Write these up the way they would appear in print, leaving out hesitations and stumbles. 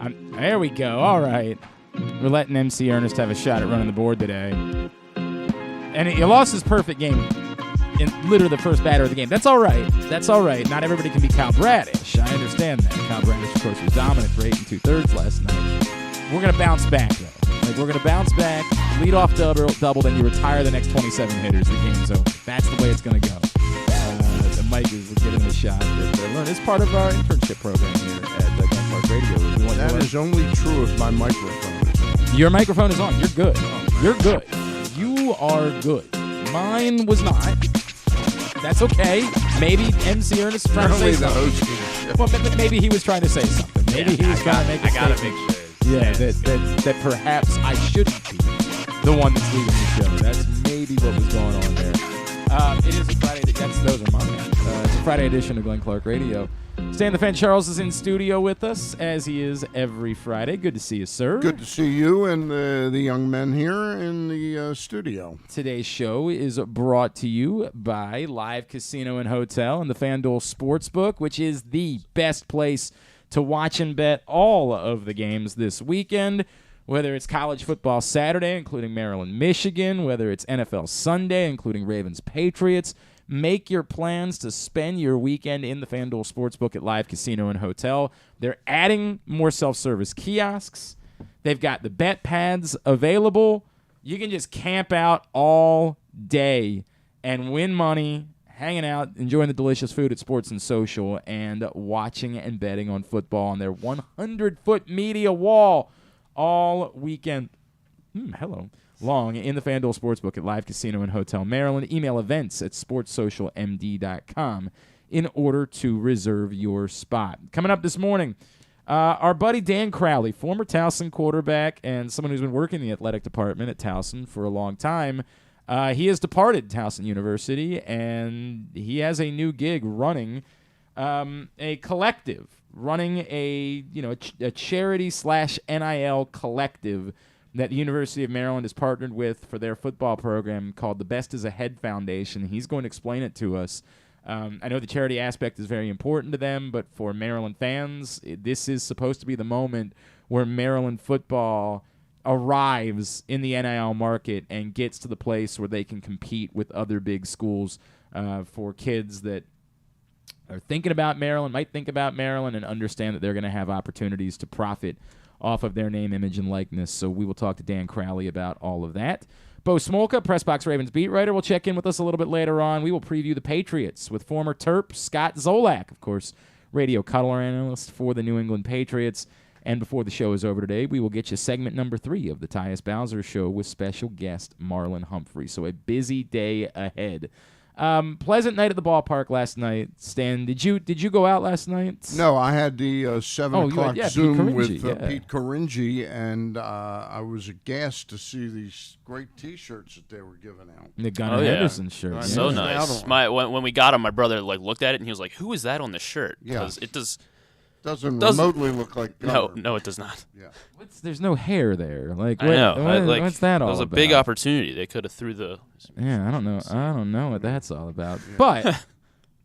There we go. All right. We're letting MC Ernest have a shot at running the board today. And he lost his perfect game in literally the first batter of the game. That's all right. That's all right. Not everybody can be Kyle Bradish. I understand that. Kyle Bradish, of course, was dominant for 8 2/3 last night. We're going to bounce back, though. We're going to bounce back, lead off double, then you retire the next 27 hitters. The game's over. That's the way it's going to go. Mike is getting a shot to learn. It's part of our internship program here at Glenn Clark Radio. That is only true if my microphone is on. Your microphone is on. You're good. You're good. You are good. Mine was not. That's okay. Maybe MC Ernest was trying to say something. Well, maybe he was trying to say something. Maybe he was trying to make a statement. I gotta make sure. Yeah, that perhaps I shouldn't be the one that's leading the show. That's maybe what was going on there. It is a Friday. Those are mine. It's a Friday edition of Glenn Clark Radio. Stan the Fan Charles is in studio with us, as he is every Friday. Good to see you, sir. Good to see you and the young men here in the studio. Today's show is brought to you by Live Casino and Hotel and the FanDuel Sportsbook, which is the best place to watch and bet all of the games this weekend, whether it's college football Saturday, including Maryland, Michigan, whether it's NFL Sunday, including Ravens-Patriots. Make your plans to spend your weekend in the FanDuel Sportsbook at Live Casino and Hotel. They're adding more self-service kiosks. They've got the bet pads available. You can just camp out all day and win money, hanging out, enjoying the delicious food at Sports and Social, and watching and betting on football on their 100-foot media wall all weekend long in the FanDuel Sportsbook at Live Casino and Hotel Maryland. Email events at sportssocialmd.com in order to reserve your spot. Coming up this morning, our buddy Dan Crowley, former Towson quarterback and someone who's been working in the athletic department at Towson for a long time, he has departed Towson University, and he has a new gig running a collective, running a charity/NIL collective that the University of Maryland has partnered with for their football program called the Best is Ahead Foundation. He's going to explain it to us. I know the charity aspect is very important to them, but for Maryland fans, this is supposed to be the moment where Maryland football arrives in the NIL market and gets to the place where they can compete with other big schools for kids that are thinking about Maryland, might think about Maryland, and understand that they're going to have opportunities to profit off of their name, image, and likeness. So we will talk to Dan Crowley about all of that. Bo Smolka, PressBox Ravens beat writer, will check in with us a little bit later on. We will preview the Patriots with former Terp Scott Zolak, of course, radio color analyst for the New England Patriots. And before the show is over today, we will get you segment number 3 of the Tyus Bowser Show with special guest Marlong Humphrey. So a busy day ahead. Pleasant night at the ballpark last night. Stan, did you go out last night? No, I had the 7 o'clock Zoom with Pete Caringi, and I was aghast to see these great T-shirts that they were giving out. The Gunnar Henderson shirt. So nice. When we got them, my brother looked at it, and he was like, who is that on the shirt? Because it doesn't remotely look like Gunnar. No, it does not. Yeah. There's no hair there. Like, I know. What's that all about? It was a big opportunity. They could have threw the... Yeah, I don't know what that's all about. Yeah.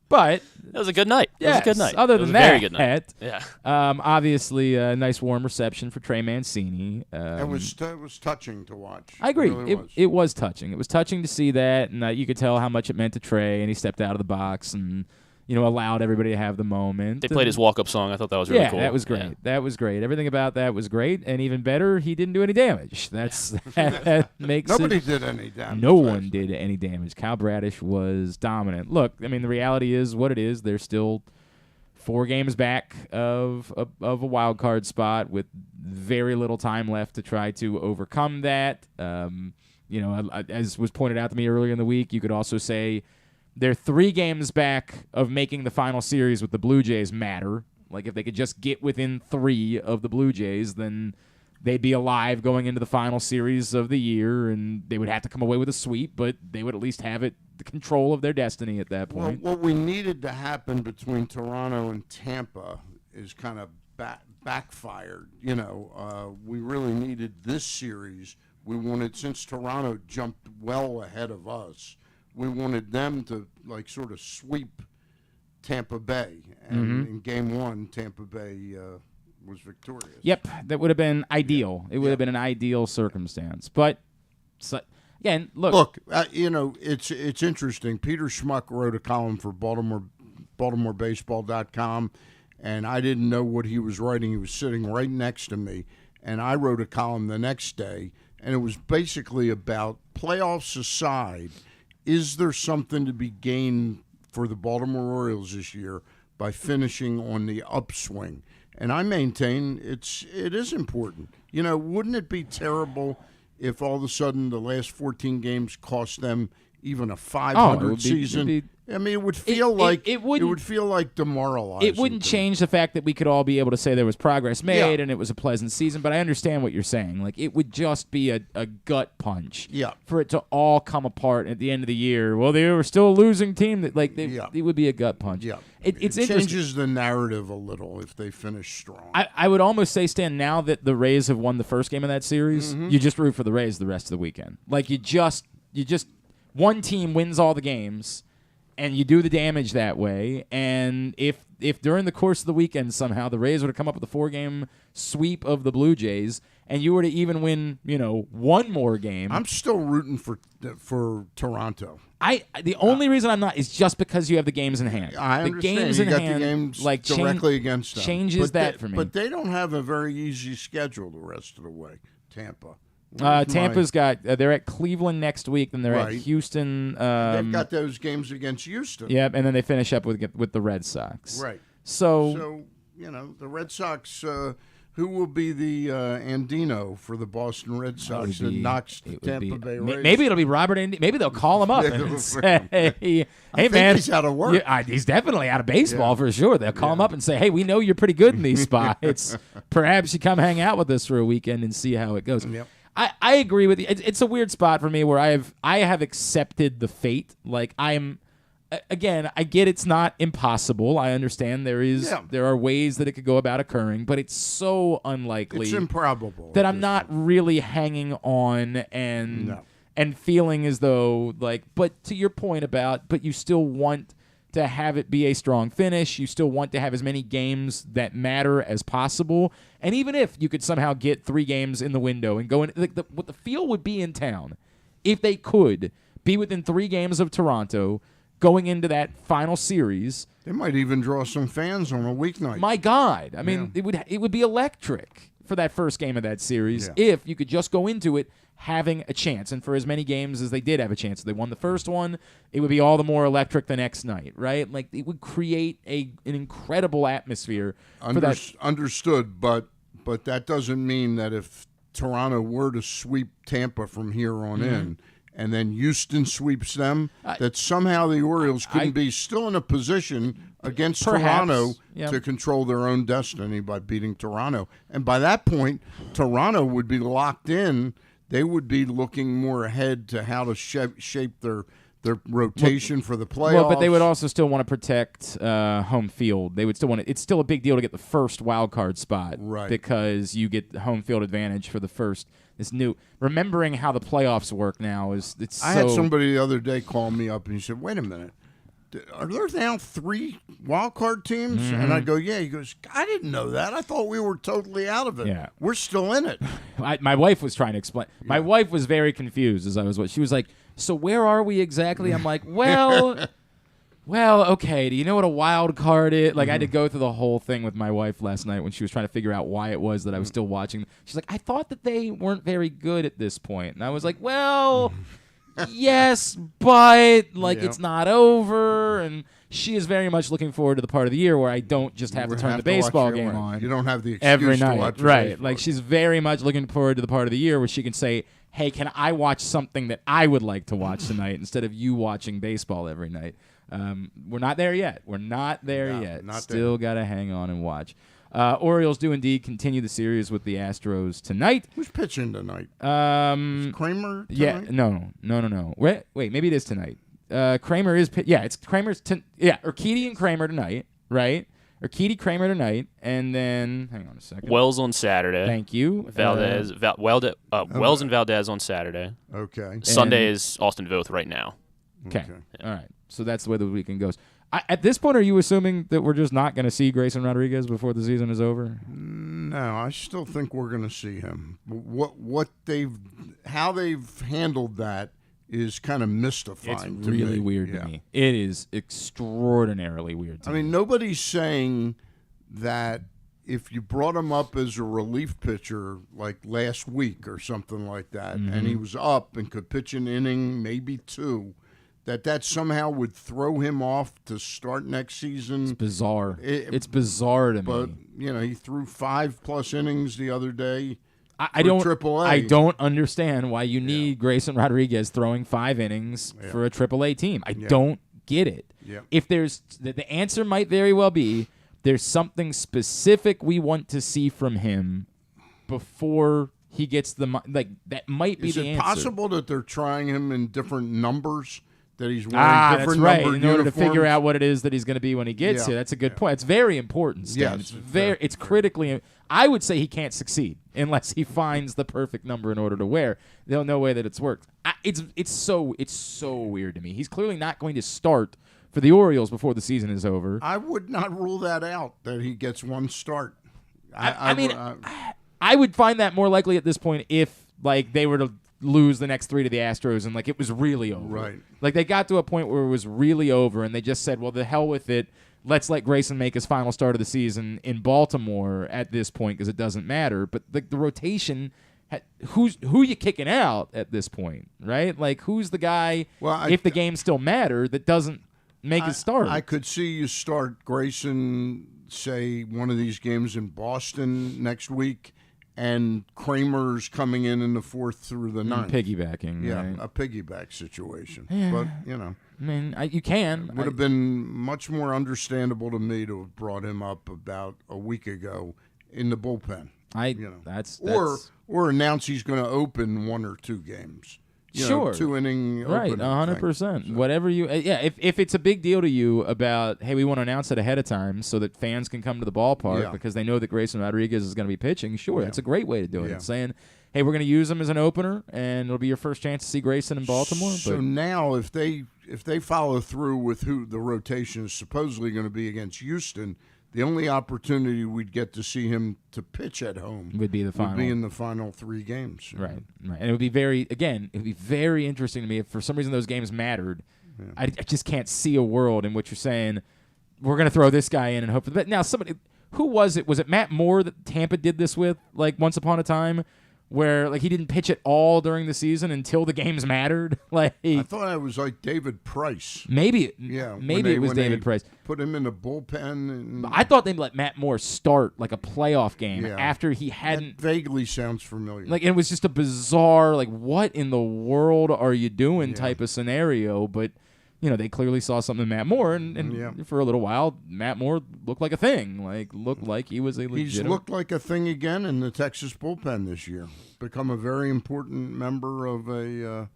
But it was a good night. Yes, it was a good night. Other than that, very good night. Yeah. Obviously, a nice warm reception for Trey Mancini. It was touching to watch. I agree. It was touching. It was touching to see that, and you could tell how much it meant to Trey. And he stepped out of the box and allowed everybody to have the moment. They played his walk-up song. I thought that was really cool. Yeah, that was great. Yeah. That was great. Everything about that was great, and even better, he didn't do any damage. That makes Nobody did any damage. No one did any damage. Kyle Bradish was dominant. Look, I mean, the reality is what it is. They're still 4 games back of a wild card spot with very little time left to try to overcome that. As was pointed out to me earlier in the week, you could also say they're 3 games back of making the final series with the Blue Jays matter. Like, if they could just get within 3 of the Blue Jays, then they'd be alive going into the final series of the year, and they would have to come away with a sweep, but they would at least have the control of their destiny at that point. Well, what we needed to happen between Toronto and Tampa is kind of backfired. We really needed this series. We wanted, since Toronto jumped well ahead of us, we wanted them to sort of sweep Tampa Bay, and in Game 1, Tampa Bay was victorious. Yep, that would have been ideal. It would have been an ideal circumstance. But again, look, it's interesting. Peter Schmuck wrote a column for BaltimoreBaseball.com, and I didn't know what he was writing. He was sitting right next to me, and I wrote a column the next day, and it was basically about playoffs aside, is there something to be gained for the Baltimore Orioles this year by finishing on the upswing? And I maintain it is important. Wouldn't it be terrible if all of a sudden the last 14 games cost them even a 500 season? It would feel like demoralizing. It wouldn't change the fact that we could all be able to say there was progress made and it was a pleasant season, but I understand what you're saying. Like, it would just be a gut punch for it to all come apart at the end of the year. Well, they were still a losing team. It would be a gut punch. Yeah. It changes the narrative a little if they finish strong. I would almost say, Stan, now that the Rays have won the first game of that series, you just root for the Rays the rest of the weekend. Like, you just one team wins all the games, and you do the damage that way. And if during the course of the weekend somehow the Rays were to come up with a 4-game sweep of the Blue Jays, and you were to even win, one more game, I'm still rooting for Toronto. The only reason I'm not is just because you have the games in hand. I understand. Games you in got hand, the games like directly against them. Changes that for me. But they don't have a very easy schedule the rest of the way. Tampa. Tampa's got they're at Cleveland next week, then they're at Houston. They've got those games against Houston. Yep, and then they finish up with the Red Sox. Right. So the Red Sox. Who will be the Andino for the Boston Red Sox that knocks the Tampa Bay Rays? Maybe it'll be Robert Andino. Maybe they'll call him up and say, "Hey, man, he's out of work. He's definitely out of baseball for sure." They'll call him up and say, "Hey, we know you're pretty good in these spots. Perhaps you come hang out with us for a weekend and see how it goes." Yep. I agree with you. It's a weird spot for me where I have accepted the fate. Like, again, I get it's not impossible. I understand there are ways that it could go about occurring, but it's so unlikely. It's improbable that I'm not really hanging on and feeling as though, like, but to your point but you still want to have it be a strong finish. You still want to have as many games that matter as possible. And even if you could somehow get 3 games in the window and go in, like, what the feel would be in town, if they could be within 3 games of Toronto going into that final series. They might even draw some fans on a weeknight. My God. I mean, it would be electric for that first game of that series if you could just go into it having a chance. And for as many games as they did have a chance, if they won the first one, it would be all the more electric the next night, right? Like, it would create an incredible atmosphere for that. Understood, but that doesn't mean that if Toronto were to sweep Tampa from here on in, and then Houston sweeps them, that somehow the Orioles couldn't be still in a position against Toronto to control their own destiny by beating Toronto. And by that point, Toronto would be locked in. They would be looking more ahead to how to shape their rotation for the playoffs. Well, but they would also still want to protect home field. They would still want it. It's still a big deal to get the first wild card spot, right? Because you get the home field advantage for the first. Remembering how the playoffs work now I had somebody the other day call me up and he said, "Wait a minute, are there now 3 wild card teams?" Mm-hmm. And I go, "Yeah." He goes, "I didn't know that. I thought we were totally out of it. Yeah, we're still in it." My wife was trying to explain. My wife was very confused as I was. She was like, "So where are we exactly?" I'm like, Well, okay, do you know what a wild card is? Like, I had to go through the whole thing with my wife last night when she was trying to figure out why it was that I was still watching. She's like, "I thought that they weren't very good at this point." And I was like, well, yes, but, it's not over. And she is very much looking forward to the part of the year where I don't just have to turn the baseball game on. You don't have the excuse every to night. watch right. baseball. Like, she's very much looking forward to the part of the year where she can say, "Hey, can I watch something that I would like to watch tonight instead of you watching baseball every night?" We're not there yet. Still got to hang on and watch. Orioles do indeed continue the series with the Astros tonight. Who's pitching tonight? Is Kramer tonight? Yeah, no. Wait, maybe it is tonight. Kramer is it's Kramer's Urquidy and Kramer tonight, right? Urquidy, Kramer tonight, and then hang on a second. Wells on Saturday. Thank you. Wells and Valdez on Saturday. Okay. Sunday is Austin Voth right now. Okay. All right. So that's the way the weekend goes. At this point, are you assuming that we're just not going to see Grayson Rodriguez before the season is over? No, I still think we're going to see him. How they've handled that is kind of mystifying. It's really weird to me. It is extraordinarily weird to me. I mean, nobody's saying that if you brought him up as a relief pitcher like last week or something like that, and he was up and could pitch an inning, maybe two, that somehow would throw him off to start next season. It's bizarre. It's bizarre to me. But, he threw 5+ innings the other day. I don't understand why you need Grayson Rodriguez throwing 5 innings for a AAA team. I don't get it. Yeah. If there's the answer might very well be there's something specific we want to see from him before he gets that might be the answer. Is it possible that they're trying him in different numbers? That he's wearing different that's right. numbered In order uniforms? to figure out what it is that he's going to be when he gets here. That's a good point. It's very important, Stan. Yes, It's critically. I would say he can't succeed unless he finds the perfect number in order to wear. There's no way that it's worked. It's so weird to me. He's clearly not going to start for the Orioles before the season is over. I would not rule that out, that he gets one start. I would find that more likely at this point if they were to lose the next 3 to the Astros and it was really over. Right. They got to a point where it was really over and they just said, well, the hell with it. Let's let Grayson make his final start of the season in Baltimore at this point because it doesn't matter. But the rotation, who you kicking out at this point, right? Who's the guy, if the games still matter, that doesn't make his start? I could see you start Grayson, say, one of these games in Boston next week, and Kramer's coming in the 4th through the 9th. Piggybacking. Yeah, right? a piggyback situation. Yeah. But, I mean, you can. It would have been much more understandable to me to have brought him up about a week ago in the bullpen. That's or announce he's going to open 1 or 2 games. Sure. 2-inning right, 100%. So. Whatever you if it's a big deal to you about, hey, we want to announce it ahead of time so that fans can come to the ballpark because they know that Grayson Rodriguez is going to be pitching, that's a great way to do it. It's saying, hey, we're going to use him as an opener and it'll be your first chance to see Grayson in Baltimore. So now if they follow through with who the rotation is supposedly going to be against Houston, the only opportunity we'd get to see him to pitch at home would be in the final 3 games. Right. And it would be very interesting to me if for some reason those games mattered. Yeah. I just can't see a world in which you're saying we're going to throw this guy in and hope for the best. Now, who was it? Was it Matt Moore that Tampa did this with once upon a time? Where he didn't pitch at all during the season until the games mattered. I thought it was David Price. Maybe it was David Price. Put him in the bullpen. I thought they'd let Matt Moore start a playoff game after he hadn't. That vaguely sounds familiar. It was just a bizarre what in the world are you doing type of scenario, but. They clearly saw something in Matt Moore, and for a little while, Matt Moore looked like a thing. Looked like he was a legitimate. He's looked like a thing again in the Texas bullpen this year. Become a very important member of a,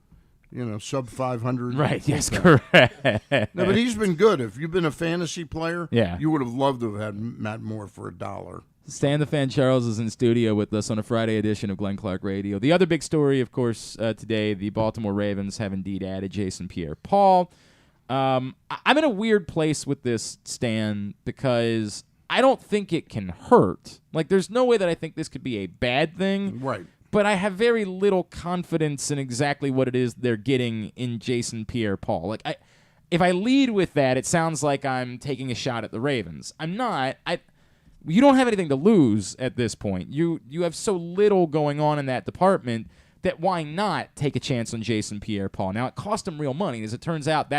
sub 500. Right. bullpen. Yes. Correct. No, but he's been good. If you've been a fantasy player, yeah, you would have loved to have had Matt Moore for $1. Stan the Fan Charles is in studio with us on a Friday edition of Glenn Clark Radio. The other big story, of course, today, the Baltimore Ravens have indeed added Jason Pierre-Paul. I'm in a weird place with this, Stan, because I don't think it can hurt. There's no way that I think this could be a bad thing. Right. But I have very little confidence in exactly what it is they're getting in Jason Pierre-Paul. If I lead with that, it sounds like I'm taking a shot at the Ravens. I'm not. You don't have anything to lose at this point. You have so little going on in that department that why not take a chance on Jason Pierre-Paul? Now, it cost him real money. As it turns out,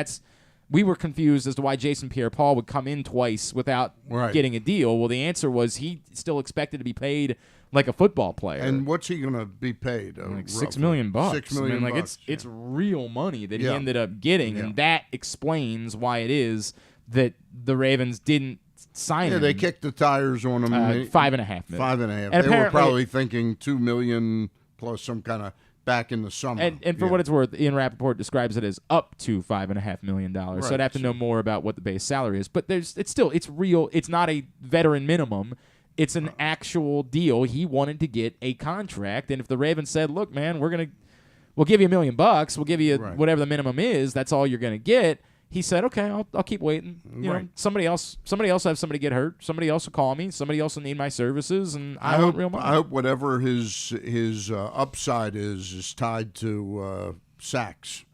we were confused as to why Jason Pierre-Paul would come in twice without getting a deal. Well, the answer was he still expected to be paid like a football player. And what's he going to be paid? $6 million. $6 million. It's real money that he ended up getting, and that explains why it is that the Ravens didn't sign him. Yeah, they kicked the tires on him. $5.5 million. $5.5 million. They were probably thinking $2 million plus some kind of back in the summer. And for what it's worth, Ian Rappaport describes it as up to $5.5 million. Right. So I'd have to know more about what the base salary is. But it's real. It's not a veteran minimum. It's an actual deal. He wanted to get a contract, and if the Ravens said, "Look, man, we'll give you $1 million. We'll give you whatever the minimum is. That's all you're going to get." he said, "Okay, I'll keep waiting. You know, somebody else have somebody get hurt. Somebody else will call me. Somebody else will need my services, and I won't real money." I hope whatever his upside is tied to sacks.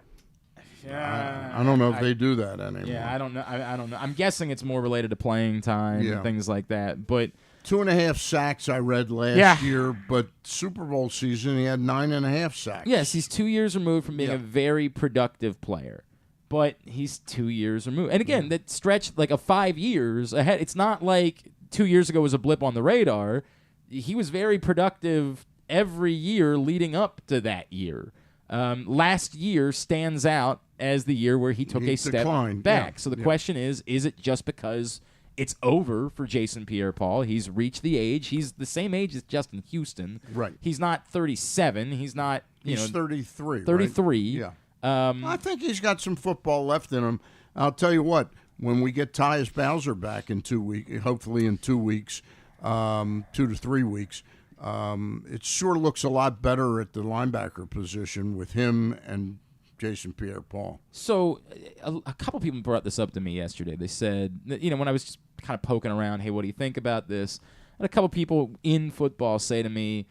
Yeah, I don't know if they do that anymore. Yeah, I don't know. I don't know. I'm guessing it's more related to playing time and things like that. But 2.5 sacks I read last year, but Super Bowl season he had 9.5 sacks. Yes, he's 2 years removed from being a very productive player. But he's 2 years removed. And again, that stretch like of 5 years ahead. It's not like 2 years ago was a blip on the radar. He was very productive every year leading up to that year. Last year stands out as the year where he took a step back. So the question is it just because it's over for Jason Pierre-Paul? He's reached the age. He's the same age as Justin Houston. Right. He's not 37. He's not, He's 33. 33. Right? Yeah. I think he's got some football left in him. I'll tell you what, when we get Tyus Bowser back in 2 weeks, hopefully in 2 weeks, 2 to 3 weeks, it sure looks a lot better at the linebacker position with him and Jason Pierre-Paul. So a couple people brought this up to me yesterday. They said, when I was just kind of poking around, hey, what do you think about this? And a couple people in football say to me,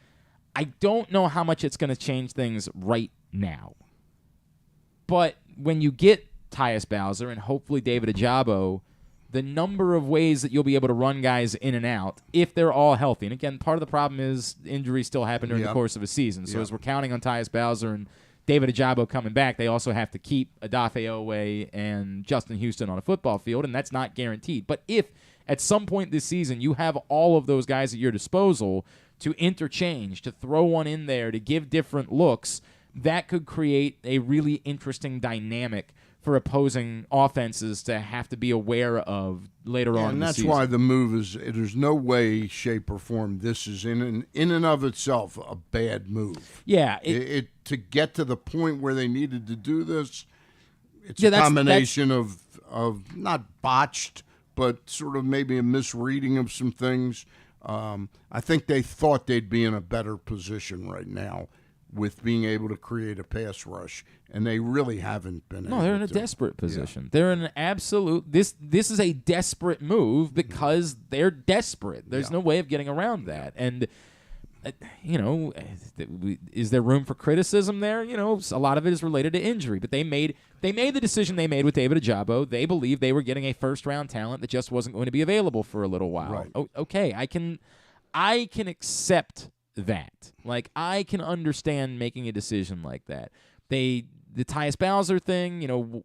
I don't know how much it's going to change things right now. But when you get Tyus Bowser and hopefully David Ojabo, the number of ways that you'll be able to run guys in and out if they're all healthy. And again, part of the problem is injuries still happen during the course of a season. So as we're counting on Tyus Bowser and David Ojabo coming back, they also have to keep Odafe Owe and Justin Houston on a football field, and that's not guaranteed. But if at some point this season you have all of those guys at your disposal to interchange, to throw one in there, to give different looks, that could create a really interesting dynamic for opposing offenses to have to be aware of later on in the season. And that's why the move is, there's no way, shape, or form this is in and of itself a bad move. Yeah. To get to the point where they needed to do this, it's a combination of not botched, but sort of maybe a misreading of some things. I think they thought they'd be in a better position right now with being able to create a pass rush, and they really haven't been able to. No, they're in a desperate position. They're in an absolute – this is a desperate move because they're desperate. There's no way of getting around that. And, is there room for criticism there? A lot of it is related to injury. But they made the decision they made with David Ojabo. They believed they were getting a first-round talent that just wasn't going to be available for a little while. Right. Okay, I can accept that. Like, I can understand making a decision like that. The Tyus Bowser thing,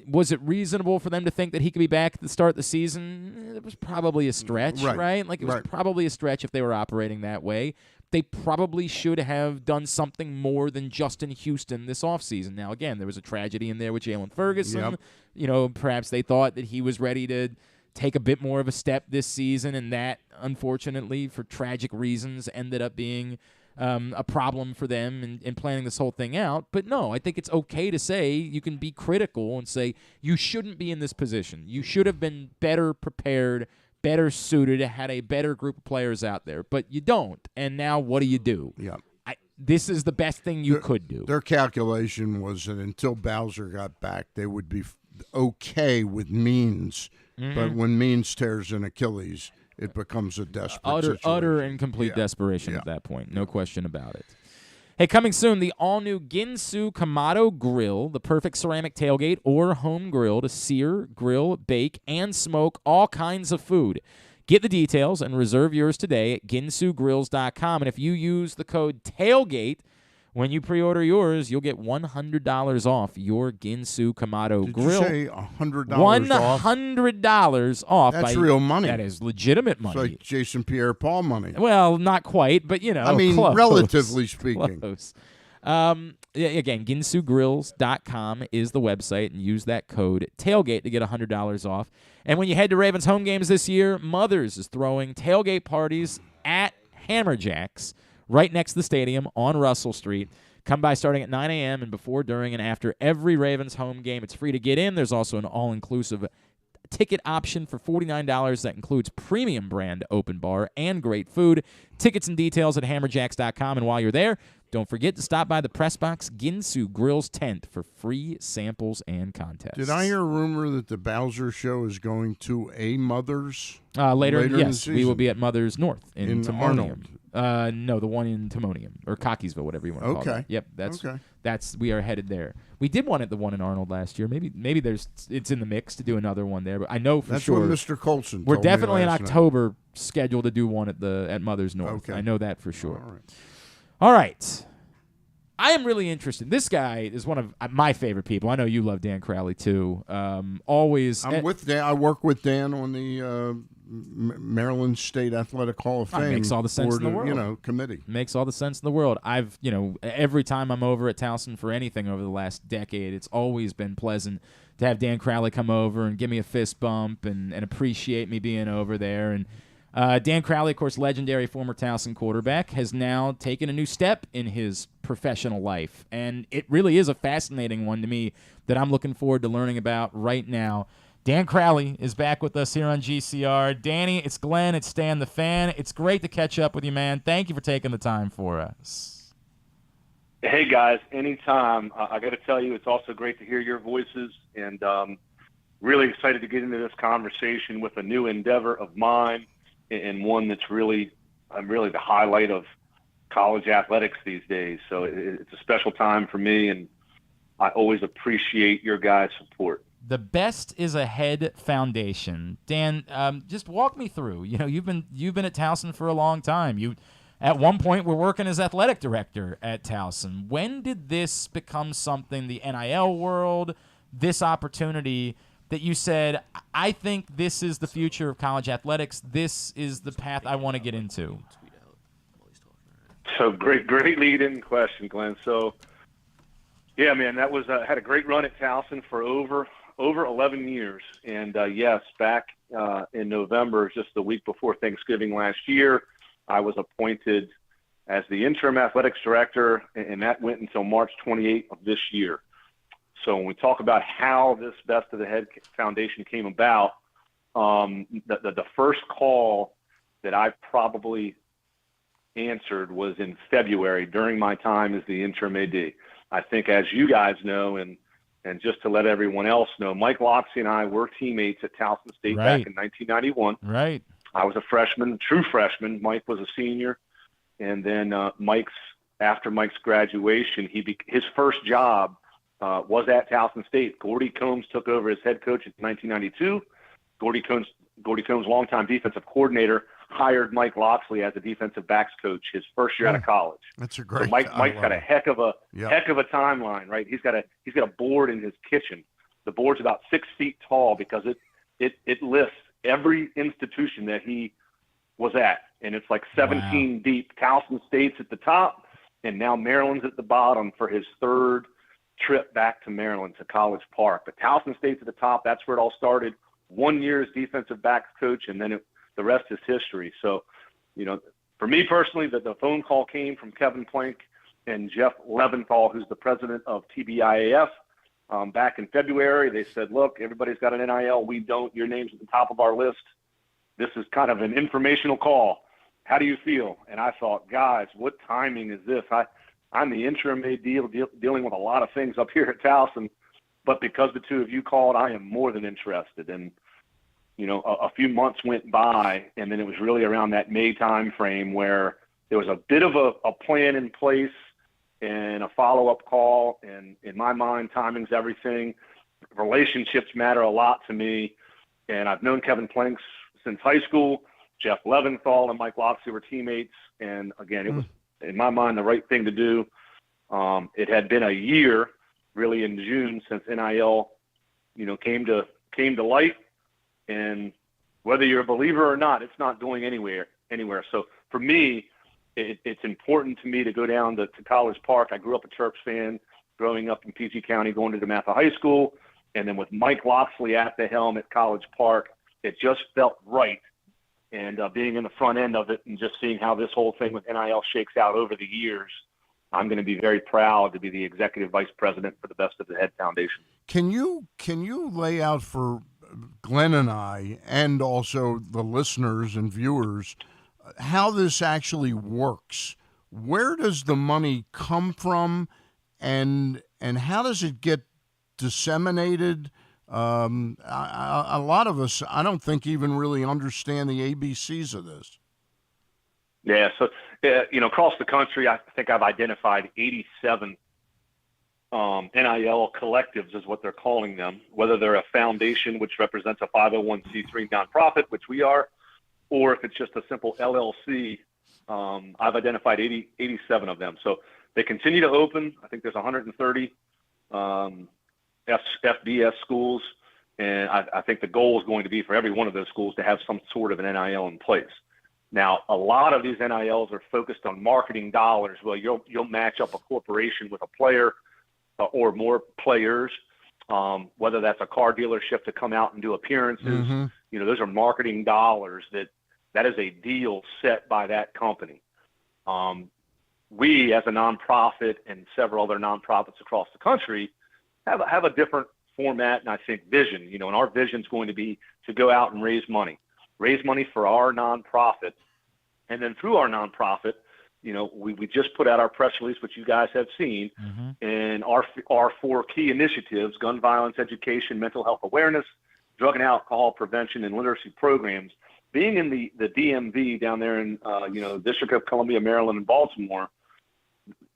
was it reasonable for them to think that he could be back at the start of the season? It was probably a stretch, right? Like, it was probably a stretch if they were operating that way. They probably should have done something more than Justin Houston this offseason. Now, again, there was a tragedy in there with Jalen Ferguson. Perhaps they thought that he was ready to take a bit more of a step this season, and that, unfortunately, for tragic reasons, ended up being a problem for them in planning this whole thing out. But no, I think it's okay to say, you can be critical and say, you shouldn't be in this position. You should have been better prepared, better suited, had a better group of players out there. But you don't, and now what do you do? Yeah. This is the best thing you could do. Their calculation was that until Bowser got back, they would be okay with Means. Mm-hmm. But when Means tears an Achilles, it becomes a desperate situation. Utter and complete desperation at that point. No question about it. Hey, coming soon, the all-new Ginsu Kamado Grill, the perfect ceramic tailgate or home grill to sear, grill, bake, and smoke all kinds of food. Get the details and reserve yours today at ginsugrills.com. And if you use the code TAILGATE when you pre-order yours, you'll get $100 off your Ginsu Kamado Grill. Did you say $100 off? $100 off. That's real money. That is legitimate money. It's like Jason Pierre-Paul money. Well, not quite, but, close. Relatively speaking. Close. Again, ginsugrills.com is the website, and use that code TAILGATE to get $100 off. And when you head to Ravens home games this year, Mothers is throwing tailgate parties at Hammerjacks right next to the stadium on Russell Street. Come by starting at 9 a.m. and before, during, and after every Ravens home game. It's free to get in. There's also an all-inclusive ticket option for $49 that includes premium brand open bar and great food. Tickets and details at hammerjacks.com. And while you're there, don't forget to stop by the PressBox Ginsu Grills tent for free samples and contests. Did I hear a rumor that the Bowser Show is going to a Mother's? Later in the season? we will be at Mother's North in Timonium. Arnold. No, the one in Timonium or Cockeysville, whatever you want to call it. Yep, that's we are headed there. We did one at the one in Arnold last year. Maybe it's in the mix to do another one there, but I know for sure. That's what Mr. Colson We're told me definitely in last October scheduled to do one at Mother's North. Okay. I know that for sure. All right. All right. I am really interested. This guy is one of my favorite people. I know you love Dan Crowley too. Always. I'm with Dan. I work with Dan on the Maryland State Athletic Hall of Fame. Makes all the sense in the world. Committee. Makes all the sense in the world. I've, every time I'm over at Towson for anything over the last decade, it's always been pleasant to have Dan Crowley come over and give me a fist bump and appreciate me being over there. And Dan Crowley, of course, legendary former Towson quarterback, has now taken a new step in his professional life. And it really is a fascinating one to me that I'm looking forward to learning about right now. Dan Crowley is back with us here on GCR. Danny, it's Glenn, it's Stan the Fan. It's great to catch up with you, man. Thank you for taking the time for us. Hey, guys, anytime. I got to tell you, it's also great to hear your voices, and really excited to get into this conversation with a new endeavor of mine, and one that's really the highlight of college athletics these days. So it's a special time for me, and I always appreciate your guys' support. The Best is Ahead Foundation. Dan, just walk me through. You've been at Towson for a long time. You, at one point, were working as athletic director at Towson. When did this become something, the NIL world, this opportunity that you said, I think this is the future of college athletics. This is the path I want to get into? So great lead-in question, Glenn. So, yeah, man, that was had a great run at Towson for over 11 years. And, yes, back in November, just the week before Thanksgiving last year, I was appointed as the interim athletics director, and that went until March 28th of this year. So when we talk about how this Best of the Head Foundation came about, the first call that I probably answered was in February during my time as the interim AD. I think, as you guys know, and just to let everyone else know, Mike Loxley and I were teammates at Towson State back in 1991. Right. I was a freshman, true freshman. Mike was a senior. And then after Mike's graduation, his first job was at Towson State. Gordy Combs took over as head coach in 1992. Gordy Combs, longtime defensive coordinator, hired Mike Loxley as a defensive backs coach his first year out of college. That's a great. So Mike's got a heck of a timeline, right? He's got a board in his kitchen. The board's about 6 feet tall because it lists every institution that he was at, and it's like 17 deep. Towson State's at the top, and now Maryland's at the bottom for his third trip back to Maryland to College Park. But Towson State's at the top. That's where it all started. 1 year as defensive backs coach, and then the rest is history. So, for me personally, the phone call came from Kevin Plank and Jeff Leventhal, who's the president of TBIAF, back in February. They said, look, everybody's got an NIL. We don't. Your name's at the top of our list. This is kind of an informational call. How do you feel? And I thought, guys, what timing is this? I'm the interim AD dealing with a lot of things up here at Towson, but because the two of you called, I am more than interested. And a few months went by, and then it was really around that May time frame where there was a bit of a plan in place and a follow-up call. And in my mind, timing's everything. Relationships matter a lot to me. And I've known Kevin Planks since high school. Jeff Leventhal and Mike Loxley were teammates. And again, it was, in my mind, the right thing to do. It had been a year, really in June, since NIL, came to light. And whether you're a believer or not, it's not going anywhere. So for me, it's important to me to go down to College Park. I grew up a Terps fan, growing up in PG County, going to DeMatha High School. And then with Mike Loxley at the helm at College Park, it just felt right. And being in the front end of it and just seeing how this whole thing with NIL shakes out over the years, I'm going to be very proud to be the executive vice president for the Best of the Head Foundation. Can you lay out for Glenn and I, and also the listeners and viewers, how this actually works. Where does the money come from, and how does it get disseminated? A lot of us, I don't think, even really understand the ABCs of this. Yeah, so across the country, I think I've identified 87 NIL collectives is what they're calling them, whether they're a foundation, which represents a 501c3 nonprofit, which we are, or if it's just a simple LLC. I've identified 87 of them. So they continue to open. I think there's 130 FBS schools, and I think the goal is going to be for every one of those schools to have some sort of an NIL in place. Now, a lot of these NILs are focused on marketing dollars. Well, you'll match up a corporation with a player or more players, whether that's a car dealership to come out and do appearances. Mm-hmm. Those are marketing dollars that is a deal set by that company. We, as a nonprofit and several other nonprofits across the country, have a different format and I think vision. And our vision is going to be to go out and raise money for our nonprofit. And then through our nonprofit, we just put out our press release, which you guys have seen, and our 4 key initiatives: gun violence education, mental health awareness, drug and alcohol prevention, and literacy programs. Being in the DMV down there in District of Columbia, Maryland, and Baltimore,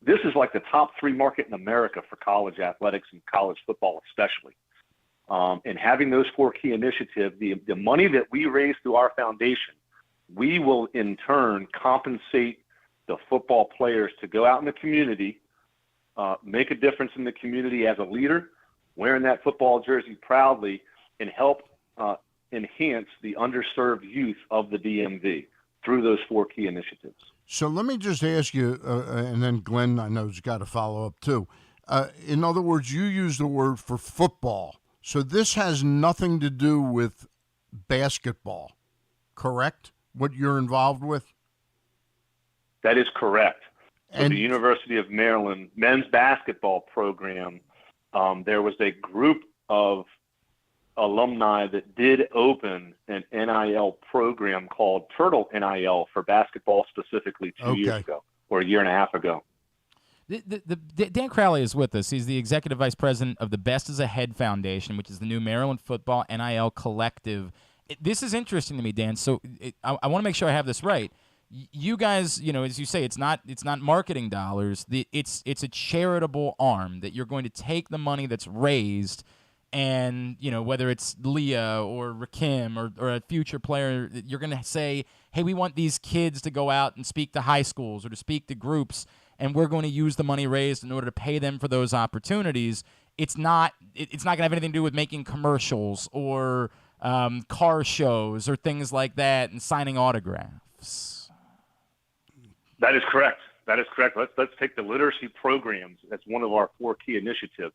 this is like the top 3 market in America for college athletics and college football especially. And having those 4 key initiatives, the money that we raise through our foundation, we will in turn compensate the football players to go out in the community, make a difference in the community as a leader, wearing that football jersey proudly, and help enhance the underserved youth of the DMV through those 4 key initiatives. So let me just ask you, and then Glenn, I know, has got to follow up too. In other words, you use the word for football. So this has nothing to do with basketball, correct? What you're involved with? That is correct. So the University of Maryland men's basketball program, there was a group of alumni that did open an NIL program called Turtle NIL for basketball specifically 2 years ago or a year and a half ago. Dan Crowley is with us. He's the executive vice president of the Best as a Head Foundation, which is the new Maryland football NIL collective. This is interesting to me, Dan. So I want to make sure I have this right. You guys, as you say, it's not marketing dollars. It's a charitable arm that you're going to take the money that's raised, and whether it's Leah or Rakim or a future player, you're going to say, hey, we want these kids to go out and speak to high schools or to speak to groups, and we're going to use the money raised in order to pay them for those opportunities. It's not going to have anything to do with making commercials or car shows or things like that and signing autographs. That is correct. Let's take the literacy programs as one of our 4 key initiatives,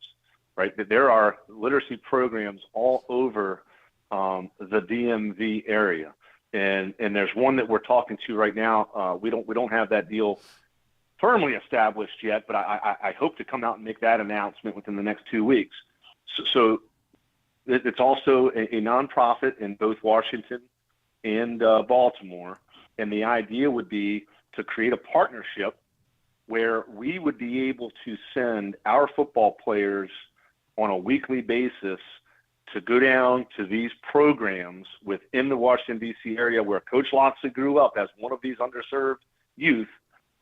right? There are literacy programs all over the DMV area, and there's one that we're talking to right now. We don't have that deal firmly established yet, but I hope to come out and make that announcement within the next 2 weeks. So it's also a nonprofit in both Washington and Baltimore, and the idea would be to create a partnership where we would be able to send our football players on a weekly basis to go down to these programs within the Washington, D.C. area where Coach Loxley grew up as one of these underserved youth,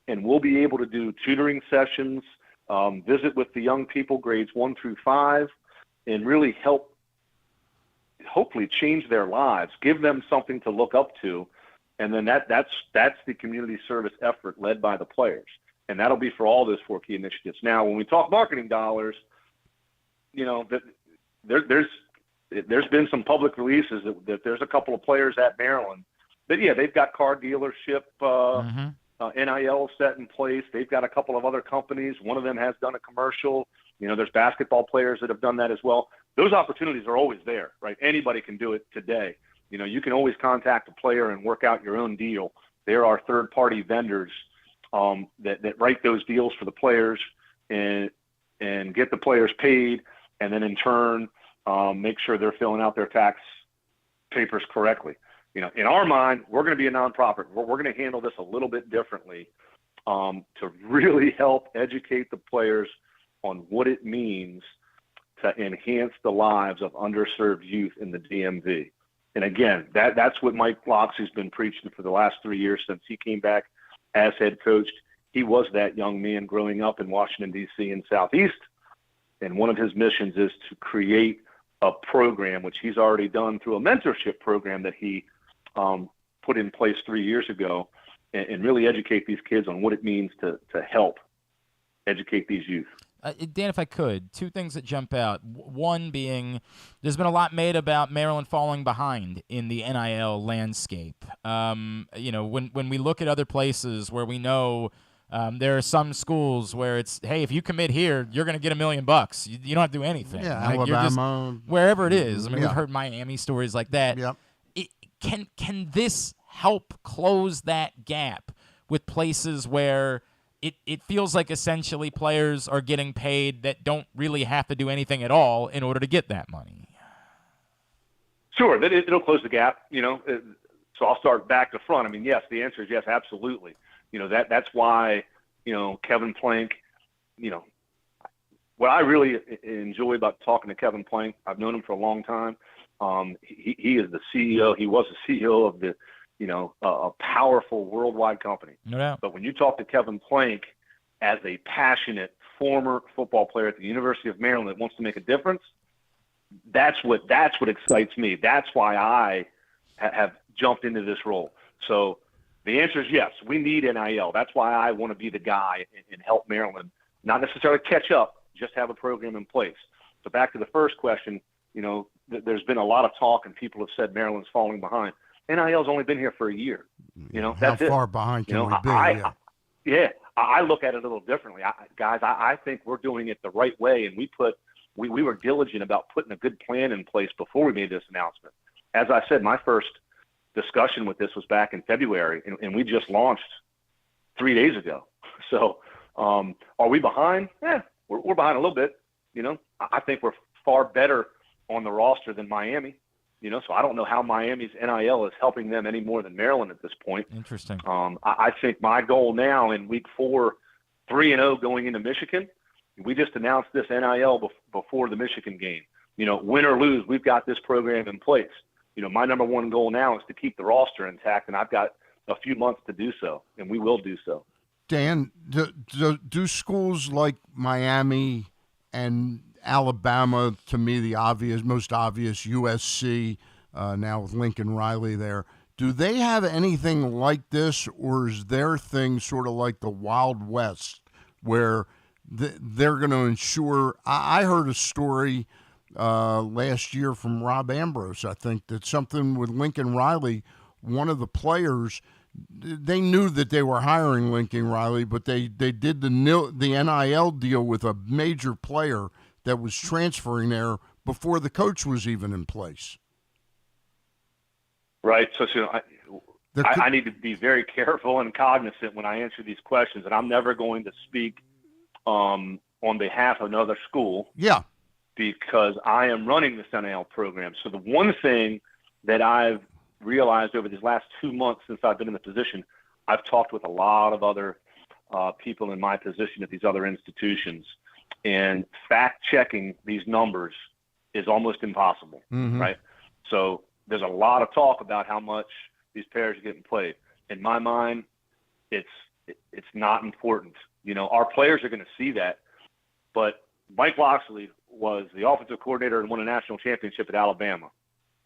and we'll be able to do tutoring sessions, visit with the young people grades 1 through 5, and really help hopefully change their lives, give them something to look up to. And then that's the community service effort led by the players. And that'll be for all those 4 key initiatives. Now, when we talk marketing dollars, there's been some public releases that there's a couple of players at Maryland that, they've got car dealership NIL set in place. They've got a couple of other companies. One of them has done a commercial. There's basketball players that have done that as well. Those opportunities are always there, right? Anybody can do it today. You can always contact a player and work out your own deal. There are third-party vendors that write those deals for the players and get the players paid, and then in turn make sure they're filling out their tax papers correctly. In our mind, we're going to be a nonprofit. We're going to handle this a little bit differently to really help educate the players on what it means to enhance the lives of underserved youth in the DMV. And again, that's what Mike Loxley's been preaching for the last 3 years since he came back as head coach. He was that young man growing up in Washington, D.C. and Southeast. And one of his missions is to create a program, which he's already done through a mentorship program that he put in place 3 years ago, and really educate these kids on what it means to help educate these youth. Dan, if I could, two things that jump out. One being, there's been a lot made about Maryland falling behind in the NIL landscape. When we look at other places where we know there are some schools where it's, hey, if you commit here, you're going to get $1 million. You don't have to do anything. Yeah, like, Alabama. Wherever it is. I mean, we've heard Miami stories like that. Yep. Can this help close that gap with places where it feels like essentially players are getting paid that don't really have to do anything at all in order to get that money? Sure, it'll close the gap, So I'll start back to front. I mean, yes, the answer is yes, absolutely. That's why, Kevin Plank, what I really enjoy about talking to Kevin Plank, I've known him for a long time. He is the CEO. He was the CEO of the, a powerful worldwide company. No doubt. But when you talk to Kevin Plank as a passionate former football player at the University of Maryland that wants to make a difference, that's what excites me. That's why I have jumped into this role. So the answer is yes, we need NIL. That's why I want to be the guy and help Maryland, not necessarily catch up, just have a program in place. So back to the first question, there's been a lot of talk and people have said Maryland's falling behind. NIL's only been here for a year. How far behind can we be? I look at it a little differently. I think we're doing it the right way, and we were diligent about putting a good plan in place before we made this announcement. As I said, my first discussion with this was back in February, and we just launched 3 days ago. So are we behind? We're behind a little bit. I think we're far better on the roster than Miami. So I don't know how Miami's NIL is helping them any more than Maryland at this point. Interesting. I think my goal now in week 4, 3-0 going into Michigan, we just announced this NIL before the Michigan game. Win or lose, we've got this program in place. My number one goal now is to keep the roster intact, and I've got a few months to do so, and we will do so. Dan, do schools like Miami and Alabama, to me, the most obvious, USC, now with Lincoln Riley there, do they have anything like this, or is their thing sort of like the Wild West, where they're going to ensure? I heard a story last year from Rob Ambrose, I think, that something with Lincoln Riley, one of the players, they knew that they were hiring Lincoln Riley, but they did the NIL deal with a major player that was transferring there before the coach was even in place. Right. So I need to be very careful and cognizant when I answer these questions, and I'm never going to speak on behalf of another school. Yeah. Because I am running this NIL program. So the one thing that I've realized over these last 2 months since I've been in the position, I've talked with a lot of other people in my position at these other institutions, and fact-checking these numbers is almost impossible, right? So there's a lot of talk about how much these players are getting paid. In my mind, it's not important. Our players are going to see that, but Mike Loxley was the offensive coordinator and won a national championship at Alabama,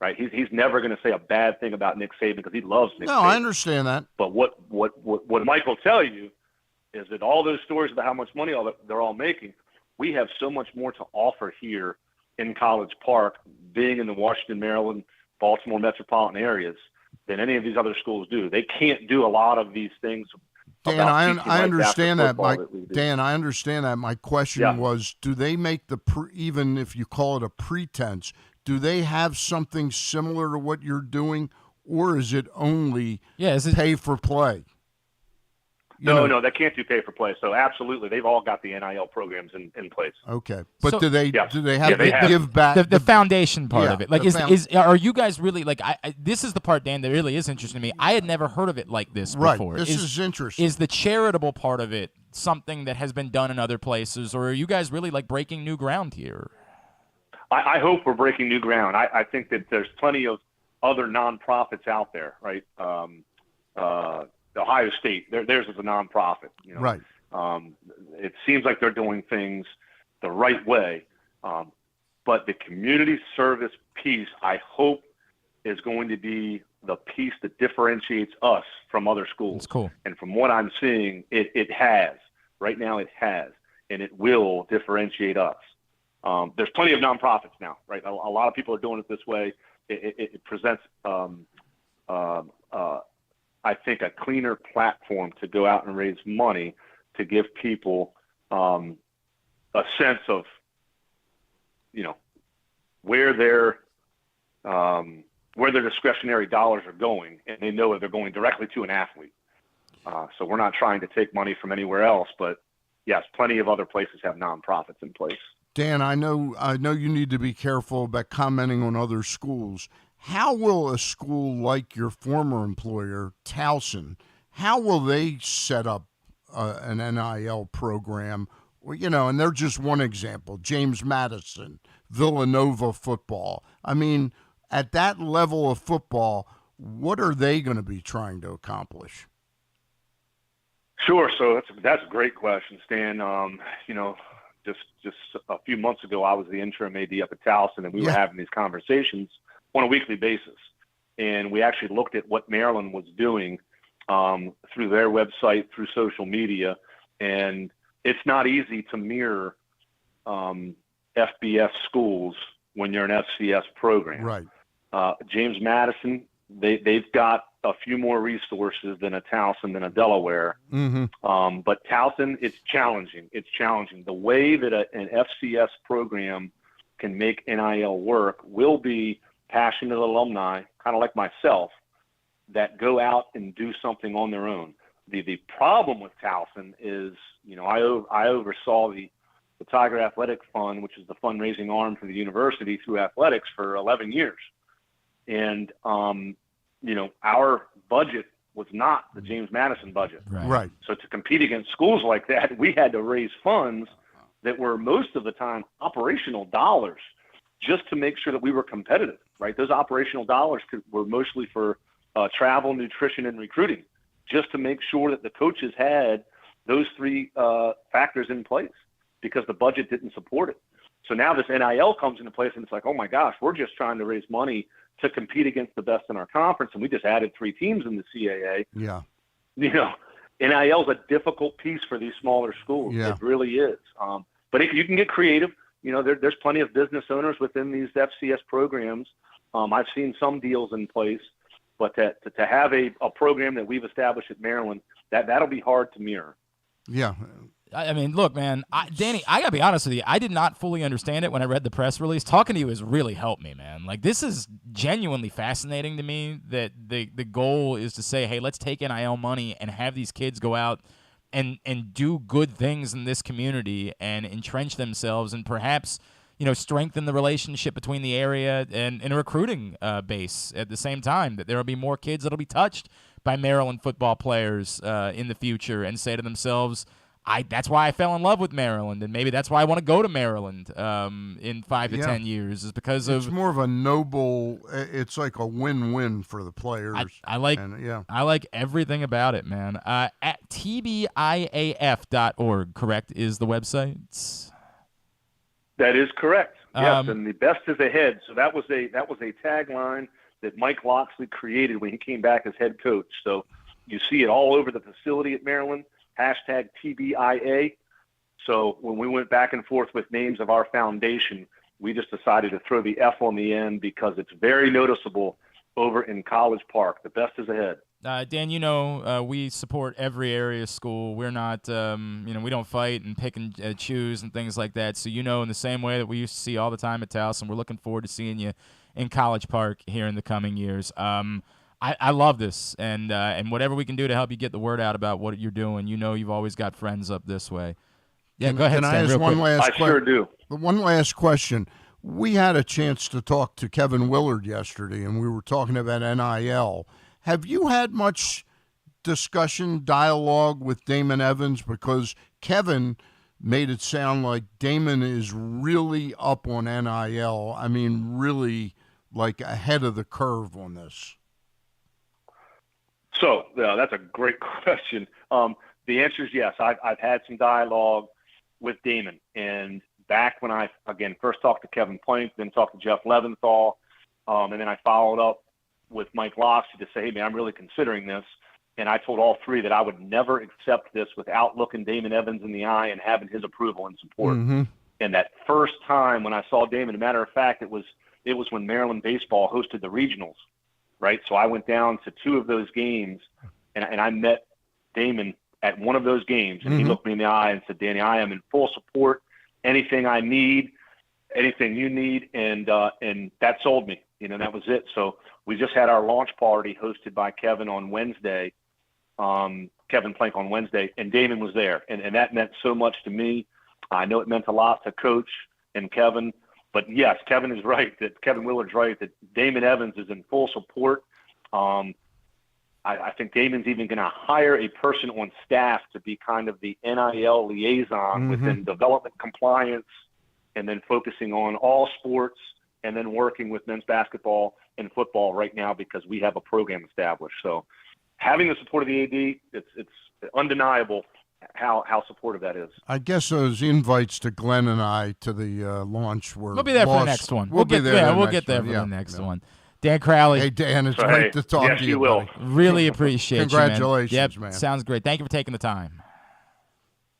right? He's never going to say a bad thing about Nick Saban because he loves Nick Saban. No, I understand that. But what Mike will tell you is that all those stories about how much money they're all making, we have so much more to offer here in College Park, being in the Washington, Maryland, Baltimore metropolitan areas than any of these other schools do. They can't do a lot of these things. Dan, I understand that. Dan, I understand that. My question was, do they make even if you call it a pretense, do they have something similar to what you're doing, or is it only pay for play? No, they can't do pay for play. So absolutely, they've all got the NIL programs in place. Okay, but so, do they yes. do they have they to have give back the foundation part of it? Like, are you guys really like? This is the part, Dan, that really is interesting to me. I had never heard of it like this before. This is interesting. Is the charitable part of it something that has been done in other places, or are you guys really like breaking new ground here? I hope we're breaking new ground. I think that there's plenty of other nonprofits out there, right? Ohio State, theirs is a nonprofit. Right. It seems like they're doing things the right way, but the community service piece, I hope, is going to be the piece that differentiates us from other schools. That's cool. And from what I'm seeing, it has. Right now it has, and it will differentiate us. There's plenty of nonprofits now, right? A lot of people are doing it this way. It presents, I think, a cleaner platform to go out and raise money to give people a sense of, where their discretionary dollars are going, and they know that they're going directly to an athlete. So we're not trying to take money from anywhere else, but yes, plenty of other places have nonprofits in place. Dan, I know you need to be careful about commenting on other schools. How will a school like your former employer, Towson, how will they set up an NIL program? And they're just one example. James Madison, Villanova football. I mean, at that level of football, what are they going to be trying to accomplish? Sure. So that's a great question, Stan. Just a few months ago, I was the interim AD up at Towson, and we were having these conversations on a weekly basis. And we actually looked at what Maryland was doing through their website, through social media. And it's not easy to mirror FBS schools when you're an FCS program. Right. James Madison, they've got a few more resources than a Towson, than a Delaware. Mm-hmm. But Towson, it's challenging. It's challenging. The way that an FCS program can make NIL work will be passionate alumni, kind of like myself, that go out and do something on their own. The problem with Towson is, I oversaw the Tiger Athletic Fund, which is the fundraising arm for the university through athletics, for 11 years. And, our budget was not the James Madison budget. Right. So to compete against schools like that, we had to raise funds that were most of the time operational dollars just to make sure that we were competitive, right? Those operational dollars were mostly for travel, nutrition, and recruiting, just to make sure that the coaches had those three factors in place, because the budget didn't support it. So now this NIL comes into place, and it's like, oh my gosh, we're just trying to raise money to compete against the best in our conference, and we just added 3 teams in the CAA. Yeah. NIL is a difficult piece for these smaller schools. Yeah. It really is. But you can get creative. There's plenty of business owners within these FCS programs. I've seen some deals in place, but to have a program that we've established at Maryland, that'll be hard to mirror. Yeah. I mean, look, man, Danny, I got to be honest with you. I did not fully understand it when I read the press release. Talking to you has really helped me, man. Like, this is genuinely fascinating to me, that the goal is to say, hey, let's take NIL money and have these kids go out and do good things in this community and entrench themselves, and perhaps, strengthen the relationship between the area and a recruiting base at the same time, that there will be more kids that will be touched by Maryland football players in the future and say to themselves, that's why I fell in love with Maryland, and maybe that's why I want to go to Maryland in 5 to 10 years, is because it's more of a noble. It's like a win-win for the players. I like everything about it, man. At TBIAF.org, correct, is the website? That is correct. Yes, and the best is ahead. So that was a tagline that Mike Loxley created when he came back as head coach. So you see it all over the facility at Maryland. Hashtag TBIA. So when we went back and forth with names of our foundation, we just decided to throw the F on the end because it's very noticeable over in College Park. The best is ahead. Dan, we support every area school. We're not, we don't fight and pick and choose and things like that. So, in the same way that we used to see all the time at Towson, we're looking forward to seeing you in College Park here in the coming years. I love this, and whatever we can do to help you get the word out about what you're doing. You've always got friends up this way. Yeah, go ahead. Can I ask one last question? I sure do. One last question. We had a chance to talk to Kevin Willard yesterday, and we were talking about NIL. Have you had much discussion, dialogue with Damon Evans? Because Kevin made it sound like Damon is really up on NIL. I mean, really like ahead of the curve on this. So that's a great question. The answer is yes. I've had some dialogue with Damon, and back when I first talked to Kevin Plank, then talked to Jeff Leventhal, and then I followed up with Mike Loxley to say, hey man, I'm really considering this. And I told all three that I would never accept this without looking Damon Evans in the eye and having his approval and support. Mm-hmm. And that first time when I saw Damon, a matter of fact, it was when Maryland baseball hosted the regionals, right? So I went down to 2 of those games, and I met Damon at one of those games, and he looked me in the eye and said, Danny, I am in full support. Anything I need, anything you need, and that sold me. That was it. So we just had our launch party hosted by Kevin on Wednesday, Kevin Plank on Wednesday, and Damon was there. And that meant so much to me. I know it meant a lot to Coach and Kevin. But, yes, Kevin is right, that Kevin Willard's right, that Damon Evans is in full support. I think Damon's even going to hire a person on staff to be kind of the NIL liaison within development compliance, and then focusing on all sports, and then working with men's basketball and football right now because we have a program established. So having the support of the AD, it's undeniable how supportive that is. I guess those invites to Glenn and I to the launch were We'll be there lost. for the next one. We'll get there. We'll get there for the next one. Dan Crowley. Hey, Dan, it's great to talk yes, to you. You will. Buddy. Really appreciate Congratulations, you, man. man. Sounds great. Thank you for taking the time.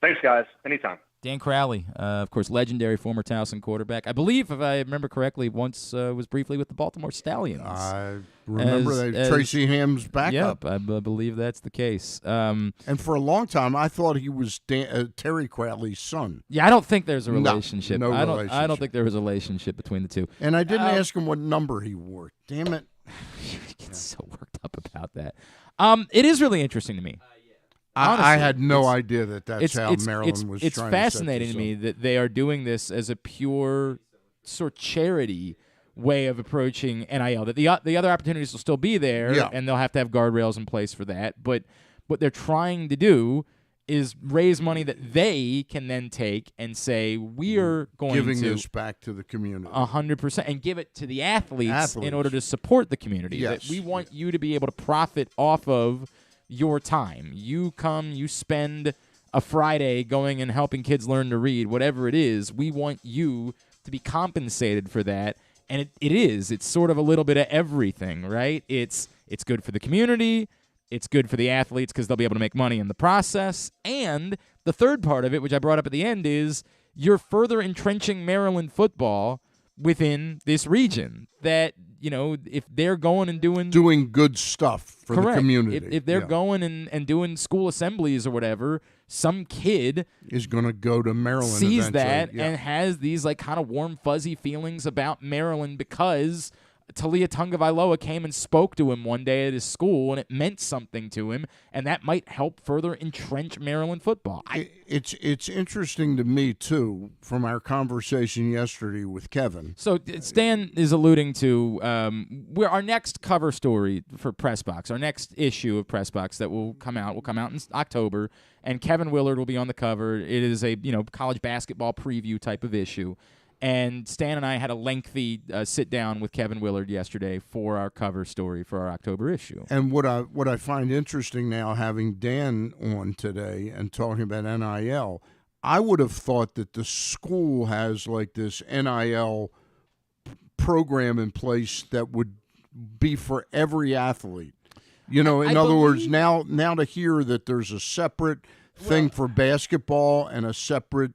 Thanks, guys. Anytime. Dan Crowley, of course, legendary former Towson quarterback. I believe, if I remember correctly, once was briefly with the Baltimore Stallions. I remember that Tracy Ham's backup. Yep, I believe that's the case. And for a long time, I thought he was Terry Crowley's son. Yeah, I don't think there's a relationship. No I relationship. don't think there was a relationship between the two. And I didn't ask him what number he wore. Damn it. You get so worked up about that. It is really interesting to me. Honestly, I had no idea that's how Maryland was trying to set It's fascinating to me up. that they are doing this as a pure sort of charity way of approaching NIL. That the other opportunities will still be there, and they'll have to have guardrails in place for that. But what they're trying to do is raise money that they can then take and say, we are going giving to this back to the community 100%, and give it to the athletes in order to support the community. Yes. That we want you to be able to profit off of your time. You come, you spend a Friday going and helping kids learn to read, whatever it is. We want you to be compensated for that. And it is. It's sort of a little bit of everything, right? It's good for the community. It's good for the athletes because they'll be able to make money in the process. And the third part of it, which I brought up at the end, is you're further entrenching Maryland football within this region. That, if they're going and doing good stuff for the community. If they're going and doing school assemblies or whatever, some kid is going to go to Maryland sees eventually. that and has these like kind of warm, fuzzy feelings about Maryland because Talia Tungavailoa came and spoke to him one day at his school, and it meant something to him, and that might help further entrench Maryland football. It's interesting to me, too, from our conversation yesterday with Kevin. So Stan is alluding to our next cover story for PressBox, our next issue of PressBox that will come out in October, and Kevin Willard will be on the cover. It is a college basketball preview type of issue. And Stan and I had a lengthy sit-down with Kevin Willard yesterday for our cover story for our October issue. And what I find interesting now, having Dan on today and talking about NIL, I would have thought that the school has like this NIL program in place that would be for every athlete. In other words, now to hear that there's a separate thing for basketball and a separate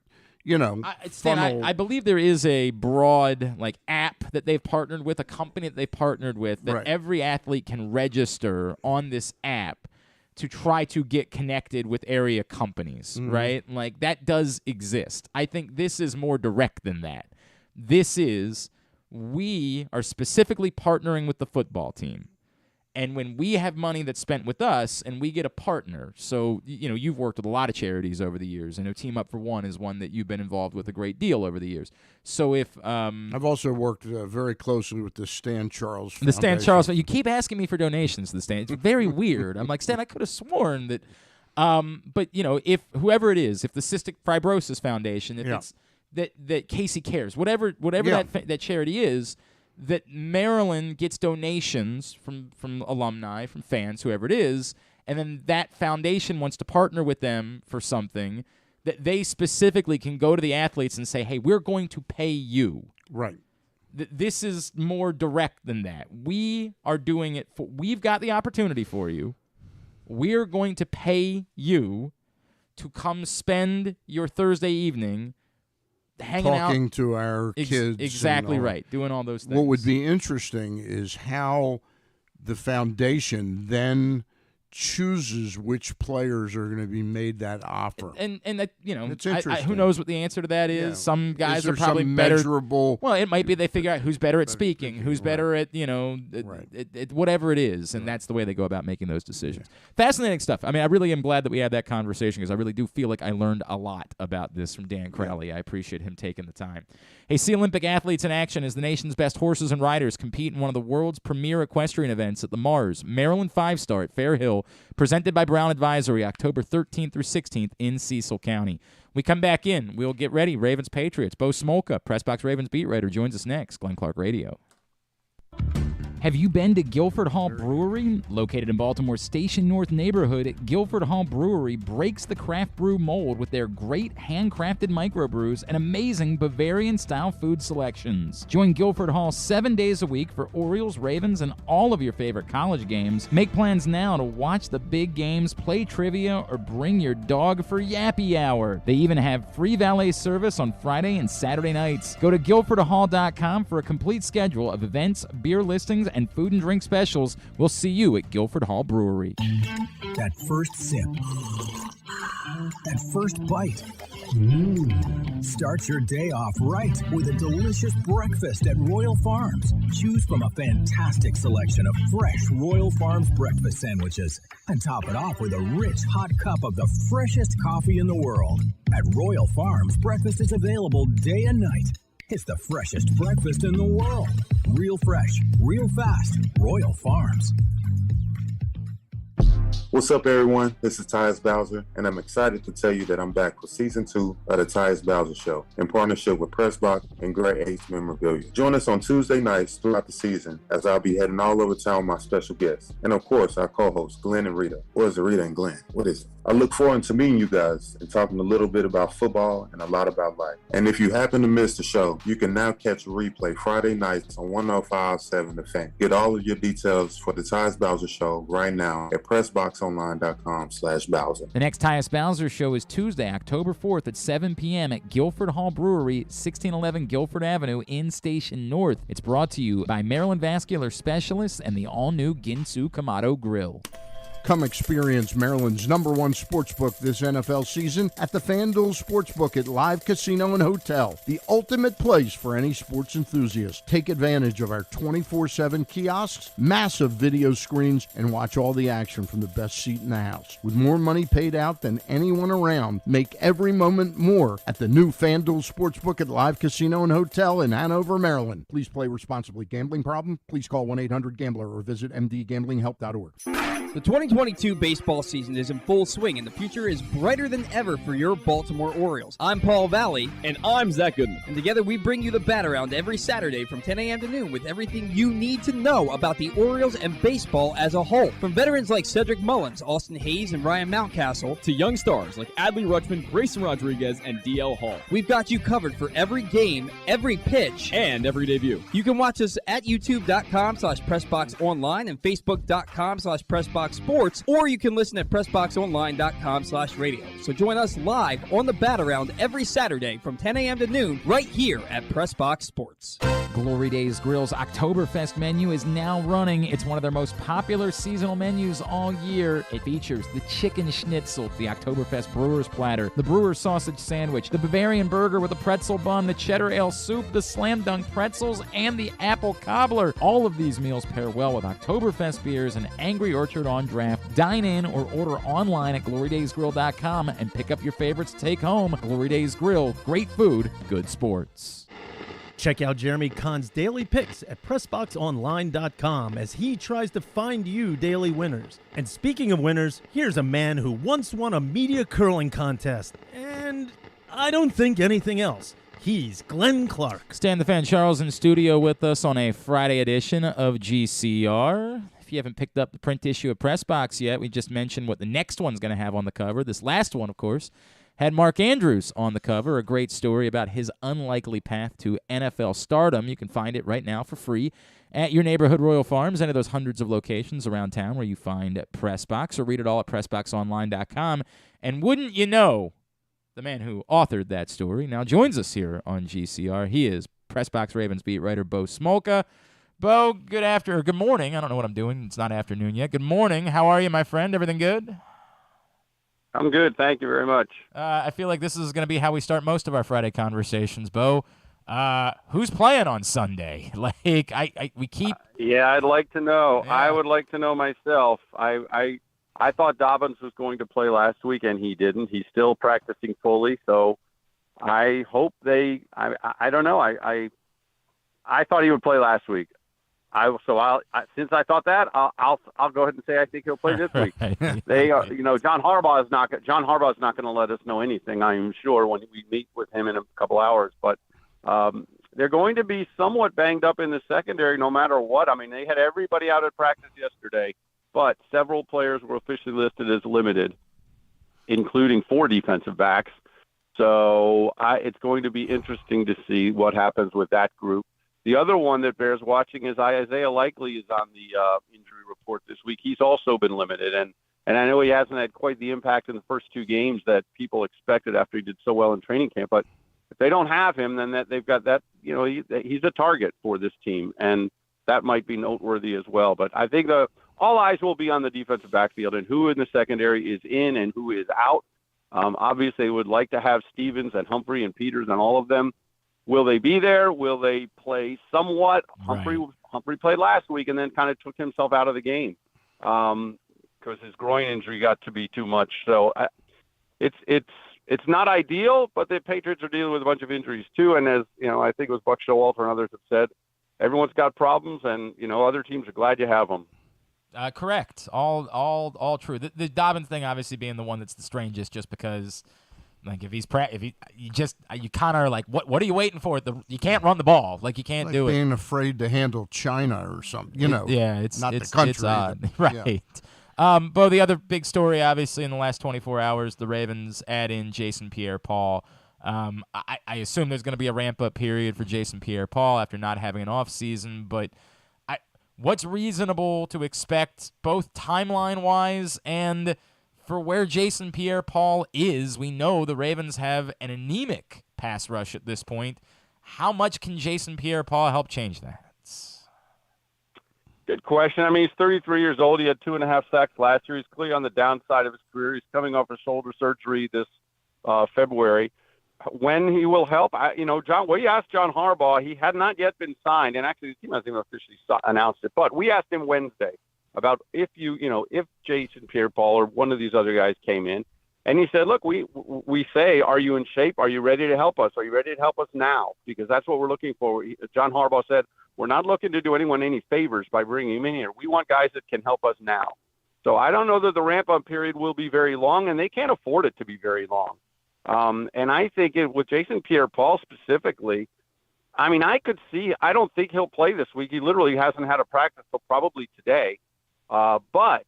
Stan, I believe there is a broad app that they've partnered with, a company that they've partnered with, that every athlete can register on this app to try to get connected with area companies, right? That does exist. I think this is more direct than that. This is, we are specifically partnering with the football team, And when we have money that's spent with us and we get a partner, so, you've worked with a lot of charities over the years. I know Team Up for One is one that you've been involved with a great deal over the years. So if I've also worked very closely with the Stan Charles Foundation. The Stan Charles, you keep asking me for donations to the Stan. It's very weird. I'm like, Stan, I could have sworn that, but if whoever it is, if the Cystic Fibrosis Foundation, if it's that Casey Cares, whatever that charity is, that Maryland gets donations from alumni, from fans, whoever it is, and then that foundation wants to partner with them for something, that they specifically can go to the athletes and say, hey, we're going to pay you. Right. This is more direct than that. We are doing it we've got the opportunity for you. We're going to pay you to come spend your Thursday evening hanging talking out, to our kids. Exactly right. Doing all those things. What would be interesting is how the foundation then chooses which players are going to be made that offer. And that, it's interesting. Who knows what the answer to that is? Yeah. Some guys is are probably some better. Measurable. Well, it might be they figure out who's better at speaking, who's better at, whatever it is, and that's the way they go about making those decisions. Yeah. Fascinating stuff. I mean, I really am glad that we had that conversation because I really do feel like I learned a lot about this from Dan Crowley. Yeah. I appreciate him taking the time. Hey, see Olympic athletes in action as the nation's best horses and riders compete in one of the world's premier equestrian events at the Mars Maryland 5-Star at Fair Hill, presented by Brown Advisory, October 13th through 16th in Cecil County. We come back in. We'll get ready. Ravens-Patriots. Bo Smolka, PressBox Ravens beat writer, joins us next. Glenn Clark Radio. Have you been to Guilford Hall Brewery? Located in Baltimore's Station North neighborhood, Guilford Hall Brewery breaks the craft brew mold with their great handcrafted microbrews and amazing Bavarian-style food selections. Join Guilford Hall 7 days a week for Orioles, Ravens, and all of your favorite college games. Make plans now to watch the big games, play trivia, or bring your dog for Yappy Hour. They even have free valet service on Friday and Saturday nights. Go to guilfordhall.com for a complete schedule of events, beer listings, and food and drink specials. We'll see you at Guilford Hall Brewery. That first sip. That first bite. Start your day off right with a delicious breakfast at Royal Farms. Choose from a fantastic selection of fresh Royal Farms breakfast sandwiches and top it off with a rich hot cup of the freshest coffee in the world. At Royal Farms, breakfast is available day and night. It's the freshest breakfast in the world. Real fresh, real fast. Royal Farms. What's up, everyone? This is Tyus Bowser, and I'm excited to tell you that I'm back for Season 2 of the Tyus Bowser Show in partnership with PressBox and Great Ace Memorabilia. Join us on Tuesday nights throughout the season as I'll be heading all over town with my special guests. And of course, our co-hosts, Glenn and Rita. Or is it Rita and Glenn? What is it? I look forward to meeting you guys and talking a little bit about football and a lot about life. And if you happen to miss the show, you can now catch a replay Friday nights on 105.7 The Fan. Get all of your details for the Tyus Bowser Show right now at PressBoxOnline.com/Bowser. The next Tyus Bowser Show is Tuesday, October 4th at 7 p.m. at Guilford Hall Brewery, 1611 Guilford Avenue in Station North. It's brought to you by Maryland Vascular Specialists and the all-new Ginsu Kamado Grill. Come experience Maryland's #1 sportsbook this NFL season at the FanDuel Sportsbook at Live Casino and Hotel, the ultimate place for any sports enthusiast. Take advantage of our 24/7 kiosks, massive video screens, and watch all the action from the best seat in the house. With more money paid out than anyone around, make every moment more at the new FanDuel Sportsbook at Live Casino and Hotel in Hanover, Maryland. Please play responsibly. Gambling problem? Please call 1-800-GAMBLER or visit mdgamblinghelp.org. The 2022 baseball season is in full swing, and the future is brighter than ever for your Baltimore Orioles. I'm Paul Valley. And I'm Zach Goodman. And together we bring you the Bat Around every Saturday from 10 a.m. to noon with everything you need to know about the Orioles and baseball as a whole. From veterans like Cedric Mullins, Austin Hayes, and Ryan Mountcastle, to young stars like Adley Rutschman, Grayson Rodriguez, and DL Hall. We've got you covered for every game, every pitch, and every debut. You can watch us at youtube.com/PressBoxOnline and Facebook.com/PressBoxSports, or you can listen at PressBoxOnline.com/radio. So join us live on the Bat Around every Saturday from 10 a.m. to noon right here at PressBox Sports. Glory Days Grill's Oktoberfest menu is now running. It's one of their most popular seasonal menus all year. It features the chicken schnitzel, the Oktoberfest brewer's platter, the brewer's sausage sandwich, the Bavarian burger with a pretzel bun, the cheddar ale soup, the slam dunk pretzels, and the apple cobbler. All of these meals pair well with Oktoberfest beers and Angry Orchard on draft. Dine in or order online at glorydaysgrill.com and pick up your favorites to take home. Glory Days Grill, great food, good sports. Check out Jeremy Kahn's daily picks at PressBoxOnline.com as he tries to find you daily winners. And speaking of winners, here's a man who once won a media curling contest, and I don't think anything else. He's Glenn Clark. Stan the Fan Charles in studio with us on a Friday edition of GCR. If you haven't picked up the print issue of PressBox yet, we just mentioned what the next one's going to have on the cover. This last one, of course, had Mark Andrews on the cover, a great story about his unlikely path to NFL stardom. You can find it right now for free at your neighborhood Royal Farms, any of those hundreds of locations around town where you find PressBox, or read it all at PressBoxOnline.com. And wouldn't you know, the man who authored that story now joins us here on GCR. He is PressBox Ravens beat writer Bo Smolka. Bo, good morning. I don't know what I'm doing. It's not afternoon yet. Good morning. How are you, my friend? Everything good? I'm good. Thank you very much. I feel like this is going to be how we start most of our Friday conversations, Bo. Who's playing on Sunday? Like, we keep. Yeah, I'd like to know. Yeah. I would like to know myself. I thought Dobbins was going to play last week, and he didn't. He's still practicing fully, so I hope they. I don't know. I thought he would play last week. Since I thought that, I'll go ahead and say I think he'll play this week. They are, John Harbaugh is not going to let us know anything, I'm sure, when we meet with him in a couple hours. But they're going to be somewhat banged up in the secondary, no matter what. I mean, they had everybody out at practice yesterday, but several players were officially listed as limited, including 4 defensive backs. So it's going to be interesting to see what happens with that group. The other one that bears watching is Isaiah Likely is on the injury report this week. He's also been limited, and I know he hasn't had quite the impact in the first 2 games that people expected after he did so well in training camp. But if they don't have him, then they've got that. He's a target for this team, and that might be noteworthy as well. But I think all eyes will be on the defensive backfield and who in the secondary is in and who is out. Obviously, they would like to have Stevens and Humphrey and Peters and all of them. Will they be there? Will they play somewhat? Right. Humphrey played last week and then kind of took himself out of the game because his groin injury got to be too much. So it's not ideal, but the Patriots are dealing with a bunch of injuries too. And as I think it was Buck Showalter and others have said, everyone's got problems, and other teams are glad you have them. Correct. All true. The Dobbins thing obviously being the one that's the strangest, just because. Like you kind of are like, what are you waiting for? You can't run the ball. Like you can't do it. Being afraid to handle China or something. It's not the country. It's odd, right? Yeah. Bo, the other big story, obviously, in the last 24 hours, the Ravens add in Jason Pierre-Paul. I assume there's going to be a ramp-up period for Jason Pierre-Paul after not having an off-season, but what's reasonable to expect both timeline-wise and for where Jason Pierre-Paul is? We know the Ravens have an anemic pass rush at this point. How much can Jason Pierre-Paul help change that? Good question. I mean, he's 33 years old. He had 2.5 sacks last year. He's clearly on the downside of his career. He's coming off a shoulder surgery this February. When he will help, we asked John Harbaugh. He had not yet been signed, and actually the team hasn't even officially announced it. But we asked him Wednesday about if Jason Pierre-Paul or one of these other guys came in, and he said, look, we say, are you in shape? Are you ready to help us? Are you ready to help us now? Because that's what we're looking for. John Harbaugh said, we're not looking to do anyone any favors by bringing him in here. We want guys that can help us now. So I don't know that the ramp-up period will be very long, and they can't afford it to be very long. And I think with Jason Pierre-Paul specifically, I mean, I don't think he'll play this week. He literally hasn't had a practice until probably today. But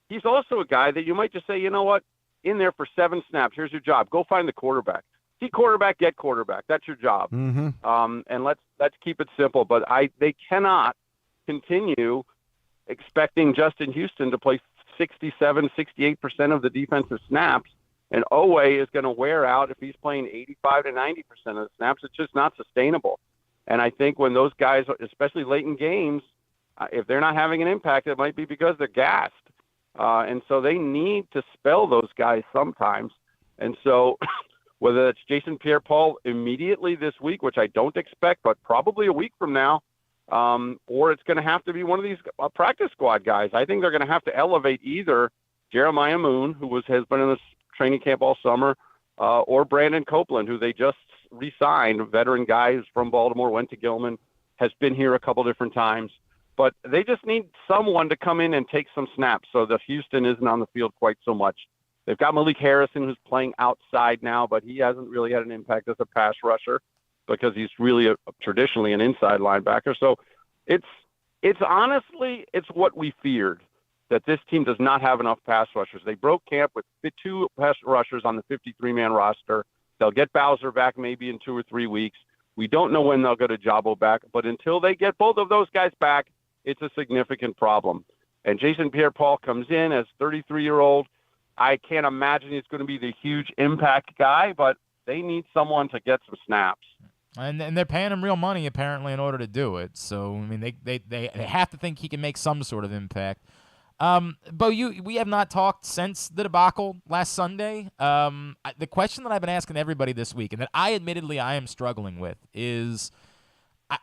he's also a guy that you might just say, you know what, in there for 7 snaps, here's your job. Go find the quarterback. See quarterback, get quarterback. That's your job. Mm-hmm. And let's keep it simple. But they cannot continue expecting Justin Houston to play 67, 68% of the defensive snaps. And Owe is going to wear out if he's playing 85 to 90% of the snaps. It's just not sustainable. And I think when those guys, especially late in games, if they're not having an impact, it might be because they're gassed. And so they need to spell those guys sometimes. And so whether it's Jason Pierre-Paul immediately this week, which I don't expect, but probably a week from now, or it's going to have to be one of these practice squad guys. I think they're going to have to elevate either Jeremiah Moon, who has been in this training camp all summer, or Brandon Copeland, who they just re-signed, a veteran guy who's from Baltimore, went to Gilman, has been here a couple different times. But they just need someone to come in and take some snaps so that Houston isn't on the field quite so much. They've got Malik Harrison, who's playing outside now, but he hasn't really had an impact as a pass rusher because he's really traditionally an inside linebacker. So it's honestly, it's what we feared, that this team does not have enough pass rushers. They broke camp with 2 pass rushers on the 53-man roster. They'll get Bowser back maybe in 2 or 3 weeks. We don't know when they'll get Ajabo back, but until they get both of those guys back, it's a significant problem. And Jason Pierre-Paul comes in as 33-year-old. I can't imagine he's going to be the huge impact guy, but they need someone to get some snaps. And they're paying him real money, apparently, in order to do it. So, I mean, they have to think he can make some sort of impact. Bo, we have not talked since the debacle last Sunday. The question that I've been asking everybody this week, and that I am struggling with, is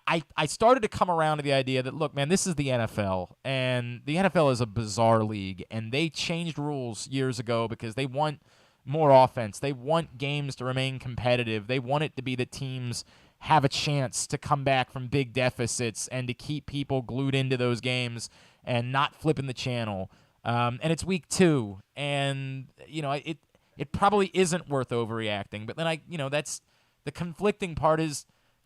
I started to come around to the idea that, look, man, this is the NFL, and the NFL is a bizarre league, and they changed rules years ago because they want more offense. They want games to remain competitive. They want it to be that teams have a chance to come back from big deficits and to keep people glued into those games and not flipping the channel. And it's week 2, and it probably isn't worth overreacting. But then that's the conflicting part is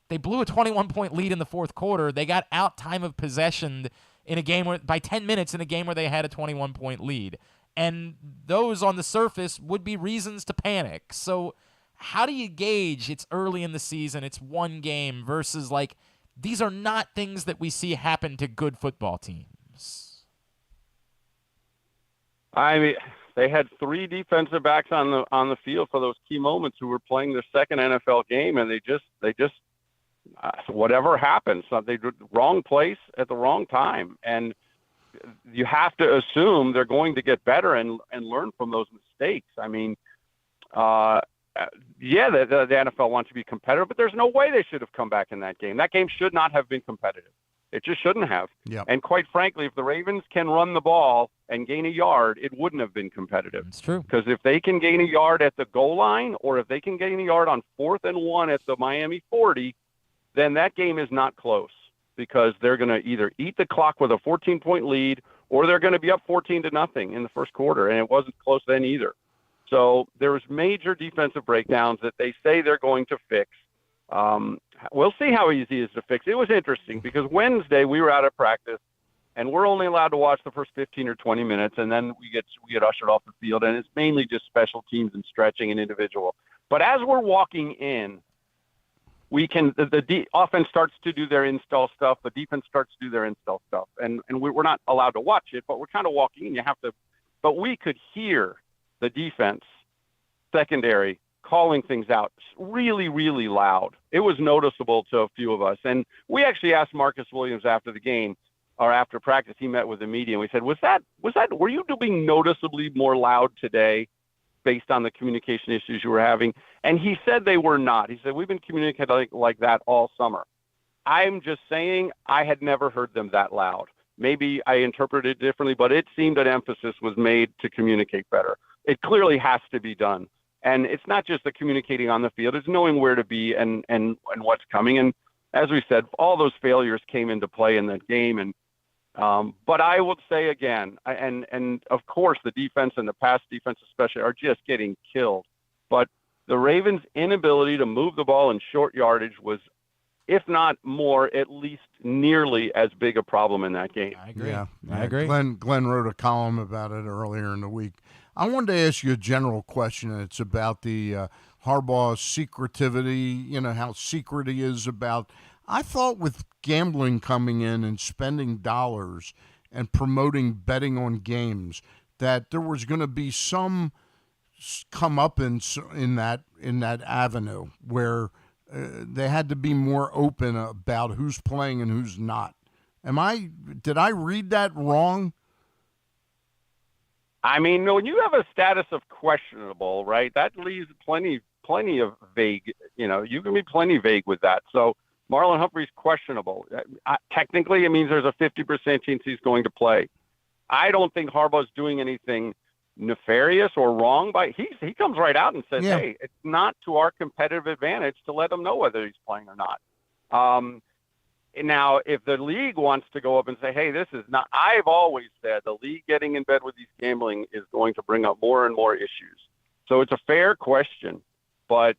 they blew a 21-point lead in the fourth quarter. They got out time of possession in a game by 10 minutes in a game where they had a 21-point lead. And those on the surface would be reasons to panic. So how do you gauge it's early in the season, it's one game, versus these are not things that we see happen to good football teams? I mean, they had 3 defensive backs on the field for those key moments who were playing their second NFL game, and they just whatever happened, so they did wrong place at the wrong time, and you have to assume they're going to get better and learn from those mistakes. I mean, the NFL wants to be competitive, but there's no way they should have come back in that game. That game should not have been competitive. It just shouldn't have. Yep. And quite frankly, if the Ravens can run the ball and gain a yard, it wouldn't have been competitive. It's true. Because if they can gain a yard at the goal line, or if they can gain a yard on 4th and 1 at the Miami 40, then that game is not close, because they're going to either eat the clock with a 14-point lead, or they're going to be up 14-0 in the first quarter, and it wasn't close then either. So there was major defensive breakdowns that they say they're going to fix. We'll see how easy it is to fix. It was interesting because Wednesday we were out of practice, and we're only allowed to watch the first 15 or 20 minutes, and then we get ushered off the field, and it's mainly just special teams and stretching and individual. But as we're walking in, the offense starts to do their install stuff. The defense starts to do their install stuff. And we're not allowed to watch it, but we're kind of walking in. But we could hear the defense, secondary, calling things out really, really loud. It was noticeable to a few of us. And we actually asked Marcus Williams after the game, or after practice, he met with the media, and we said, were you being noticeably more loud today based on the communication issues you were having? And he said they were not. He said, we've been communicating like that all summer. I'm just saying I had never heard them that loud. Maybe I interpreted it differently, but it seemed that emphasis was made to communicate better. It clearly has to be done. And it's not just the communicating on the field, it's knowing where to be and what's coming. And as we said, all those failures came into play in that game. And but I would say again, and of course the defense and the pass defense especially are just getting killed. But the Ravens' inability to move the ball in short yardage was, if not more, at least nearly as big a problem in that game. I agree. Yeah, I agree. Glenn wrote a column about it earlier in the week. I wanted to ask you a general question. It's about the Harbaugh secretivity, how secret he is about. I thought with gambling coming in and spending dollars and promoting betting on games that there was going to be some come up in that avenue where they had to be more open about who's playing and who's not. Did I read that wrong? I mean, when you have a status of questionable, right, that leaves plenty of vague, you can be plenty vague with that. So Marlon Humphrey's questionable. Technically, it means there's a 50% chance he's going to play. I don't think Harbaugh's doing anything nefarious or wrong, but he comes right out and says, hey, it's not to our competitive advantage to let him know whether he's playing or not. Now, if the league wants to go up and say, hey, this is not, I've always said the league getting in bed with these gambling is going to bring up more and more issues. So it's a fair question, but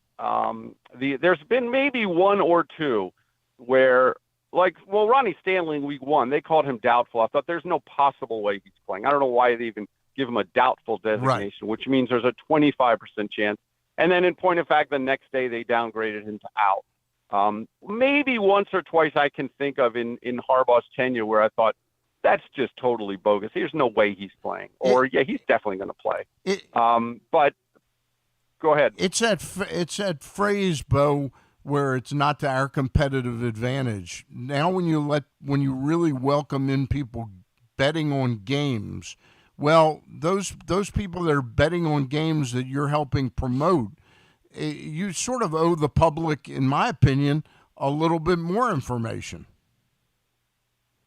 there's been maybe one or two where, Ronnie Stanley in week 1, they called him doubtful. I thought there's no possible way he's playing. I don't know why they even give him a doubtful designation, which means there's a 25% chance. And then in point of fact, the next day they downgraded him to out. Maybe once or twice I can think of in Harbaugh's tenure where I thought that's just totally bogus. There's no way he's playing. Or he's definitely going to play. But go ahead. It's that phrase, Bo, where it's not to our competitive advantage. Now when you really welcome in people betting on games, well, those people that are betting on games that you're helping promote, you sort of owe the public, in my opinion, a little bit more information.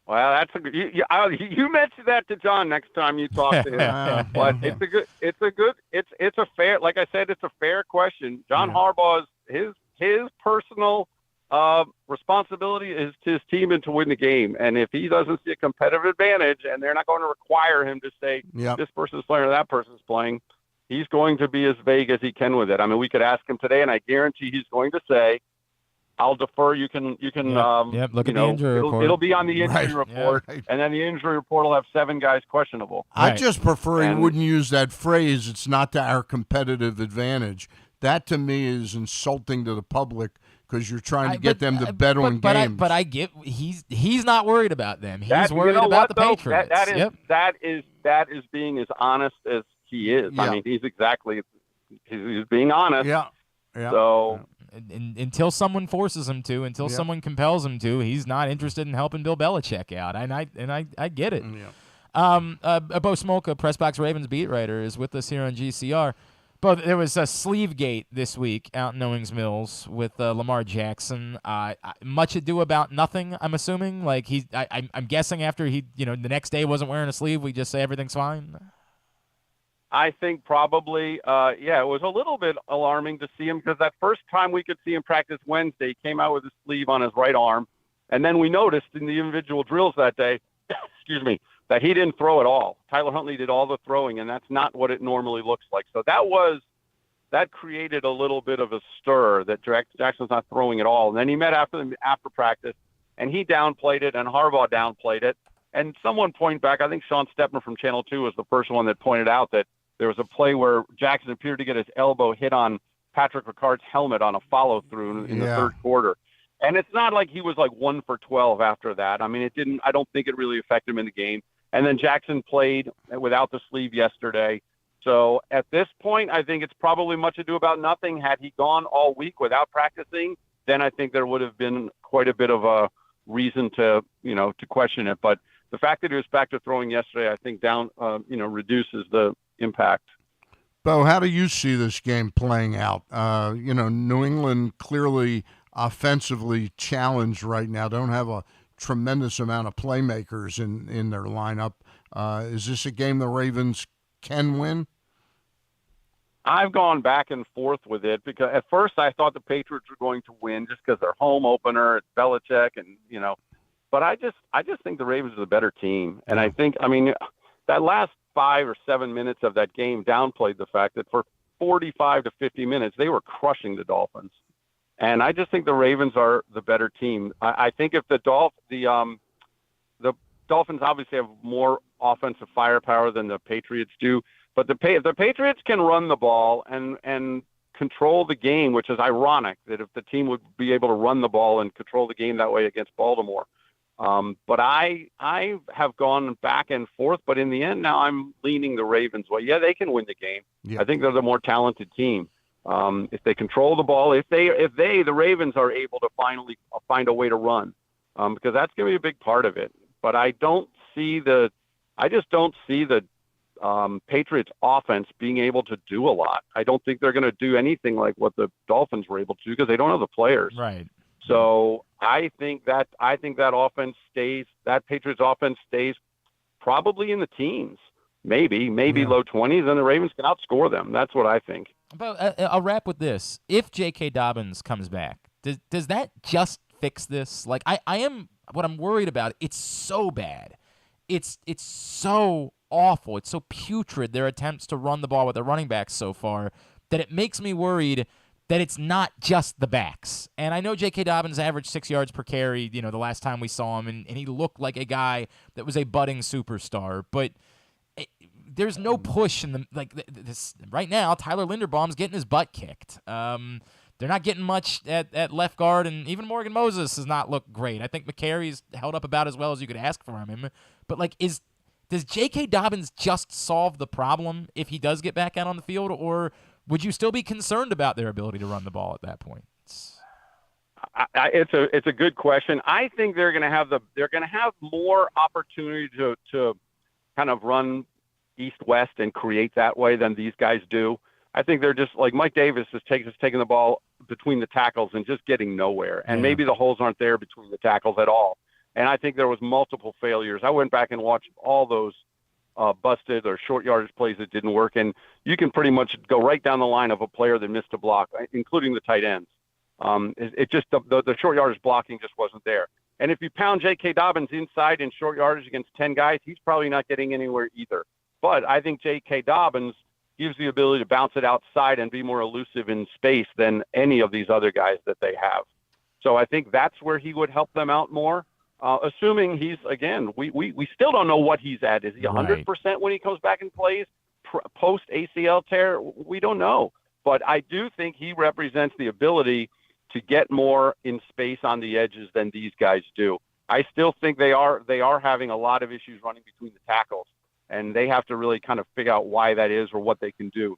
Well, that's a good. You mention that to John next time you talk to him. But it's a fair. Like I said, it's a fair question. John Harbaugh's his personal responsibility is to his team and to win the game. And if he doesn't see a competitive advantage, and they're not going to require him to say this person's playing or that person's playing, he's going to be as vague as he can with it. I mean, we could ask him today, and I guarantee he's going to say, "I'll defer. You can. Look at the injury report. It'll be on the injury report, and then the injury report will have 7 guys questionable." I just prefer he wouldn't use that phrase. It's not to our competitive advantage. That to me is insulting to the public because you're trying to get them to bet on games. But I get he's not worried about them. He's worried about the Patriots. That is being as honest as he is. I mean, he's being honest. Yeah. So until someone forces him to, until someone compels him to, he's not interested in helping Bill Belichick out. And I get it. Bo Smolka, PressBox Ravens beat writer, is with us here on GCR. But there was a sleeve gate this week out in Owings Mills with Lamar Jackson. Much ado about nothing, I'm assuming. Like I'm guessing after the next day wasn't wearing a sleeve, we just say everything's fine. I think probably, it was a little bit alarming to see him because that first time we could see him practice Wednesday, he came out with a sleeve on his right arm. And then we noticed in the individual drills that day, that he didn't throw at all. Tyler Huntley did all the throwing, and that's not what it normally looks like. So that created a little bit of a stir that Jackson's not throwing at all. And then he met after practice, and he downplayed it, and Harbaugh downplayed it. And someone pointed back, I think Sean Stepner from Channel 2 was the first one that pointed out that there was a play where Jackson appeared to get his elbow hit on Patrick Ricard's helmet on a follow-through in the third quarter. And it's not like he was like 1 for 12 after that. I mean, I don't think it really affected him in the game. And then Jackson played without the sleeve yesterday. So at this point, I think it's probably much ado about nothing. Had he gone all week without practicing, then I think there would have been quite a bit of a reason to question it. But the fact that he was back to throwing yesterday, I think reduces the impact. Bo, how do you see this game playing out? New England clearly offensively challenged right now, don't have a tremendous amount of playmakers in their lineup. Is this a game the Ravens can win? I've gone back and forth with it because at first I thought the Patriots were going to win just because they're home opener, it's Belichick, and but I just think the Ravens are the better team. And I think, that last 5 or 7 minutes of that game downplayed the fact that for 45 to 50 minutes they were crushing the Dolphins. And I just think the Ravens are the better team. I think if the Dolphins obviously have more offensive firepower than the Patriots do, but the Patriots can run the ball and control the game, which is ironic that if the team would be able to run the ball and control the game that way against Baltimore. But I have gone back and forth, but in the end now I'm leaning the Ravens way. Yeah, they can win the game. Yeah. I think they're the more talented team. If they control the ball, if the Ravens are able to finally find a way to run, because that's going to be a big part of it. But I just don't see the Patriots offense being able to do a lot. I don't think they're going to do anything like what the Dolphins were able to do because they don't have the players. Right. So I think that Patriots offense stays probably in the teens, maybe low 20s, and the Ravens can outscore them. That's what I think. But I'll wrap with this: if J.K. Dobbins comes back, does that just fix this? Like what I'm worried about. It's so bad. It's so awful. It's so putrid, their attempts to run the ball with the running backs so far, that it makes me worried that it's not just the backs. And I know J.K. Dobbins averaged 6 yards per carry, the last time we saw him, and he looked like a guy that was a budding superstar. But there's no push in this right now. Tyler Linderbaum's getting his butt kicked. They're not getting much at left guard, and even Morgan Moses has not looked great. I think McCary's held up about as well as you could ask from him. But does J.K. Dobbins just solve the problem if he does get back out on the field, or would you still be concerned about their ability to run the ball at that point? It's a good question. I think they're going to have more opportunity to kind of run east-west and create that way than these guys do. I think they're just like Mike Davis is taking the ball between the tackles and just getting nowhere. And maybe the holes aren't there between the tackles at all. And I think there was multiple failures. I went back and watched all those busted or short yardage plays that didn't work. And you can pretty much go right down the line of a player that missed a block, including the tight ends. It just the short yardage blocking just wasn't there. And if you pound J.K. Dobbins inside in short yardage against 10 guys, he's probably not getting anywhere either. But I think J.K. Dobbins gives the ability to bounce it outside and be more elusive in space than any of these other guys that they have. So I think that's where he would help them out more. Assuming he's, again, we still don't know what he's at. Is he 100% when he comes back and plays post ACL tear? We don't know. But I do think he represents the ability to get more in space on the edges than these guys do. I still think they are having a lot of issues running between the tackles, and they have to really kind of figure out why that is or what they can do,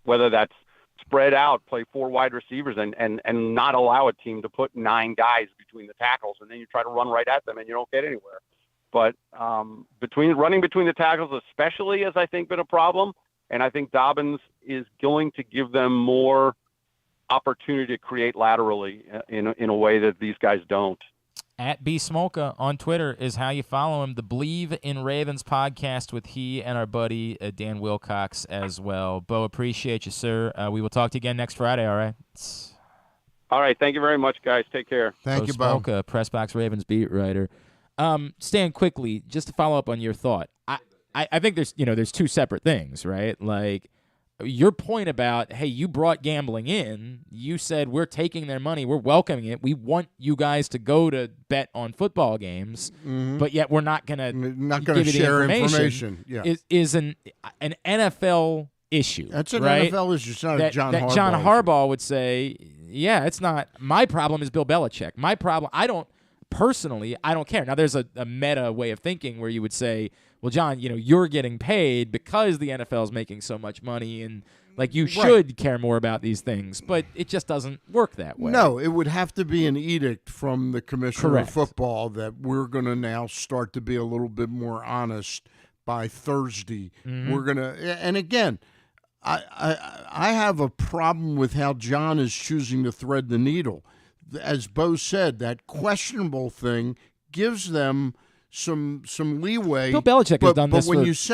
whether that's spread out, play 4 wide receivers and not allow a team to put 9 guys between the tackles, and then you try to run right at them and you don't get anywhere. But running between the tackles especially has, I think, been a problem, and I think Dobbins is going to give them more opportunity to create laterally in a way that these guys don't. At B Smolka on Twitter is how you follow him. The Believe in Ravens podcast with he and our buddy Dan Wilcox as well. Bo, appreciate you, sir. We will talk to you again next Friday, all right? All right. Thank you very much, guys. Take care. Thank you, Bo. Smolka, PressBox Ravens beat writer. Stan, quickly, just to follow up on your thought, I think there's 2 separate things, right? Like, your point about, hey, you brought gambling in. You said we're taking their money. We're welcoming it. We want you guys to go to bet on football games, but yet we're not going to share information. Yeah. Is an NFL issue. That's an right? NFL issue. It's not a John Harbaugh. John Harbaugh would say, yeah, it's not. My problem is Bill Belichick. My problem, personally, I don't care. Now, there's a meta way of thinking where you would say, well, John, you're getting paid because the NFL is making so much money, and you should care more about these things. But it just doesn't work that way. No, it would have to be an edict from the commissioner of football that we're going to now start to be a little bit more honest by Thursday. We're going to, and again, I have a problem with how John is choosing to thread the needle. As Bo said, that questionable thing gives them some leeway. Bill Belichick has done this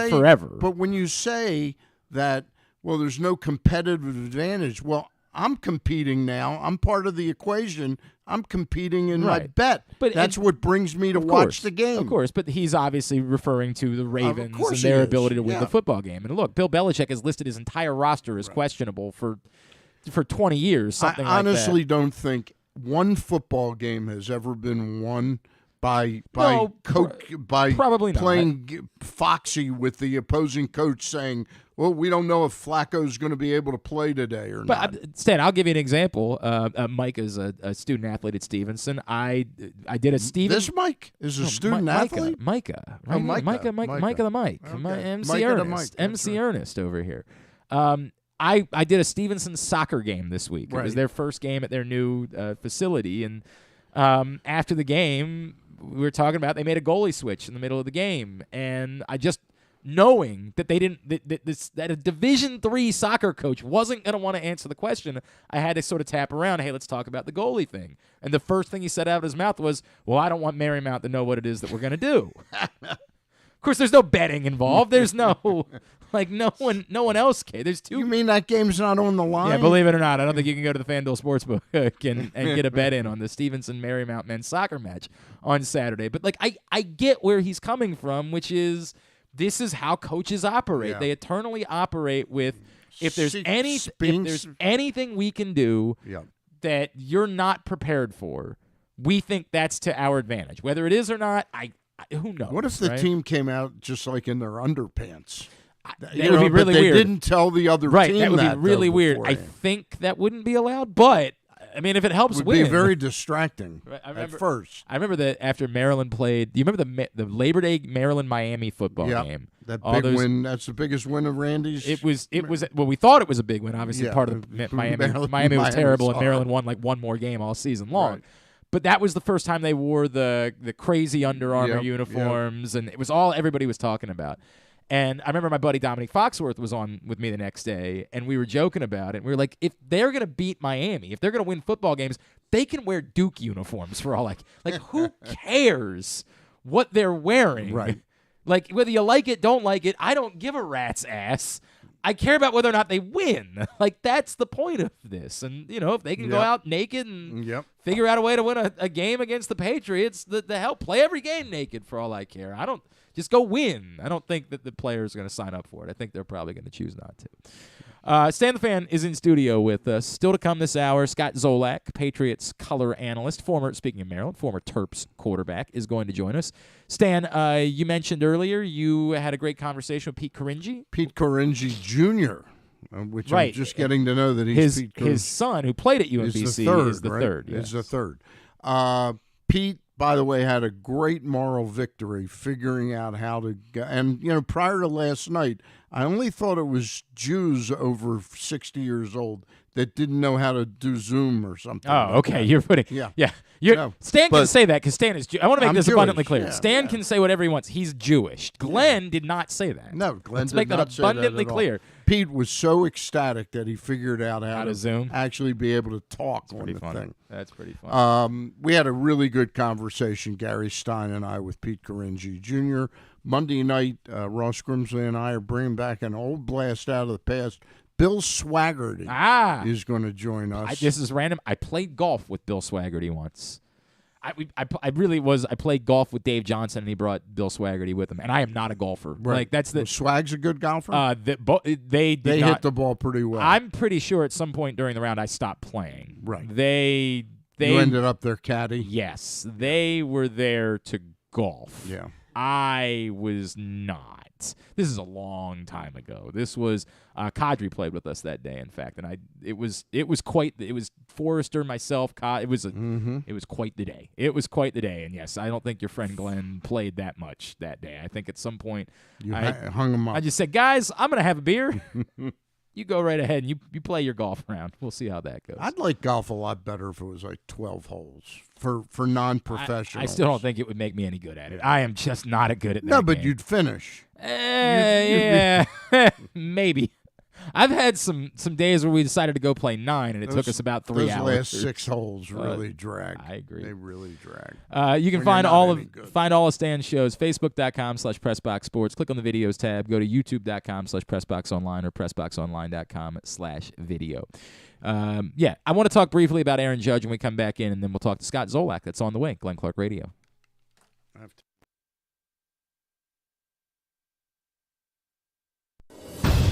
forever. But when you say that, well, there's no competitive advantage, well, I'm competing now. I'm part of the equation. I'm competing in my bet. But that's what brings me to watch the game. Of course, but he's obviously referring to the Ravens and their ability to win the football game. And look, Bill Belichick has listed his entire roster as questionable for 20 years, something I honestly don't think one football game has ever been won by probably playing foxy with the opposing coach saying, well, we don't know if Flacco's going to be able to play today or not. Stan, I'll give you an example. Mike is a student athlete at Stevenson. I did a Stevenson. This Mike is a student athlete? Micah. Right? Micah the Mike. Okay. MC Ernest. MC Ernest over here. I did a Stevenson soccer game this week. Right. It was their first game at their new facility, and after the game, we were talking about they made a goalie switch in the middle of the game, and I just knowing that they didn't that a Division III soccer coach wasn't going to want to answer the question, I had to sort of tap around. Hey, let's talk about the goalie thing. And the first thing he said out of his mouth was, "Well, I don't want Marymount to know what it is that we're going to do." Of course, there's no betting involved. There's no no one else cares. There's two. You mean that game's not on the line? Yeah, believe it or not, I don't think you can go to the FanDuel Sportsbook and get a bet in on the Stevenson Marymount men's soccer match on Saturday. But I get where he's coming from, which is this is how coaches operate. Yeah. They eternally operate with if there's anything we can do that you're not prepared for, we think that's to our advantage. Whether it is or not, who knows? What if the team came out just like in their underpants? That would be really they weird. They didn't tell the other team that would be really weird. Beforehand. I think that wouldn't be allowed, but I mean, if it helps it would win. be very distracting at first. I remember that after Maryland played. Do you remember the Labor Day Maryland-Miami football game? That big win. That's the biggest win of Randy's. It was. Well, we thought it was a big win. Obviously, part of the Miami was terrible, and Maryland won like one more game all season long. Right. But that was the first time they wore the crazy Under Armour uniforms, and it was all everybody was talking about. And I remember my buddy Dominique Foxworth was on with me the next day, and we were joking about it. We were like, if they're going to beat Miami, if they're going to win football games, they can wear Duke uniforms for all like who cares what they're wearing? Right. Like, whether you like it, don't like it, I don't give a rat's ass. I care about whether or not they win. Like, that's the point of this. And, if they can go out naked and figure out a way to win a game against the Patriots, the hell, play every game naked for all I care. Just go win. I don't think that the players are going to sign up for it. I think they're probably going to choose not to. Stan the Fan is in studio with us. Still to come this hour, Scott Zolak, Patriots color analyst, speaking of Maryland, former Terps quarterback, is going to join us. Stan, you mentioned earlier you had a great conversation with Pete Coringi. Pete Coringi Jr., which I'm just getting to know that he's Pete Coringi. His son, who played at UMBC, is the third. Is the third. Pete, by the way, had a great moral victory figuring out how to go. And, prior to last night, I only thought it was Jews over 60 years old that didn't know how to do Zoom or something. Oh, okay. You're putting Stan can say that because Stan is Jewish. I want to make this abundantly clear. Yeah, Stan can say whatever he wants. He's Jewish. Glenn did not say that. No, Glenn Let's did make not that say that abundantly at all. clear. Pete was so ecstatic that he figured out how to Zoom, actually be able to talk on the funny. thing. That's pretty funny. We had a really good conversation, Gary Stein and I, with Pete Coringi Jr. Monday night, Ross Grimsley and I are bringing back an old blast out of the past. Bill Swaggerty is going to join us. This is random. I played golf with Bill Swaggerty once. I played golf with Dave Johnson, and he brought Bill Swaggerty with him. And I am not a golfer. Right. Swag's a good golfer? They hit the ball pretty well. I'm pretty sure at some point during the round I stopped playing. Right. You ended up their caddy? Yes. They were there to golf. Yeah. I was not. This is a long time ago. This was Kadri played with us that day, in fact, and it was Forrester, myself, it was quite the day. It was quite the day, and yes, I don't think your friend Glenn played that much that day. I think at some point I hung him up. I just said, guys, I'm gonna have a beer. You go right ahead and you play your golf round. We'll see how that goes. I'd like golf a lot better if it was like 12 holes for non-professionals. I still don't think it would make me any good at it. I am just not good at that. No, but game. you'd finish. Yeah, maybe. I've had some days where we decided to go play 9, and it took us about 3 hours. Those last 6 holes really drag. I agree. They really drag. You can find all of Stan's shows, Facebook.com/PressBoxSports. Click on the videos tab. Go to YouTube.com/PressBoxOnline or PressBoxOnline.com/video. I want to talk briefly about Aaron Judge when we come back in, and then we'll talk to Scott Zolak. That's on the way. Glenn Clark Radio.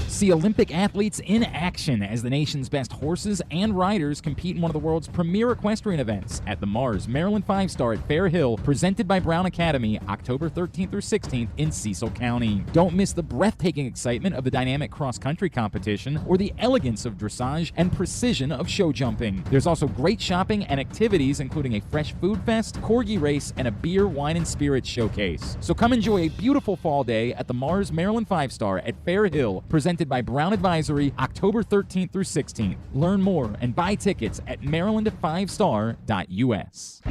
See Olympic athletes in action as the nation's best horses and riders compete in one of the world's premier equestrian events at the Mars Maryland 5-Star at Fair Hill, presented by Brown Academy, October 13th through 16th in Cecil County. Don't miss the breathtaking excitement of the dynamic cross-country competition or the elegance of dressage and precision of show jumping. There's also great shopping and activities, including a fresh food fest, corgi race, and a beer, wine, and spirits showcase. So come enjoy a beautiful fall day at the Mars Maryland 5-Star at Fair Hill, presented Presented by Brown Advisory, October 13th through 16th. Learn more and buy tickets at maryland5star.us.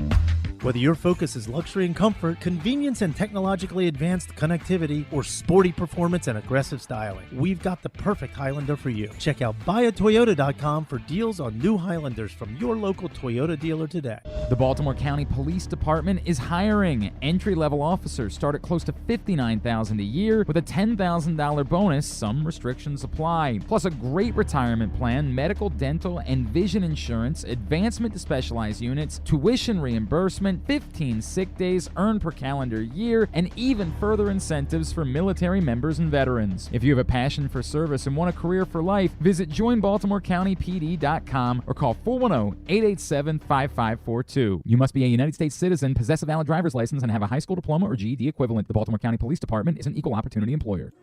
Whether your focus is luxury and comfort, convenience and technologically advanced connectivity, or sporty performance and aggressive styling, we've got the perfect Highlander for you. Check out buyatoyota.com for deals on new Highlanders from your local Toyota dealer today. The Baltimore County Police Department is hiring. Entry-level officers start at close to $59,000 a year with a $10,000 bonus. Some restrictions apply. Plus a great retirement plan, medical, dental, and vision insurance, advancement to specialized units, tuition reimbursement, 15 sick days earned per calendar year, and even further incentives for military members and veterans. If you have a passion for service and want a career for life, visit joinbaltimorecountypd.com or call 410-887-5542. You must be a United States citizen, possess a valid driver's license, and have a high school diploma or GED equivalent. The Baltimore County Police Department is an equal opportunity employer.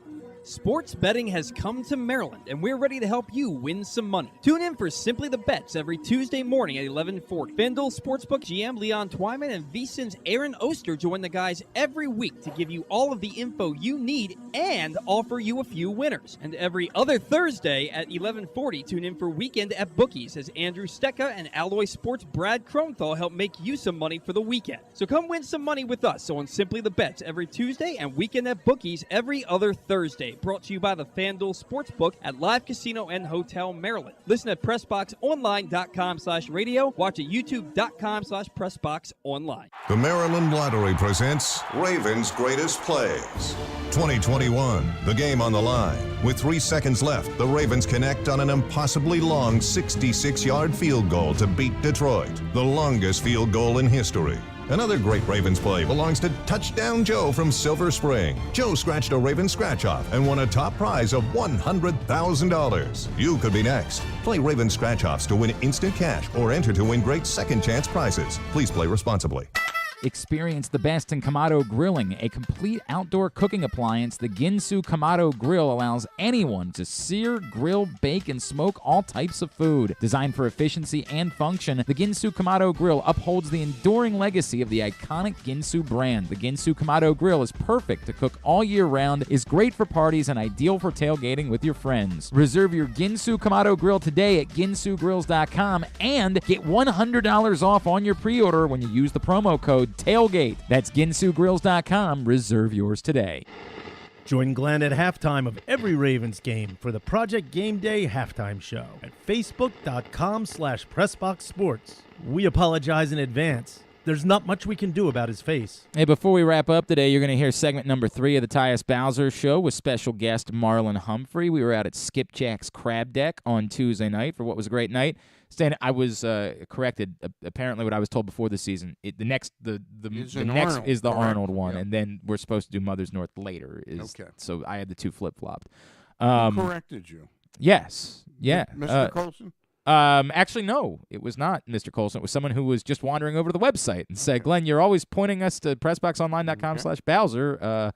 Sports betting has come to Maryland, and we're ready to help you win some money. Tune in for Simply the Bets every Tuesday morning at 11:40. FanDuel Sportsbook GM Leon Twyman and VSiN's Aaron Oster join the guys every week to give you all of the info you need and offer you a few winners. And every other Thursday at 11:40, tune in for Weekend at Bookies as Andrew Stecca and Alloy Sports' Brad Kronthal help make you some money for the weekend. So come win some money with us on Simply the Bets every Tuesday and Weekend at Bookies every other Thursday. Brought to you by the FanDuel Sportsbook at Live Casino and Hotel Maryland. Listen at PressBoxOnline.com/radio. Watch at YouTube.com/PressBoxOnline. The Maryland Lottery presents Ravens' Greatest Plays. 2021, the game on the line. With 3 seconds left, the Ravens connect on an impossibly long 66-yard field goal to beat Detroit, the longest field goal in history. Another great Ravens play belongs to Touchdown Joe from Silver Spring. Joe scratched a Ravens scratch-off and won a top prize of $100,000. You could be next. Play Ravens scratch-offs to win instant cash or enter to win great second-chance prizes. Please play responsibly. Experience the best in Kamado Grilling, a complete outdoor cooking appliance. The Ginsu Kamado Grill allows anyone to sear, grill, bake, and smoke all types of food. Designed for efficiency and function, the Ginsu Kamado Grill upholds the enduring legacy of the iconic Ginsu brand. The Ginsu Kamado Grill is perfect to cook all year round, is great for parties, and ideal for tailgating with your friends. Reserve your Ginsu Kamado Grill today at ginsugrills.com and get $100 off on your pre-order when you use the promo code TAILGATE. That's ginsugrills.com. Reserve yours today. Join Glenn at halftime of every Ravens game for the Project Game Day halftime show at facebook.com/PressBoxSports. We apologize in advance. There's not much we can do about his face. Hey, before we wrap up today, you're going to hear segment number 3 of the Tyus Bowser Show with special guest Marlon Humphrey. We were out at Skipjack's Crab Deck on Tuesday night for what was a great night. Stan, I was corrected. Apparently, what I was told before the season, the next is the Arnold one, and then we're supposed to do Mother's North later. Okay. So I had the two flip-flopped. Who corrected you? Yes. Yeah. Mr. Colson? Actually, no, it was not Mr. Colson. It was someone who was just wandering over to the website and said, Glenn, you're always pointing us to PressBoxOnline.com/Bowser.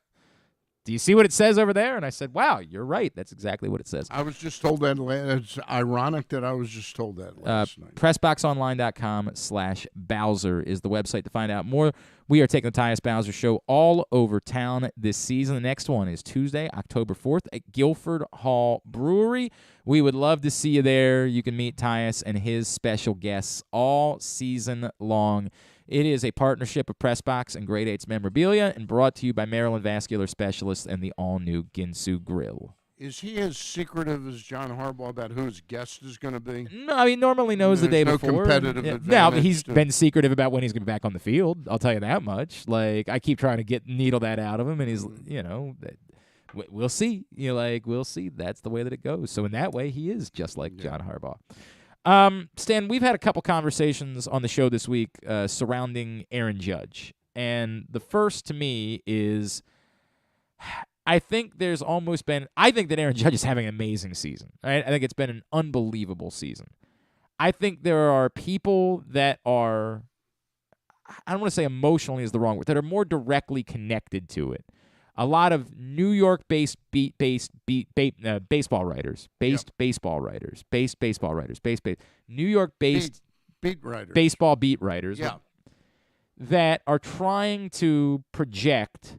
Do you see what it says over there? And I said, wow, you're right. That's exactly what it says. I was just told that. It's ironic that I was just told that last night. PressBoxOnline.com/Bowser is the website to find out more. We are taking the Tyus Bowser Show all over town this season. The next one is Tuesday, October 4th at Guilford Hall Brewery. We would love to see you there. You can meet Tyus and his special guests all season long. It is a partnership of PressBox and Grade 8's Memorabilia and brought to you by Maryland Vascular Specialists and the all-new Ginsu Grill. Is he as secretive as John Harbaugh about who his guest is going to be? No, I mean, normally knows the day before. Competitive advantage. Now, he's been secretive about when he's going to be back on the field. I'll tell you that much. Like, I keep trying to needle that out of him, and he's, we'll see. We'll see. That's the way that it goes. So in that way, he is just like John Harbaugh. Stan, we've had a couple conversations on the show this week surrounding Aaron Judge. And the first to me is I think that Aaron Judge is having an amazing season. Right? I think it's been an unbelievable season. I think there are people that are, I don't want to say emotionally is the wrong word, that are more directly connected to it. A lot of New York-based baseball writers, New York-based beat writers, baseball beat writers, that are trying to project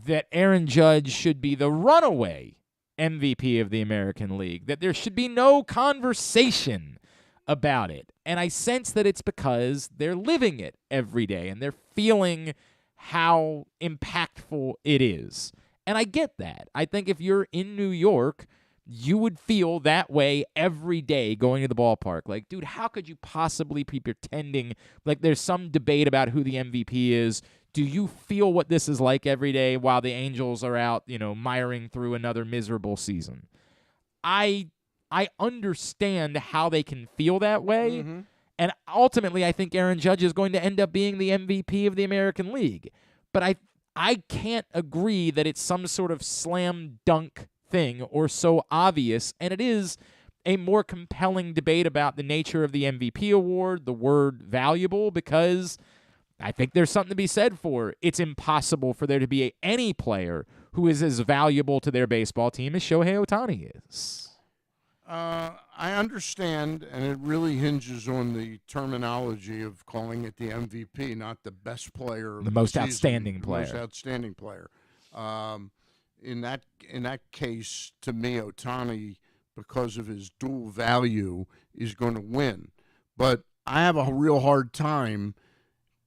that Aaron Judge should be the runaway MVP of the American League, that there should be no conversation about it. And I sense that it's because they're living it every day and they're feeling how impactful it is. And I get that. I think if you're in New York, you would feel that way every day going to the ballpark. Like, dude, how could you possibly be pretending like there's some debate about who the MVP is? Do you feel what this is like every day while the Angels are out, miring through another miserable season? I understand how they can feel that way, and ultimately I think Aaron Judge is going to end up being the MVP of the American League. But I can't agree that it's some sort of slam dunk thing or so obvious, and it is a more compelling debate about the nature of the MVP award, the word valuable, because I think there's something to be said for it's impossible for there to be any player who is as valuable to their baseball team as Shohei Ohtani is. I understand, and it really hinges on the terminology of calling it the MVP, not the best player, the most outstanding player. The most outstanding player. In that case, to me, Ohtani, because of his dual value, is going to win. But I have a real hard time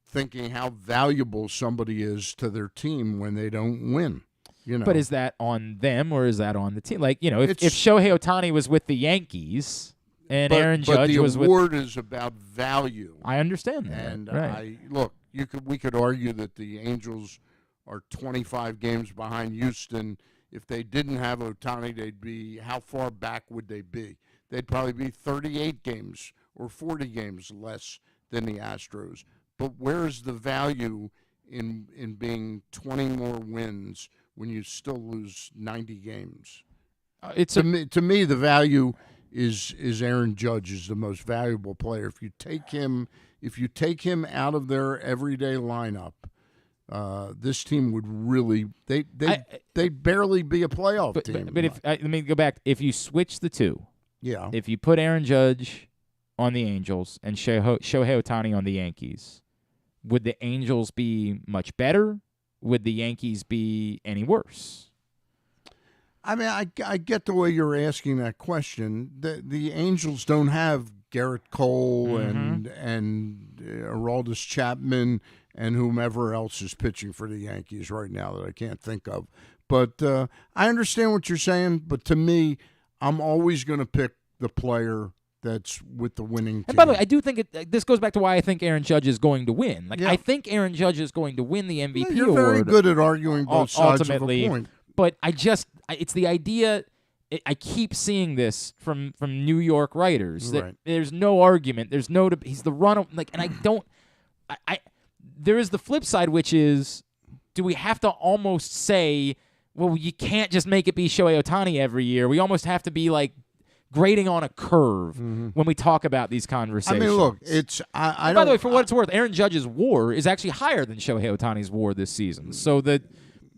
thinking how valuable somebody is to their team when they don't win. But is that on them or is that on the team? Like, if Shohei Ohtani was with the Yankees and Aaron Judge was with... But the award is about value. I understand that. And right. We could argue that the Angels are 25 games behind Houston. If they didn't have Ohtani, they'd be... How far back would they be? They'd probably be 38 games or 40 games less than the Astros. But where is the value in being 20 more wins when you still lose 90 games? To me, the value is Aaron Judge is the most valuable player. If you take him out of their everyday lineup, this team would really they'd barely be a playoff team. But let me go back. If you switch the two, yeah. If you put Aaron Judge on the Angels and Shohei Ohtani on the Yankees, would the Angels be much better? Would the Yankees be any worse? I mean, I get the way you're asking that question. The Angels don't have Garrett Cole and Aroldis Chapman and whomever else is pitching for the Yankees right now that I can't think of. But I understand what you're saying. But to me, I'm always going to pick the player that's with the winning team. And by the way, I do think this goes back to why I think Aaron Judge is going to win. I think Aaron Judge is going to win the MVP award. You're very good at arguing both sides ultimately, of a point. But it's the idea. I keep seeing this from New York writers that there's no argument. There's no. He's the runner. And I don't. There is the flip side, which is, do we have to almost say, well, you can't just make it be Shohei Ohtani every year. We almost have to be like grading on a curve when we talk about these conversations. I mean, look, it's I by the way, for what it's worth, Aaron Judge's WAR is actually higher than Shohei Ohtani's WAR this season. So that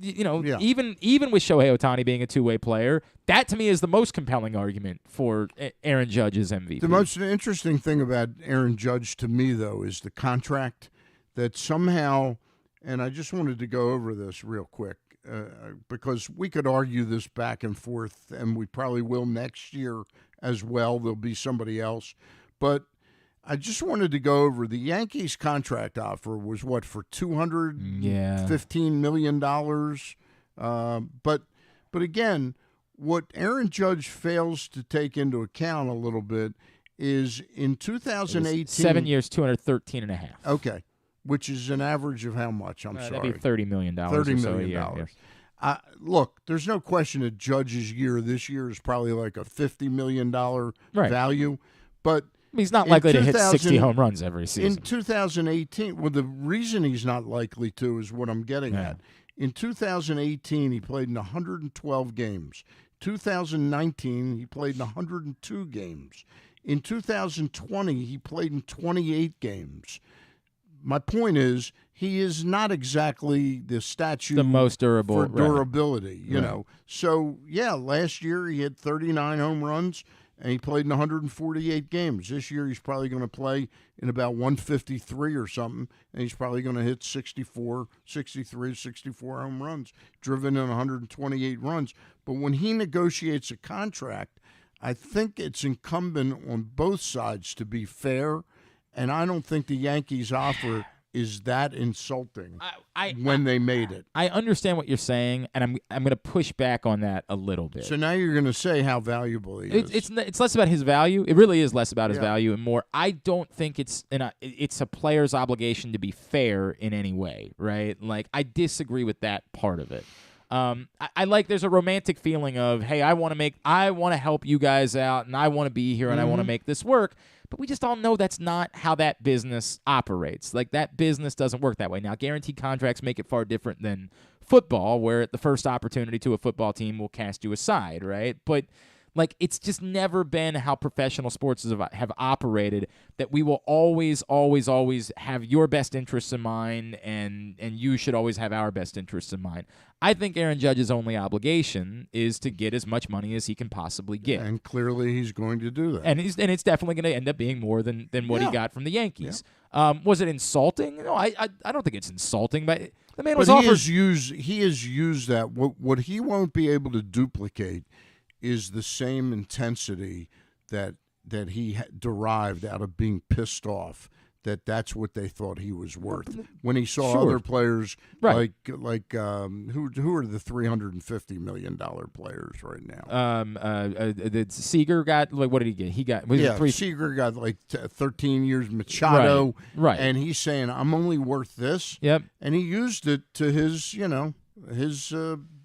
even with Shohei Ohtani being a two-way player, that to me is the most compelling argument for Aaron Judge's MVP. The most interesting thing about Aaron Judge to me, though, is the contract that somehow, and I just wanted to go over this real quick. Because we could argue this back and forth, and we probably will next year as well. There'll be somebody else. But I just wanted to go over the Yankees contract offer was what, for $215 million? But again, what Aaron Judge fails to take into account a little bit is in 2018. 7 years, $213.5. Okay. Which is an average of how much? I'm sorry. That'd be $30 million. $30 million. Look, there's no question that Judge's year this year is probably like a $50 million value. But he's not likely to hit 60 home runs every season. In 2018, well, the reason he's not likely to is what I'm getting at. In 2018, he played in 112 games. 2019, he played in 102 games. In 2020, he played in 28 games. My point is, he is not exactly the statue the most durable for durability, you know. So, last year he had 39 home runs, and he played in 148 games. This year he's probably going to play in about 153 or something, and he's probably going to hit 64 home runs, driven in 128 runs. But when he negotiates a contract, I think it's incumbent on both sides to be fair, and I don't think the Yankees' offer is that insulting when they made it. I understand what you're saying, and I'm going to push back on that a little bit. So now you're going to say how valuable he is. It's less about his value. It really is less about his value and more. I don't think it's a player's obligation to be fair in any way, right? Like, I disagree with that part of it. I like there's a romantic feeling of, hey, I want to help you guys out, and I want to be here, and I want to make this work. But we just all know that's not how that business operates. Like, that business doesn't work that way. Now, guaranteed contracts make it far different than football, where at the first opportunity to a football team will cast you aside, right? But, like, it's just never been how professional sports have operated, that we will always, always, always have your best interests in mind, and you should always have our best interests in mind. I think Aaron Judge's only obligation is to get as much money as he can possibly get. And clearly he's going to do that. And it's definitely going to end up being more than what he got from the Yankees. Yeah. Was it insulting? No, I don't think it's insulting, but the man was offered. He has used that. What he won't be able to duplicate is the same intensity that he derived out of being pissed off. That's what they thought he was worth. When he saw other players like who are the $350 million players right now? The Seager got, like, what did he get? Seager got like 13 years. Machado, right? And he's saying, I'm only worth this. Yep. And he used it to his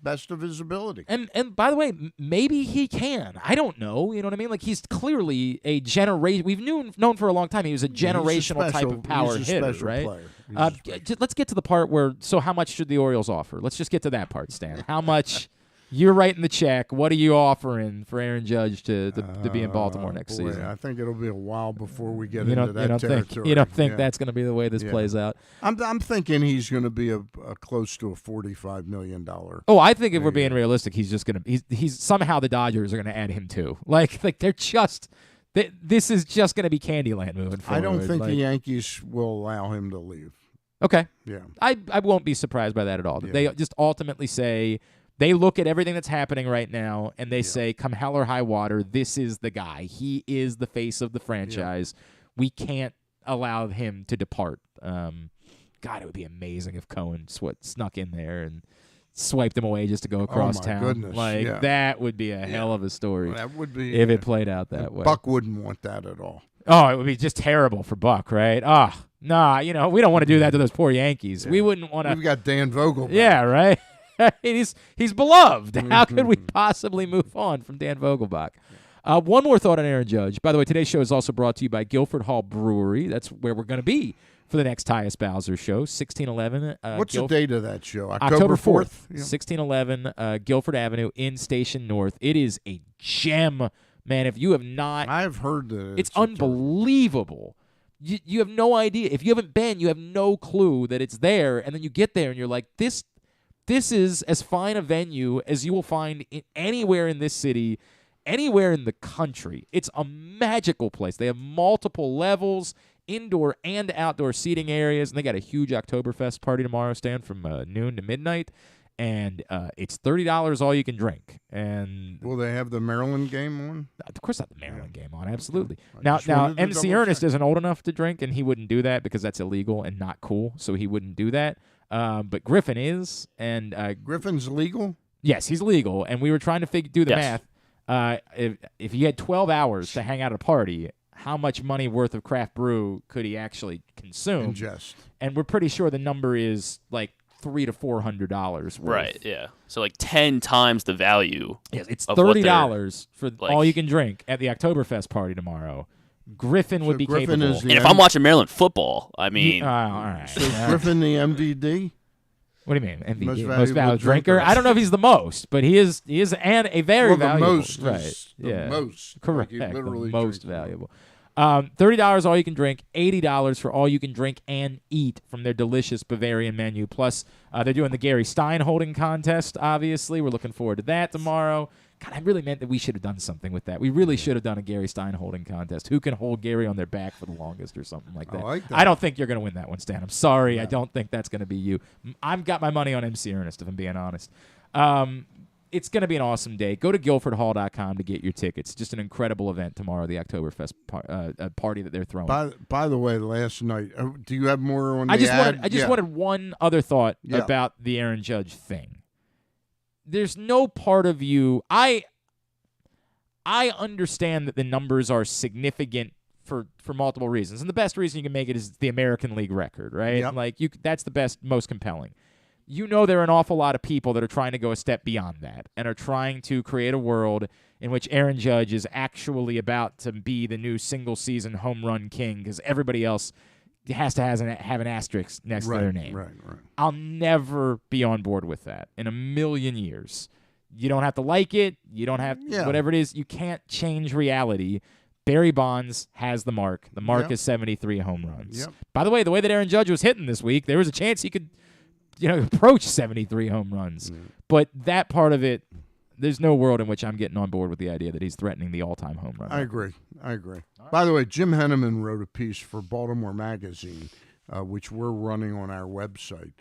best of his ability. And by the way, maybe he can. I don't know. You know what I mean? Like, he's clearly a generation. We've known for a long time he was a generational type of power hitter, right? Let's get to the part where. So, how much should the Orioles offer? Let's just get to that part, Stan. How much? You're writing the check. What are you offering for Aaron Judge to be in Baltimore next season? I think it'll be a while before we get into that territory. You don't think that's going to be the way this plays out? I'm thinking he's going to be a close to a $45 million. Oh, I think if we're being realistic, he's just going to he's somehow the Dodgers are going to add him too. Like they're just this is just going to be Candyland moving forward. I don't think the Yankees will allow him to leave. Okay. Yeah. I won't be surprised by that at all. Yeah. They just ultimately say. They look at everything that's happening right now, and they say, come hell or high water, this is the guy. He is the face of the franchise. Yeah. We can't allow him to depart. God, it would be amazing if Cohen snuck in there and swiped him away just to go across town. Goodness. That would be a hell of a story. That would be if it played out that way. Buck wouldn't want that at all. Oh, it would be just terrible for Buck, right? We don't want to do that to those poor Yankees. Yeah. We wouldn't want to. We've got Dan Vogel back. Yeah, right? He's beloved. How could we possibly move on from Dan Vogelbach? One more thought on Aaron Judge. By the way, today's show is also brought to you by Guilford Hall Brewery. That's where we're going to be for the next Tyus Bowser Show, 1611. What's the date of that show? October 4th, 1611 Guilford Avenue in Station North. It is a gem, man. If you have not... I've heard that. It's unbelievable. You have no idea. If you haven't been, you have no clue that it's there, and then you get there and you're like, This is as fine a venue as you will find anywhere in this city, anywhere in the country. It's a magical place. They have multiple levels, indoor and outdoor seating areas, and they got a huge Oktoberfest party tomorrow, Stan, from noon to midnight, and it's $30 all you can drink. And will they have the Maryland game on? Of course not the Maryland game on, absolutely. Now MC Ernest isn't old enough to drink, and he wouldn't do that because that's illegal and not cool, so he wouldn't do that. But Griffin is, and Griffin's legal? Yes, he's legal, and we were trying to do the math. If he had 12 hours to hang out at a party, how much money worth of craft brew could he actually consume? Ingest. And we're pretty sure the number is like $300 to $400 worth. Right, yeah. So like 10 times the value. Yes, it's $30 for all you can drink at the Oktoberfest party tomorrow. Griffin would be capable. And if I'm watching Maryland football, I mean... all right. So Griffin the MVD? What do you mean, MVP? Most valuable drinker? I don't know if he's the most, but he is a very valuable. Most, right? Most. Correct. Like the most valuable. $30 all you can drink, $80 for all you can drink and eat from their delicious Bavarian menu. Plus, they're doing the Gary Stein holding contest, obviously. We're looking forward to that tomorrow. God, I really meant that we should have done something with that. We really should have done a Gary Stein holding contest. Who can hold Gary on their back for the longest or something like that. I like that. I don't think you're going to win that one, Stan. I'm sorry. I don't think that's going to be you. I've got my money on MC Ernest, if I'm being honest. It's going to be an awesome day. Go to guilfordhall.com to get your tickets. Just an incredible event tomorrow, the Oktoberfest party that they're throwing. By the way, last night, do you have more on I the just ad? wanted one other thought about the Aaron Judge thing. There's no part of you. I understand that the numbers are significant for multiple reasons, and the best reason you can make it is the American League record, right? Yep. Like that's the best, most compelling. You know, there are an awful lot of people that are trying to go a step beyond that and are trying to create a world in which Aaron Judge is actually about to be the new single-season home run king because everybody else has to have an asterisk next to their name. Right. I'll never be on board with that in a million years. You don't have to like it. You don't have whatever it is. You can't change reality. Barry Bonds has the mark. The mark is 73 home runs. Yep. By the way, the way that Aaron Judge was hitting this week, there was a chance he could approach 73 home runs. But that part of it, there's no world in which I'm getting on board with the idea that he's threatening the all-time home run. I agree. By the way, Jim Henneman wrote a piece for Baltimore Magazine, which we're running on our website,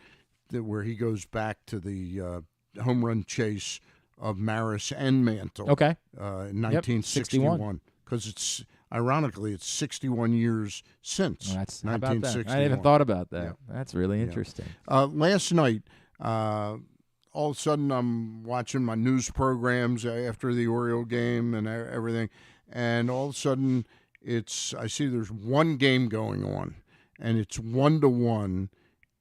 where he goes back to the home run chase of Maris and Mantle in 1961. Because it's ironically, it's 61 years since. Well, how about that? 1961. I hadn't even thought about that. Yeah. That's really interesting. Last night, all of a sudden, I'm watching my news programs after the Oriole game and everything, and all of a sudden, I see there's one game going on, and it's 1-1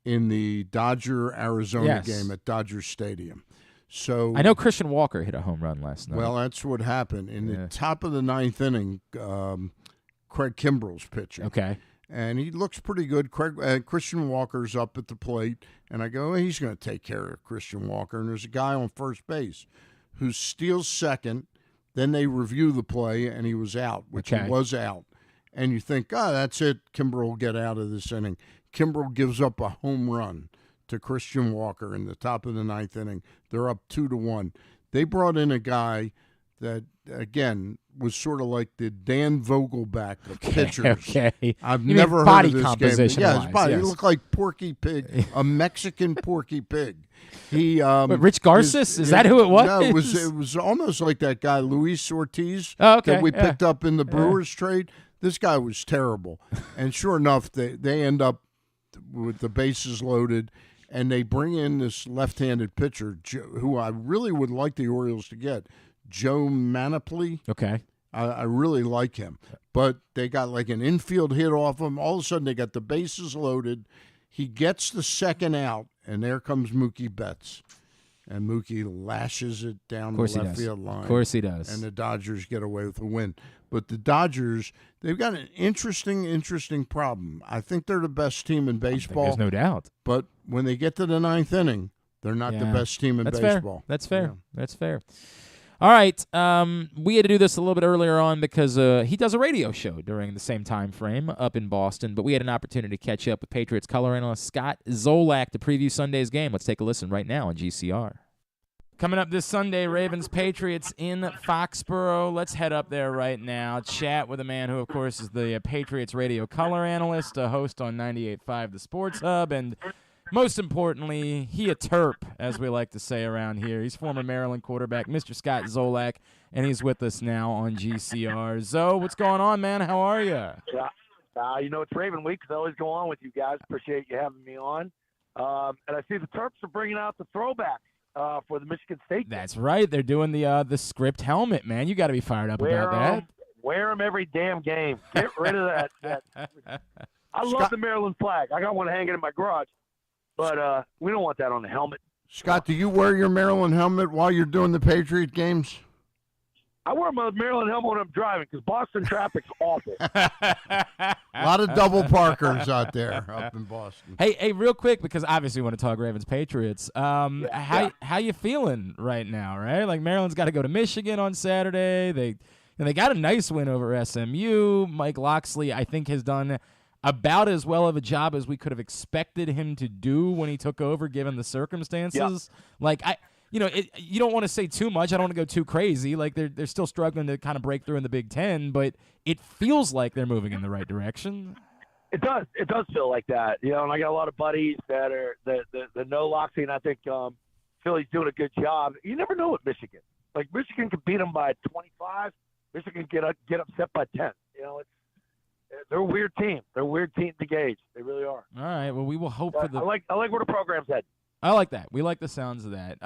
in the Dodger-Arizona game at Dodger Stadium. So I know Christian Walker hit a home run last night. Well, that's what happened. In the top of the ninth inning, Craig Kimbrell's pitching. Okay. And he looks pretty good. Christian Walker's up at the plate, and I go, he's going to take care of Christian Walker. And there's a guy on first base who steals second. Then they review the play, and he was out, which he was out. And you think, that's it. Kimbrell will get out of this inning. Kimbrell gives up a home run to Christian Walker in the top of the ninth inning. They're up 2-1. They brought in a guy that, again, was sort of like the Dan Vogelback of pitchers. Okay. I've You never mean heard body of this composition game. Yeah, wise, his body. yes. He looked like Porky Pig, a Mexican Porky Pig. He Rich Garces? Is that who it was? No, it was almost like that guy Luis Ortiz that we picked up in the Brewers trade. This guy was terrible. And sure enough, they end up with the bases loaded. And they bring in this left-handed pitcher, who I really would like the Orioles to get, Joe Manaply. Okay. I really like him. But they got like an infield hit off him. All of a sudden, they got the bases loaded. He gets the second out, and there comes Mookie Betts. And Mookie lashes it down the left field line. Of course he does. And the Dodgers get away with a win. But the Dodgers, they've got an interesting problem. I think they're the best team in baseball. There's no doubt. But when they get to the ninth inning, they're not the best team in baseball. That's fair. That's fair. All right. We had to do this a little bit earlier on because he does a radio show during the same time frame up in Boston. But we had an opportunity to catch up with Patriots color analyst Scott Zolak to preview Sunday's game. Let's take a listen right now on GCR. Coming up this Sunday, Ravens-Patriots in Foxborough. Let's head up there right now. Chat with a man who, of course, is the Patriots radio color analyst, a host on 98.5 The Sports Hub, and most importantly, he a Terp, as we like to say around here. He's former Maryland quarterback, Mr. Scott Zolak, and he's with us now on GCR. Zo, what's going on, man? How are you? It's Raven Week, so I always go on with you guys. Appreciate you having me on. And I see the Terps are bringing out the throwbacks for the Michigan State game. That's right. They're doing the script helmet, man. You got to be fired up about that. Wear them every damn game. Get rid of that. I love the Maryland flag. I got one hanging in my garage. But we don't want that on the helmet. Scott, do you wear your Maryland helmet while you're doing the Patriot games? I wear my Maryland helmet when I'm driving because Boston traffic's awful. A lot of double parkers out there up in Boston. Hey, real quick, because obviously we want to talk Ravens-Patriots. How you feeling right now, right? Like Maryland's got to go to Michigan on Saturday. They got a nice win over SMU. Mike Loxley, I think, has done about as well of a job as we could have expected him to do when he took over, given the circumstances. Yep. Like you don't want to say too much. I don't want to go too crazy. Like they're still struggling to kind of break through in the Big Ten, but it feels like they're moving in the right direction. It does. It does feel like that. And I got a lot of buddies that are the no Loxie, and I think Philly's doing a good job. You never know with Michigan. Like Michigan could beat them by 25. Michigan get upset by 10. They're a weird team. They're a weird team to gauge. They really are. All right. Well, we will hope for the. I like where the program's at. I like that. We like the sounds of that.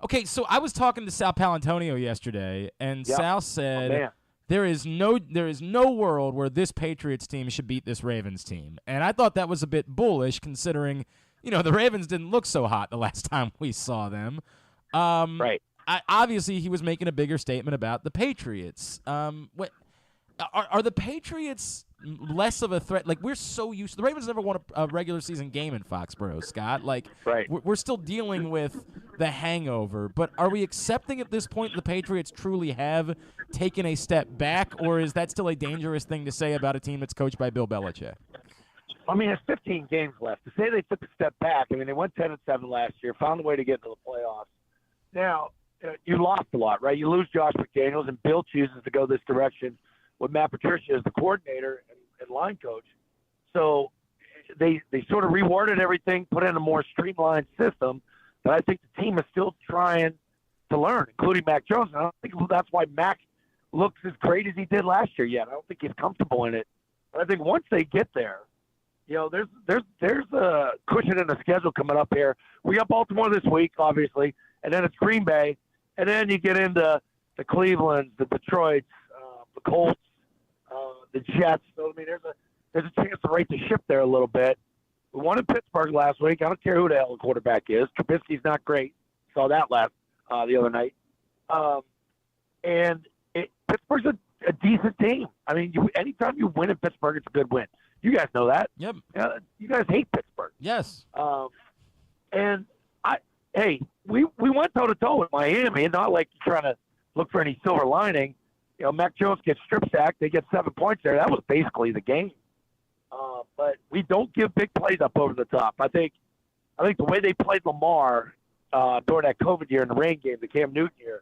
Okay, so I was talking to Sal Palantonio yesterday, and Sal said there is no world where this Patriots team should beat this Ravens team, and I thought that was a bit bullish considering the Ravens didn't look so hot the last time we saw them. Right. Obviously, he was making a bigger statement about the Patriots. What are the Patriots less of a threat? Like, we're so used to the Ravens never won a regular season game in Foxborough, Scott. Like, we're still dealing with the hangover. But are we accepting at this point the Patriots truly have taken a step back, or is that still a dangerous thing to say about a team that's coached by Bill Belichick? I mean, there's 15 games left. To say they took a step back, I mean, they went 10-7 last year, found a way to get into the playoffs. Now, you lost a lot, right? You lose Josh McDaniels, and Bill chooses to go this direction with Matt Patricia as the coordinator and line coach. So they sort of reworded everything, put in a more streamlined system that I think the team is still trying to learn, including Mac Jones. And I don't think that's why Mac looks as great as he did last year yet. I don't think he's comfortable in it. But I think once they get there, there's a cushion in the schedule coming up here. We got Baltimore this week, obviously, and then it's Green Bay, and then you get into the Clevelands, the Detroits, the Colts, the Jets. So I mean, there's a chance to right the ship there a little bit. We won in Pittsburgh last week. I don't care who the hell the quarterback is. Trubisky's not great. Saw that the other night. And Pittsburgh's a decent team. I mean, anytime you win in Pittsburgh, it's a good win. You guys know that. Yep. You guys hate Pittsburgh. Yes. And we went toe-to-toe with Miami, and not like trying to look for any silver lining. Mac Jones gets strip sacked. They get 7 points there. That was basically the game. But we don't give big plays up over the top. I think the way they played Lamar during that COVID year in the rain game, the Cam Newton year,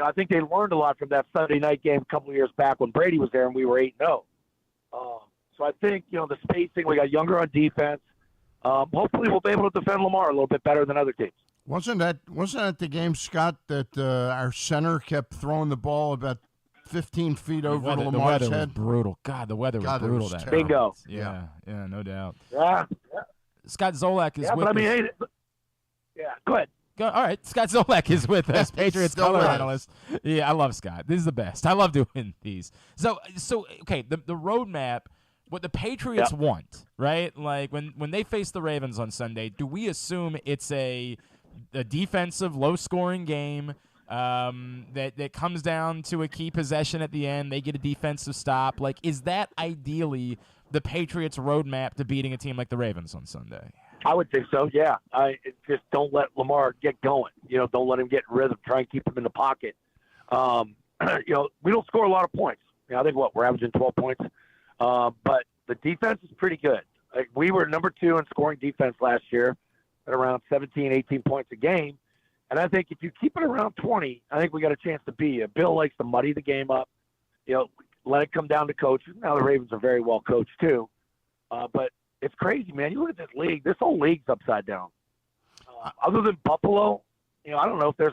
I think they learned a lot from that Sunday night game a couple of years back when Brady was there and we were 8-0. So I think, the spacing, we got younger on defense. Hopefully we'll be able to defend Lamar a little bit better than other teams. Wasn't that the game, Scott, that our center kept throwing the ball about 15 feet over Lamar's the weather head? Was brutal. God, the weather was brutal. That bingo. Yeah, no doubt. Yeah. Scott Zolak is with us. Go ahead. All right, Scott Zolak is with us, Patriots color analyst. Yeah, I love Scott. This is the best. I love doing these. So okay, the roadmap, what the Patriots want, right? Like when they face the Ravens on Sunday, do we assume it's a defensive, low-scoring game that comes down to a key possession at the end? They get a defensive stop. Like, is that ideally the Patriots' roadmap to beating a team like the Ravens on Sunday? I would think so, yeah. Just don't let Lamar get going. Don't let him get in rhythm. Try and keep him in the pocket. We don't score a lot of points. I think we're averaging 12 points. But the defense is pretty good. Like, we were number 2 in scoring defense last year at around 17, 18 points a game. And I think if you keep it around 20, I think we got a chance to beat you. Bill likes to muddy the game up. Let it come down to coaches. Now the Ravens are very well coached too. But it's crazy, man. You look at this league. This whole league's upside down. Other than Buffalo, I don't know if there's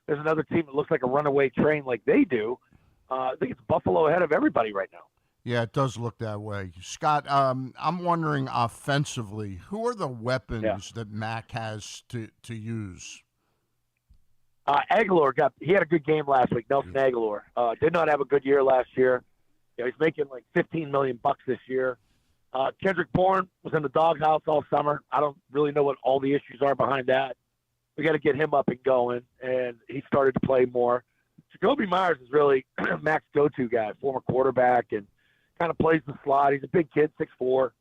there's another team that looks like a runaway train like they do. I think it's Buffalo ahead of everybody right now. Yeah, it does look that way. Scott, I'm wondering offensively, who are the weapons that Mac has to use? Aguilar he had a good game last week. Nelson Aguilar did not have a good year last year. He's making like $15 million this year. Kendrick Bourne was in the doghouse all summer. I don't really know what all the issues are behind that. We got to get him up and going, and he started to play more. Jacoby Myers is really Mac's go-to guy, former quarterback, and kind of plays the slot. He's a big kid, 6'4",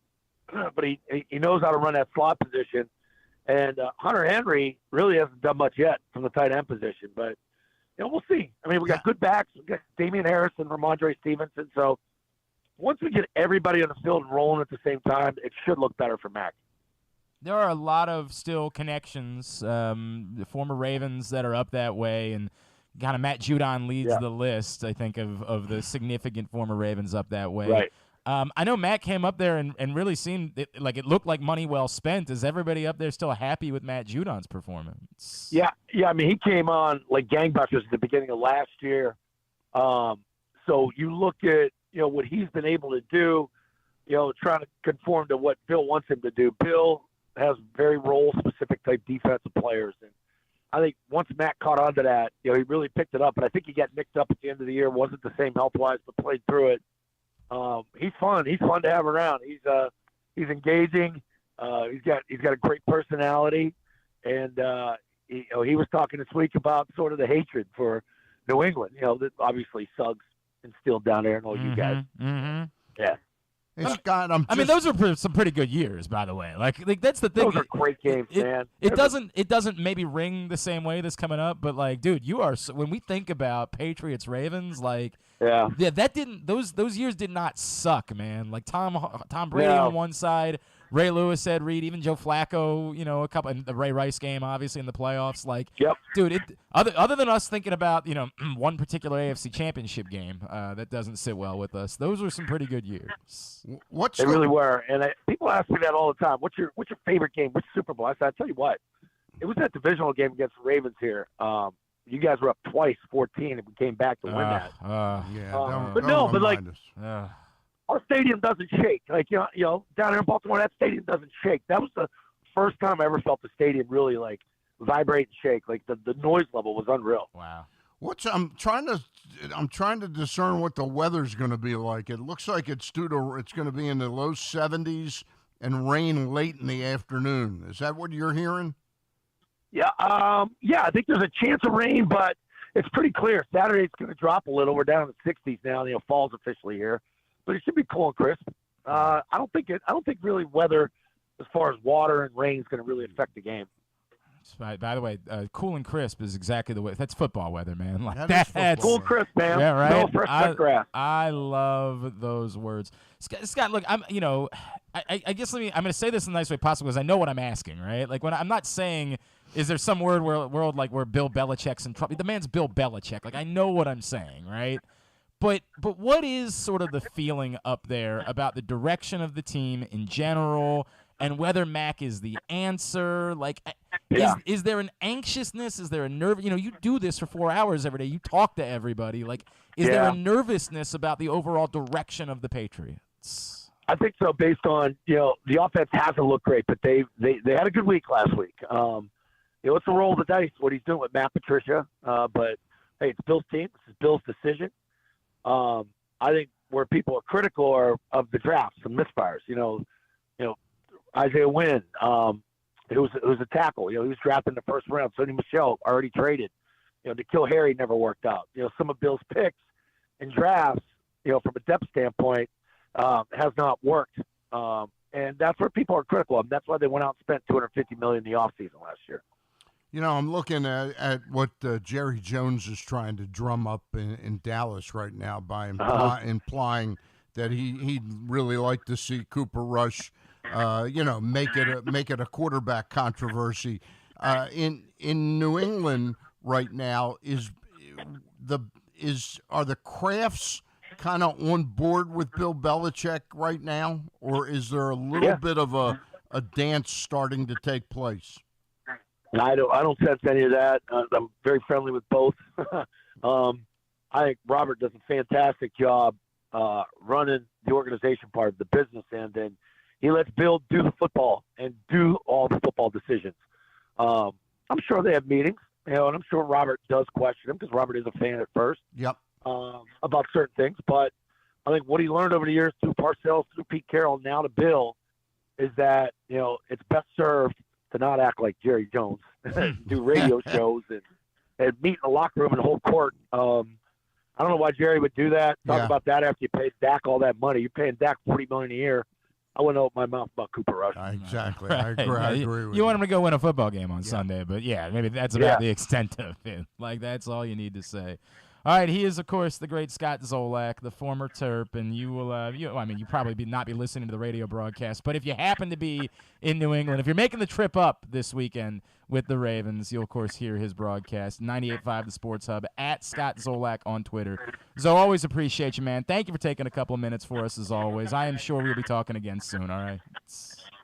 but he knows how to run that slot position. And Hunter Henry really hasn't done much yet from the tight end position, but we'll see. I mean, we got good backs. We got Damian Harris and Ramondre Stevenson. So once we get everybody on the field and rolling at the same time, it should look better for Mac. there are a lot of still connections, the former Ravens that are up that way, and kind of Matt Judon leads the list, I think, of the significant former Ravens up that way. Right. I know Matt came up there and really seemed like it looked like money well spent. Is everybody up there still happy with Matt Judon's performance? Yeah. I mean, he came on like gangbusters at the beginning of last year. So you look at, what he's been able to do, trying to conform to what Bill wants him to do. Bill has very role-specific type defensive players. And I think once Matt caught on to that, he really picked it up. But I think he got nicked up at the end of the year. Wasn't the same health-wise, but played through it. He's fun. He's fun to have around. He's engaging. He's got a great personality, and he was talking this week about sort of the hatred for New England. That obviously Suggs instilled down there, and all you guys. Mm-hmm. Yeah. Hey, Scott, I mean, those are some pretty good years, by the way. Like that's the thing. Those are great games, man. It doesn't maybe ring the same way this coming up, but like, dude, when we think about Patriots Ravens, like, that didn't those years did not suck, man. Like Tom Brady on one side, Ray Lewis, Ed Reed, even Joe Flacco, a couple, and the Ray Rice game, obviously in the playoffs. Like, dude, other than us thinking about one particular AFC Championship game that doesn't sit well with us, those were some pretty good years. They really were, and people ask me that all the time. What's your favorite game? Which Super Bowl? I said, I tell you what, it was that divisional game against the Ravens here. You guys were up twice, 14, and we came back to win that. Our stadium doesn't shake. Like down here in Baltimore, that stadium doesn't shake. That was the first time I ever felt the stadium really like vibrate and shake. Like the noise level was unreal. Wow. I'm trying to discern what the weather's going to be like. It looks like it's going to be in the low 70s and rain late in the afternoon. Is that what you're hearing? Yeah. I think there's a chance of rain, but it's pretty clear. Saturday's going to drop a little. We're down in the 60s now. Fall's officially here, but it should be cool and crisp. I don't think really weather as far as water and rain is going to really affect the game. By the way, cool and crisp is exactly the way. That's football weather, man. Like that's cool and crisp, man. Yeah, right. No fresh grass. I love those words, Scott. Look, I guess I'm going to say this in the nice way possible because I know what I'm asking, right? Like when I'm not saying, is there some world like where Bill Belichick's in trouble? The man's Bill Belichick. Like I know what I'm saying, right? But what is sort of the feeling up there about the direction of the team in general? And whether Mac is the answer, like, is there an anxiousness? Is there a nerve? You do this for 4 hours every day. You talk to everybody. Like, is there a nervousness about the overall direction of the Patriots? I think so, based on the offense hasn't looked great, but they had a good week last week. It's a roll of the dice what he's doing with Matt Patricia. But hey, it's Bill's team. This is Bill's decision. I think where people are critical are of the draft, some misfires. Isaiah Wynn, it was a tackle. He was drafted in the first round. Sonny Michel already traded. N'Keal Harry never worked out. Some of Bill's picks and drafts, from a depth standpoint, has not worked. And that's where people are critical of him. That's why they went out and spent $250 million in the offseason last year. I'm looking at what Jerry Jones is trying to drum up in Dallas right now by implying that he'd really like to see Cooper Rush make it a quarterback controversy. In New England right now, are the Crafts kind of on board with Bill Belichick right now, or is there a little bit of a dance starting to take place? I don't sense any of that. I'm very friendly with both. I think Robert does a fantastic job running the organization part of the business end, and he lets Bill do the football and do all the football decisions. I'm sure they have meetings, and I'm sure Robert does question him because Robert is a fan at first. Yep. About certain things, but I think what he learned over the years through Parcells, through Pete Carroll, now to Bill, is that it's best served to not act like Jerry Jones, do radio shows and meet in the locker room and hold court. I don't know why Jerry would do that. Talk about that after you paid Dak all that money. You're paying Dak $40 million a year. I wouldn't open my mouth about Cooper Rush. Exactly. Right. I agree with you. Want him to go win a football game on Sunday, but maybe that's about the extent of it. Like, that's all you need to say. All right, he is, of course, the great Scott Zolak, the former Terp, and you will, you probably not be listening to the radio broadcast, but if you happen to be in New England, if you're making the trip up this weekend with the Ravens, you'll, of course, hear his broadcast, 98.5 The Sports Hub, at Scott Zolak on Twitter. Zo, always appreciate you, man. Thank you for taking a couple of minutes for us, as always. I am sure we'll be talking again soon, all right?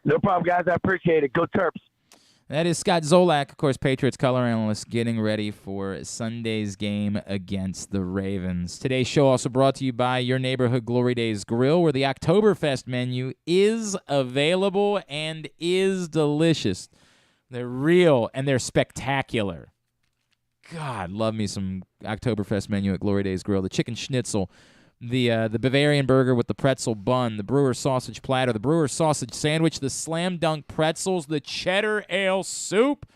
No problem, guys. I appreciate it. Go Terps. That is Scott Zolak, of course, Patriots color analyst, getting ready for Sunday's game against the Ravens. Today's show also brought to you by your neighborhood Glory Days Grill, where the Oktoberfest menu is available and is delicious. They're real and they're spectacular. God, love me some Oktoberfest menu at Glory Days Grill. The chicken schnitzel, the Bavarian burger with the pretzel bun, the Brewer sausage platter, the Brewer sausage sandwich, the slam dunk pretzels, the cheddar ale soup.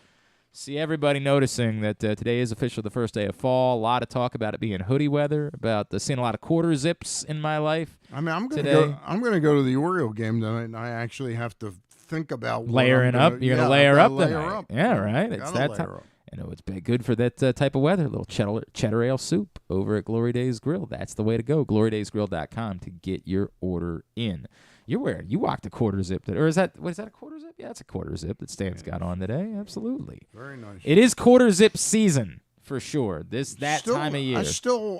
See everybody noticing that today is officially the first day of fall. A lot of talk about it being hoodie weather, about seeing a lot of quarter zips in my life. I mean, I'm going to go to the Oriole game tonight, and I actually have to think about layering up. You're going to layer up tonight. Up. Yeah, right. It's that time. I know it's good for that type of weather. A little cheddar ale soup over at Glory Days Grill. That's the way to go. GloryDaysGrill.com to get your order in. You walked a quarter zip, or is that a quarter zip? Yeah, it's a quarter zip that Stan's got on today. Absolutely. Very nice. It is quarter zip season for sure. Time of year.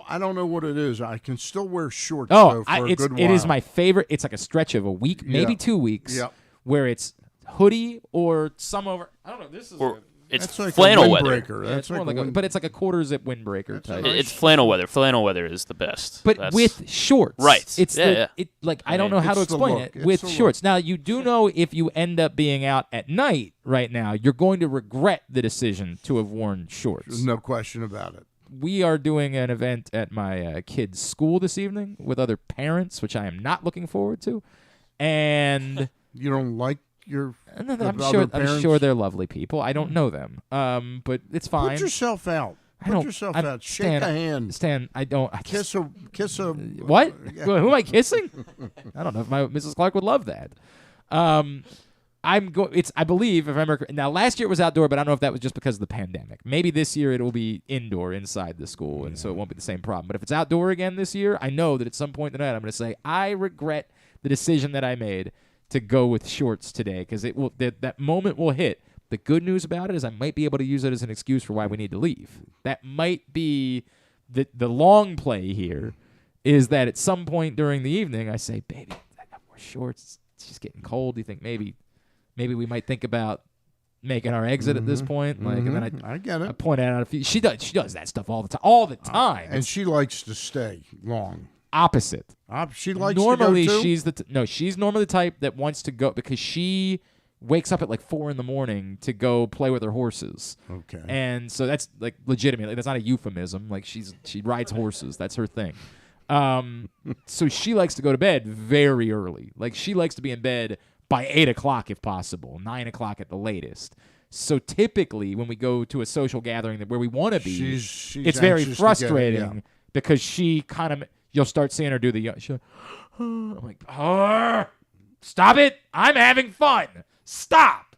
I don't know what it is. I can still wear shorts. Oh, for a good while. It is my favorite. It's like a stretch of a week, maybe 2 weeks, where it's hoodie or some over. I don't know. This is. It's like flannel weather. That's like but it's like a quarter zip windbreaker type. It's flannel weather. Flannel weather is the best. But with shorts. Right. It's I don't know how to explain it. With shorts. Now, you do know if you end up being out at night right now, you're going to regret the decision to have worn shorts. There's no question about it. We are doing an event at my kid's school this evening with other parents, which I am not looking forward to. And you don't like I'm sure they're lovely people. I don't know them, but it's fine. Put yourself out. Shake a hand. Stan, I don't. Kiss a. What? Who am I kissing? I don't know if my Mrs. Clark would love that. I believe, if I remember. Now, last year it was outdoor, but I don't know if that was just because of the pandemic. Maybe this year it will be indoor inside the school, and so it won't be the same problem. But if it's outdoor again this year, I know that at some point in the night I'm going to say, I regret the decision that I made to go with shorts today, because it will that moment will hit. The good news about it is I might be able to use it as an excuse for why we need to leave. That might be the long play here, is that at some point during the evening I say, baby, I got more shorts. It's just getting cold. Do you think maybe we might think about making our exit at this point? And then I get it. I point out a few. She does that stuff all the time. And she likes to stay long. Opposite. She likes normally to go too? She's normally the type that wants to go because she wakes up at like 4 a.m. to go play with her horses. Okay. And so that's like legitimately, that's not a euphemism. Like she rides horses. That's her thing. So she likes to go to bed very early. Like she likes to be in bed by 8 o'clock if possible, 9 o'clock at the latest. So typically when we go to a social gathering where we want to be, it's very frustrating because she kind of. You'll start seeing her do I'm like, stop it. I'm having fun. Stop.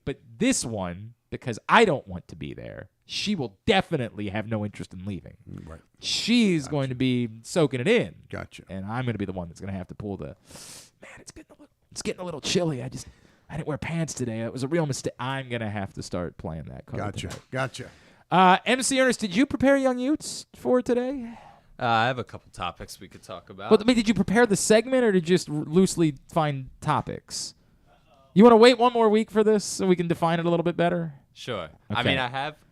But this one, because I don't want to be there, she will definitely have no interest in leaving. Right. She's going to be soaking it in. Gotcha. And I'm going to be the one that's going to have to pull man, it's getting a little chilly. I didn't wear pants today. It was a real mistake. I'm going to have to start playing that card. Gotcha. MC Ernest, did you prepare Young Yutes for today? I have a couple topics we could talk about. Well, did you prepare the segment, or did you just loosely find topics? You want to wait one more week for this so we can define it a little bit better? Sure. Okay. I mean, I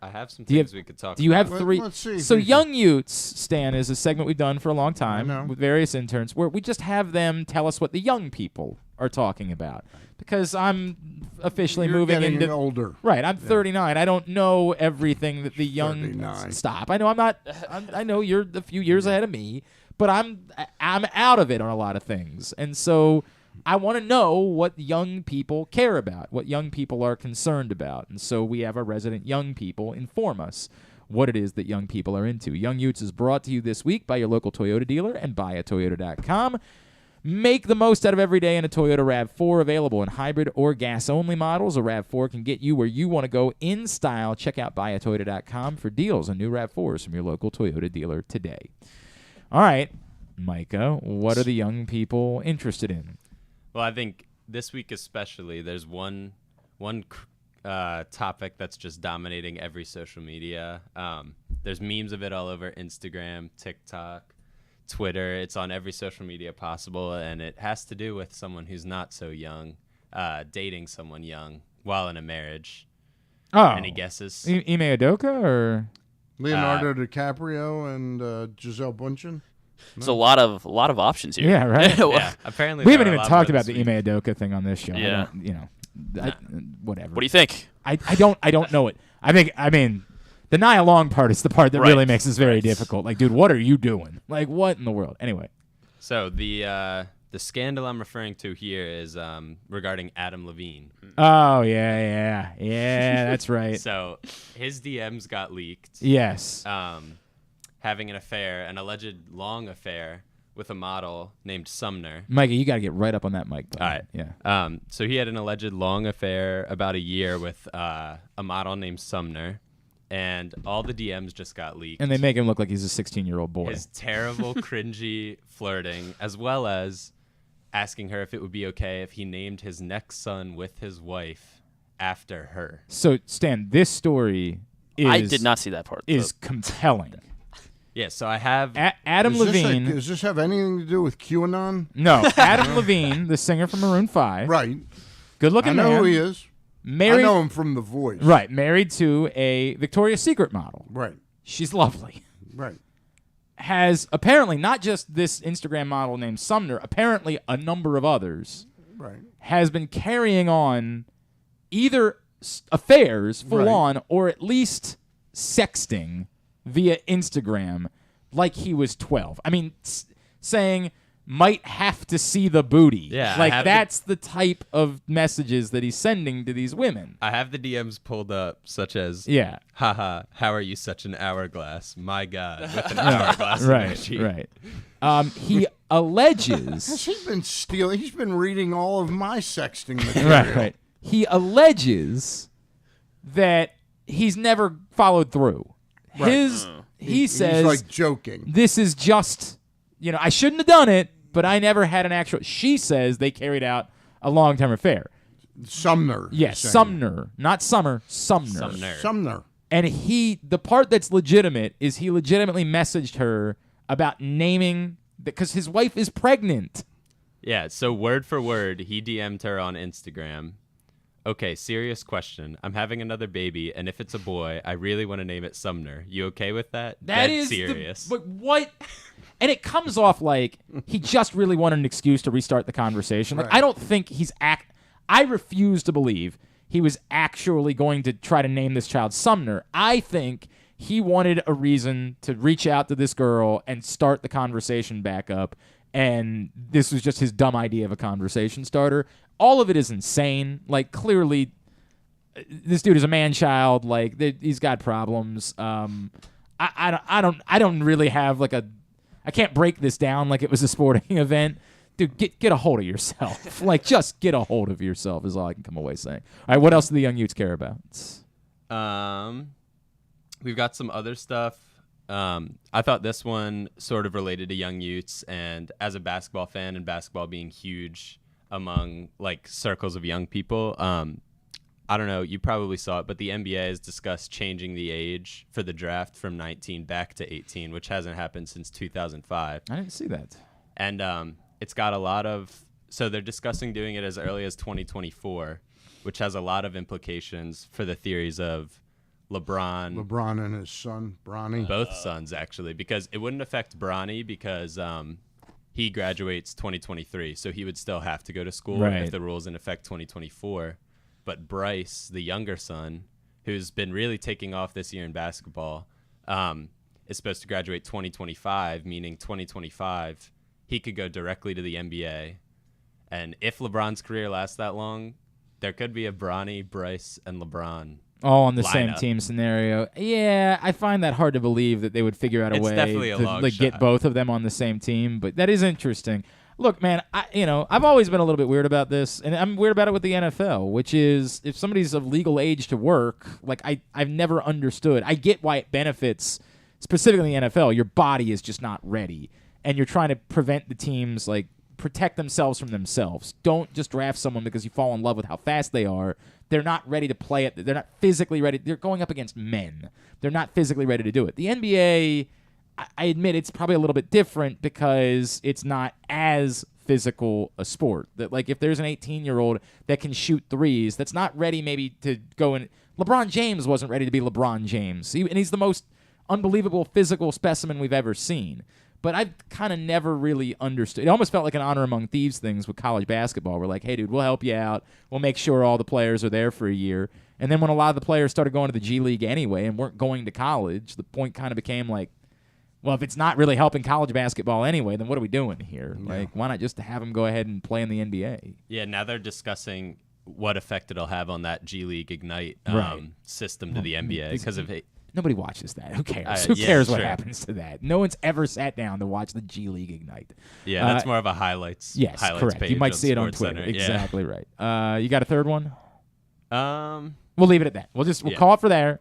have some things we could talk about. Do you have three? Let's see. So Young Yutes, Stan, is a segment we've done for a long time with various interns where we just have them tell us what the young people are talking about. Because I'm officially moving into older. Right, I'm 39. I don't know everything that the young 39. Stop. I know I'm not. I know you're a few years ahead of me, but I'm out of it on a lot of things, and so I want to know what young people care about, what young people are concerned about, and so we have our resident young people inform us what it is that young people are into. Young Yutes is brought to you this week by your local Toyota dealer and buyatoyota.com. Make the most out of every day in a Toyota RAV4, available in hybrid or gas-only models. A RAV4 can get you where you want to go in style. Check out buyatoyota.com for deals on new RAV4s from your local Toyota dealer today. All right, Micah, what are the young people interested in? Well, I think this week especially, there's one topic that's just dominating every social media. There's memes of it all over Instagram, TikTok, Twitter. It's on every social media possible, and it has to do with someone who's not so young, dating someone young while in a marriage. Oh. Any guesses? Ime Udoka or Leonardo DiCaprio and Giselle Bundchen? There's a lot of options here. Yeah, right. Yeah, apparently we haven't there are even a lot talked more about this the Ime Udoka thing on this show. Yeah. Whatever. What do you think? I don't know it. I mean, the Nia Long part is the part that really makes this very difficult. Like, dude, what are you doing? Like, what in the world? Anyway. So the scandal I'm referring to here is regarding Adam Levine. Oh, yeah, that's right. So his DMs got leaked. Yes. Having an alleged long affair with a model named Sumner. Micah, you got to get right up on that mic. Buddy. All right. Yeah. So he had an alleged long affair about a year with a model named Sumner. And all the DMs just got leaked. And they make him look like he's a 16-year-old boy. His terrible, cringy flirting, as well as asking her if it would be okay if he named his next son with his wife after her. So, Stan, this story is... I did not see that part. ...is compelling. Yeah, so I have... Adam Levine... Does this have anything to do with QAnon? No. Adam Levine, the singer from Maroon 5. Right. Good-looking man. I know who he is. Married, I know him from The Voice. Right. Married to a Victoria's Secret model. Right. She's lovely. Right. Has apparently not just this Instagram model named Sumner, apparently a number of others. Right. Has been carrying on either affairs full on or at least sexting via Instagram like he was 12. I mean, saying... might have to see the booty. Yeah, like that's the type of messages that he's sending to these women. I have the DMs pulled up, such as, haha, how are you such an hourglass? My God, with an hourglass emoji. Right. He alleges... Has he been stealing? He's been reading all of my sexting material. Right. He alleges that he's never followed through. Right. He says... He's like joking. This is just... I shouldn't have done it, but I never had an actual... She says they carried out a long-term affair. Sumner. Yes, Sumner. Not Summer, Sumner. Sumner. And the part that's legitimate is he legitimately messaged her about naming... because his wife is pregnant. Yeah, so word for word, he DM'd her on Instagram. Okay, serious question. I'm having another baby, and if it's a boy, I really want to name it Sumner. You okay with that? That Dead is serious. But what... And it comes off like he just really wanted an excuse to restart the conversation. Like I don't think I refuse to believe he was actually going to try to name this child Sumner. I think he wanted a reason to reach out to this girl and start the conversation back up, and this was just his dumb idea of a conversation starter. All of it is insane. Like clearly, this dude is a man-child. Like he's got problems. I don't really have like a... I can't break this down like it was a sporting event. Dude, get a hold of yourself. Like, just get a hold of yourself is all I can come away saying. All right, what else do the Young Yutes care about? We've got some other stuff. I thought this one sort of related to Young Yutes, and as a basketball fan and basketball being huge among, like, circles of young people, I don't know, you probably saw it, but the NBA has discussed changing the age for the draft from 19 back to 18, which hasn't happened since 2005. I didn't see that. And it's got a lot of... So they're discussing doing it as early as 2024, which has a lot of implications for the theories of LeBron and his son, Bronny. Both sons, actually, because it wouldn't affect Bronny because he graduates 2023, so he would still have to go to school if the rules in effect 2024. But Bryce, the younger son, who's been really taking off this year in basketball, is supposed to graduate 2025, meaning 2025, he could go directly to the NBA. And if LeBron's career lasts that long, there could be a Bronny, Bryce, and LeBron all on the lineup. same team scenario. Yeah, I find that hard to believe that they would figure out a way definitely a to long like, shot. get both of them on the same team, but that is interesting. Look, man, I've always been a little bit weird about this, and I'm weird about it with the NFL, which is if somebody's of legal age to work, like I've never understood. I get why it benefits, specifically in the NFL. Your body is just not ready, and you're trying to prevent the teams, like, protect themselves from themselves. Don't just draft someone because you fall in love with how fast they are. They're not ready to play it. They're not physically ready. They're going up against men. They're not physically ready to do it. The NBA, I admit it's probably a little bit different because it's not as physical a sport. That, like, if there's an 18-year-old that can shoot threes, that's not ready maybe to go in. LeBron James wasn't ready to be LeBron James, and he's the most unbelievable physical specimen we've ever seen. But I've kind of never really understood. It almost felt like an honor among thieves things with college basketball. We're like, hey, dude, we'll help you out. We'll make sure all the players are there for a year. And then when a lot of the players started going to the G League anyway and weren't going to college, the point kind of became like, well, if it's not really helping college basketball anyway, then what are we doing here? Yeah. Like, why not just have them go ahead and play in the NBA? Yeah, now they're discussing what effect it'll have on that G League Ignite system to the NBA. Because of nobody watches that. Who cares? Who cares what happens to that? No one's ever sat down to watch the G League Ignite. Yeah, that's more of a highlights. Yes, highlights correct. Page you might see it on Twitter. Center. Exactly right. You got a third one? We'll leave it at that. We'll call it for there.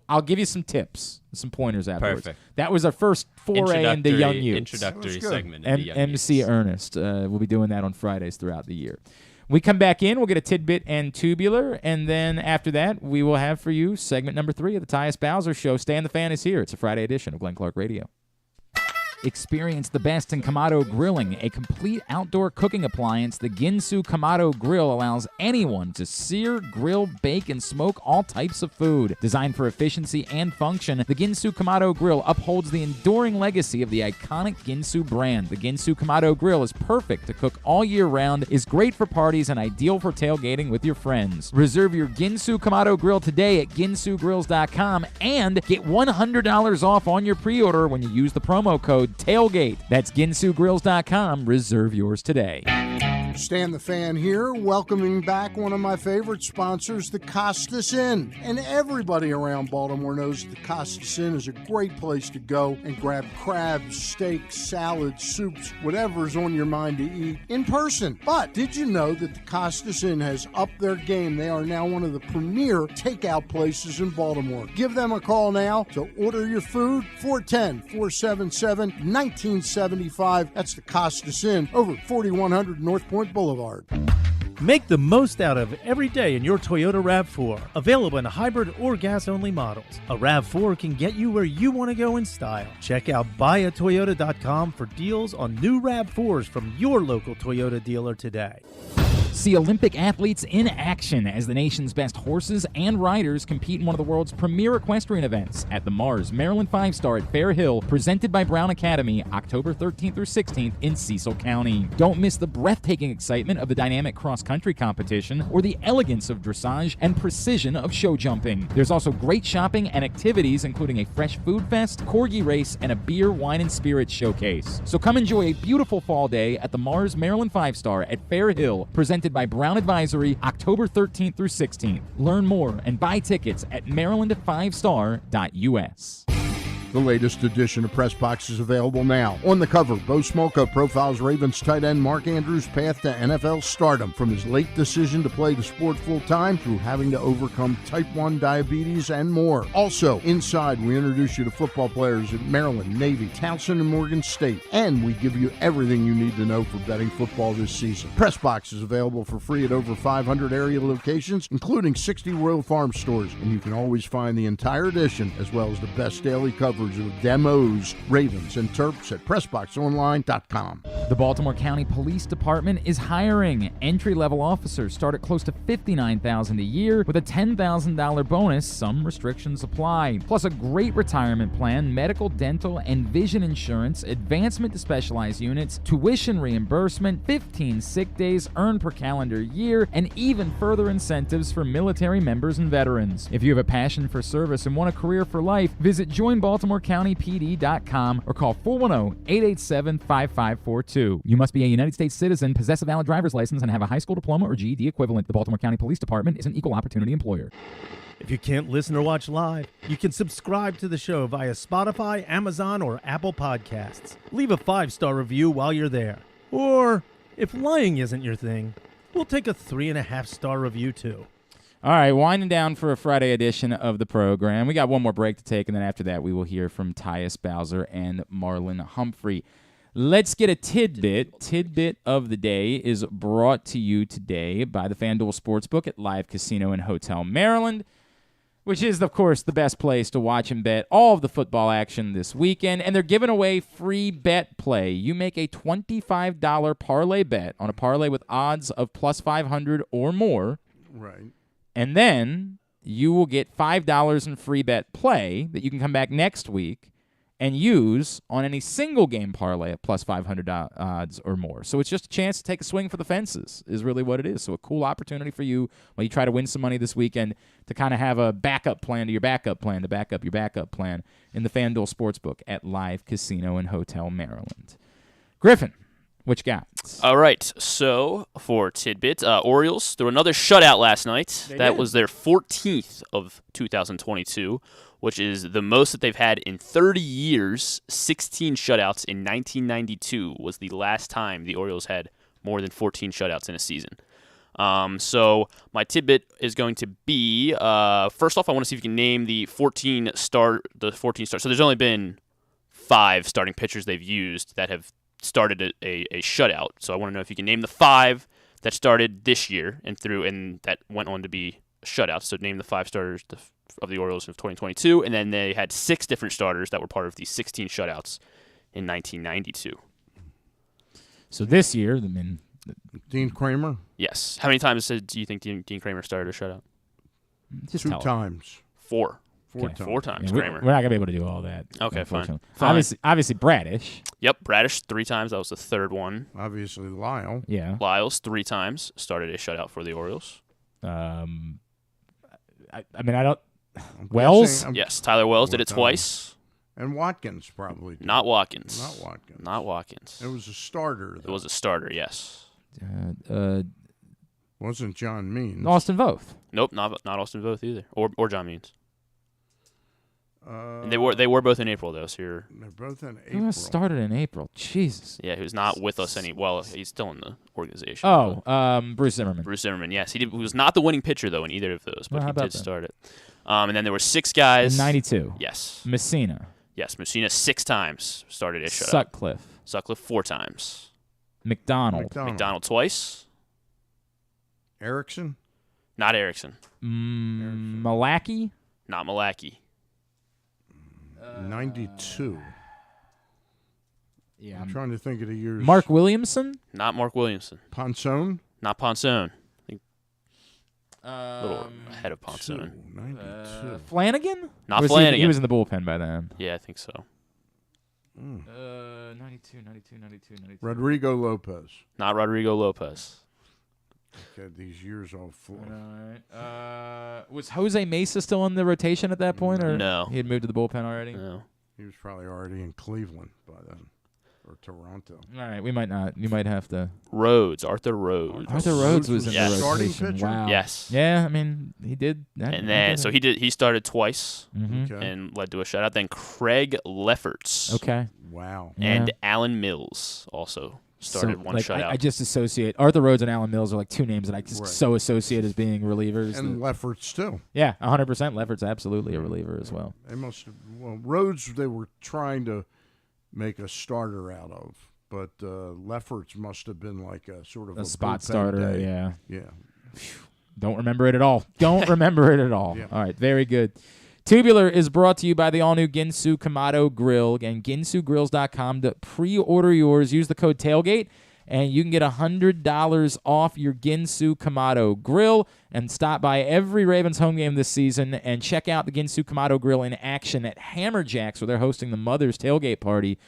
I'll give you some tips, some pointers afterwards. Perfect. That was our first foray into Young Yutes. Introductory segment. Into Young MC Yutes. Ernest. We'll be doing that on Fridays throughout the year. We come back in, we'll get a tidbit and tubular, and then after that, we will have for you segment number 3 of the Tyus Bowser Show. Stan the Fan is here. It's a Friday edition of Glenn Clark Radio. Experience the best in Kamado Grilling, a complete outdoor cooking appliance. The Ginsu Kamado Grill allows anyone to sear, grill, bake, and smoke all types of food. Designed for efficiency and function, the Ginsu Kamado Grill upholds the enduring legacy of the iconic Ginsu brand. The Ginsu Kamado Grill is perfect to cook all year round, is great for parties, and ideal for tailgating with your friends. Reserve your Ginsu Kamado Grill today at ginsugrills.com and get $100 off on your pre-order when you use the promo code TAILGATE. That's ginsugrills.com. Reserve yours today. Stan the Fan here, welcoming back one of my favorite sponsors, the Costas Inn. And everybody around Baltimore knows the Costas Inn is a great place to go and grab crabs, steaks, salads, soups, whatever's on your mind to eat in person. But did you know that the Costas Inn has upped their game? They are now one of the premier takeout places in Baltimore. Give them a call now to order your food, 410-477-1975. That's the Costas Inn over 4100 North Point Boulevard. Make the most out of every day in your Toyota RAV4. Available in hybrid or gas-only models. A RAV4 can get you where you want to go in style. Check out buyatoyota.com for deals on new RAV4s from your local Toyota dealer today. See Olympic athletes in action as the nation's best horses and riders compete in one of the world's premier equestrian events at the Mars Maryland 5-Star at Fair Hill, presented by Brown Academy, October 13th through 16th in Cecil County. Don't miss the breathtaking excitement of the dynamic cross-country competition or the elegance of dressage and precision of show jumping. There's also great shopping and activities, including a fresh food fest, corgi race, and a beer, wine, and spirits showcase. So come enjoy a beautiful fall day at the Mars Maryland 5-Star at Fair Hill, presented by Brown Advisory, October 13th through 16th. Learn more and buy tickets at maryland5star.us. The latest edition of PressBox is available now. On the cover, Bo Smolka profiles Ravens tight end Mark Andrews' path to NFL stardom, from his late decision to play the sport full-time through having to overcome type 1 diabetes and more. Also, inside, we introduce you to football players at Maryland, Navy, Towson, and Morgan State. And we give you everything you need to know for betting football this season. PressBox is available for free at over 500 area locations, including 60 Royal Farm stores. And you can always find the entire edition, as well as the best daily coverage of demos, Ravens, and Terps at PressBoxOnline.com. The Baltimore County Police Department is hiring. Entry-level officers start at close to $59,000 a year with a $10,000 bonus. Some restrictions apply. Plus a great retirement plan, medical, dental, and vision insurance, advancement to specialized units, tuition reimbursement, 15 sick days earned per calendar year, and even further incentives for military members and veterans. If you have a passion for service and want a career for life, visit joinbaltimorecountypd.com or call 410-887-5542. You must be a United States citizen, possess a valid driver's license, and have a high school diploma or GED equivalent. The Baltimore County Police Department is an equal opportunity employer. If you can't listen or watch live, you can subscribe to the show via Spotify, Amazon, or Apple Podcasts. Leave a 5-star review while you're there. Or, if lying isn't your thing, we'll take a 3.5-star review too. All right, winding down for a Friday edition of the program. We got one more break to take, and then after that we will hear from Tyus Bowser and Marlon Humphrey. Let's get a tidbit. Tidbit of the day is brought to you today by the FanDuel Sportsbook at Live Casino and Hotel Maryland, which is, of course, the best place to watch and bet all of the football action this weekend. And they're giving away free bet play. You make a $25 parlay bet on a parlay with odds of plus 500 or more. Right. And then you will get $5 in free bet play that you can come back next week and use on any single game parlay at plus 500 odds or more. So it's just a chance to take a swing for the fences is really what it is. So a cool opportunity for you when you try to win some money this weekend to kind of have a backup plan to your backup plan to back up your backup plan in the FanDuel Sportsbook at Live Casino and Hotel Maryland. Griffin, what you got? All right, so for tidbit, Orioles threw another shutout last night. That was their 14th of 2022, which is the most that they've had in 30 years. 16 shutouts in 1992 was the last time the Orioles had more than 14 shutouts in a season. So my tidbit is going to be, first off, I want to see if you can name the 14 stars. So there's only been 5 starting pitchers they've used that have started a shutout. So I want to know if you can name the 5 that started this year and that went on to be shutouts. So name the 5 starters of the Orioles of 2022, and then they had 6 different starters that were part of the 16 shutouts in 1992. So this year, Dean Kramer? Yes. How many times do you think Dean Kramer started a shutout? Just 2 times. 4. Okay. 4 times, Yeah, Kramer. We're not going to be able to do all that. Okay, fine. Obviously, Bradish. Yep, Bradish 3 times. That was the 3rd one. Obviously, Lyle. Yeah. Lyles 3 times started a shutout for the Orioles. I don't... Wells? Yes, Tyler Wells did it twice. And Watkins probably did. Not Watkins. Not Watkins. It was a starter, though. It was a starter, yes. Wasn't John Means. Austin Voth. Nope, not Austin Voth either. Or John Means. And they were both in April, though. So they're both in April. Who started in April? Jesus. Yeah, who's not with us well, he's still in the organization. Bruce Zimmerman. Bruce Zimmerman, yes. He was not the winning pitcher, though, in either of those, but Well, he how did about that? start it. And then there were 6 guys. In 92. Yes. Messina. Yes, Messina 6 times started a shutout. Sutcliffe 4 times. McDonald twice. Erickson? Not Erickson. Malachy? Not Malachy. 92. Yeah, I'm trying to think of the years. Mark Williamson? Not Mark Williamson. Ponzone? Not Ponzone. A little ahead of Ponzone. 92. Flanagan? Not Was Flanagan. He was in the bullpen by then. Yeah, I think so. 92. Rodrigo Lopez. Not Rodrigo Lopez. Got these years all full. All right. Was Jose Mesa still in the rotation at that point, or No. he had moved to the bullpen already? No. He was probably already in Cleveland by then, or Toronto. All right, we might not. You might have to. Arthur Rhodes. Arthur Rhodes was in the starting rotation. pitcher? Wow. Yes. Yeah, I mean, he did. And then, so he started twice Okay. and led to a shutout. Then Craig Lefferts. Okay. Wow. And Yeah. Alan Mills also started one like, shutout. I just associate Arthur Rhodes and Alan Mills are like 2 names that I just so associate as being relievers. And Lefferts too. Yeah, 100%. Lefferts absolutely a reliever as well. They must have. Well, Rhodes they were trying to make a starter out of, but Lefferts must have been like a sort of A a spot bullpen starter. day. Yeah. Yeah. Don't remember it at all. Don't remember it at all. Yeah. All right, very good. Tubular is brought to you by the all-new Ginsu Kamado Grill. Again, ginsugrills.com to pre-order yours. Use the code TAILGATE, and you can get $100 off your Ginsu Kamado Grill. And stop by every Ravens home game this season and check out the Ginsu Kamado Grill in action at Hammerjacks, where they're hosting the Mother's Tailgate Party.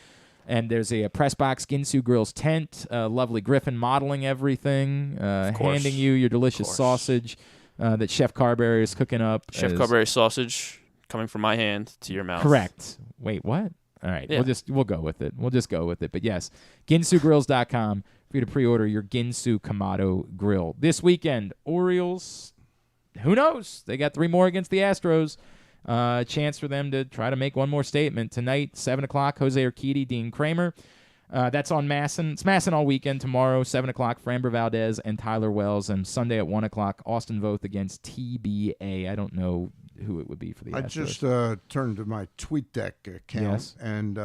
And there's a PressBox Ginsu Grills tent, lovely Griffin modeling everything, handing you your delicious sausage that Chef Carberry is cooking up. Chef Carberry sausage coming from my hand to your mouth. Correct. Wait, what? All right, Yeah. we'll go with it. We'll just go with it. But yes, ginsugrills.com for you to pre-order your Ginsu Kamado Grill. This weekend, Orioles, who knows? They got 3 more against the Astros. Chance for them to try to make one more statement. Tonight, 7 o'clock, Jose Urquidy, Dean Kramer. That's on Masson. It's Masson all weekend. Tomorrow, 7 o'clock, Framber Valdez and Tyler Wells. And Sunday at 1 o'clock, Austin Voth against TBA. I don't know who it would be for the Astros. I just turned to my TweetDeck account, yes. and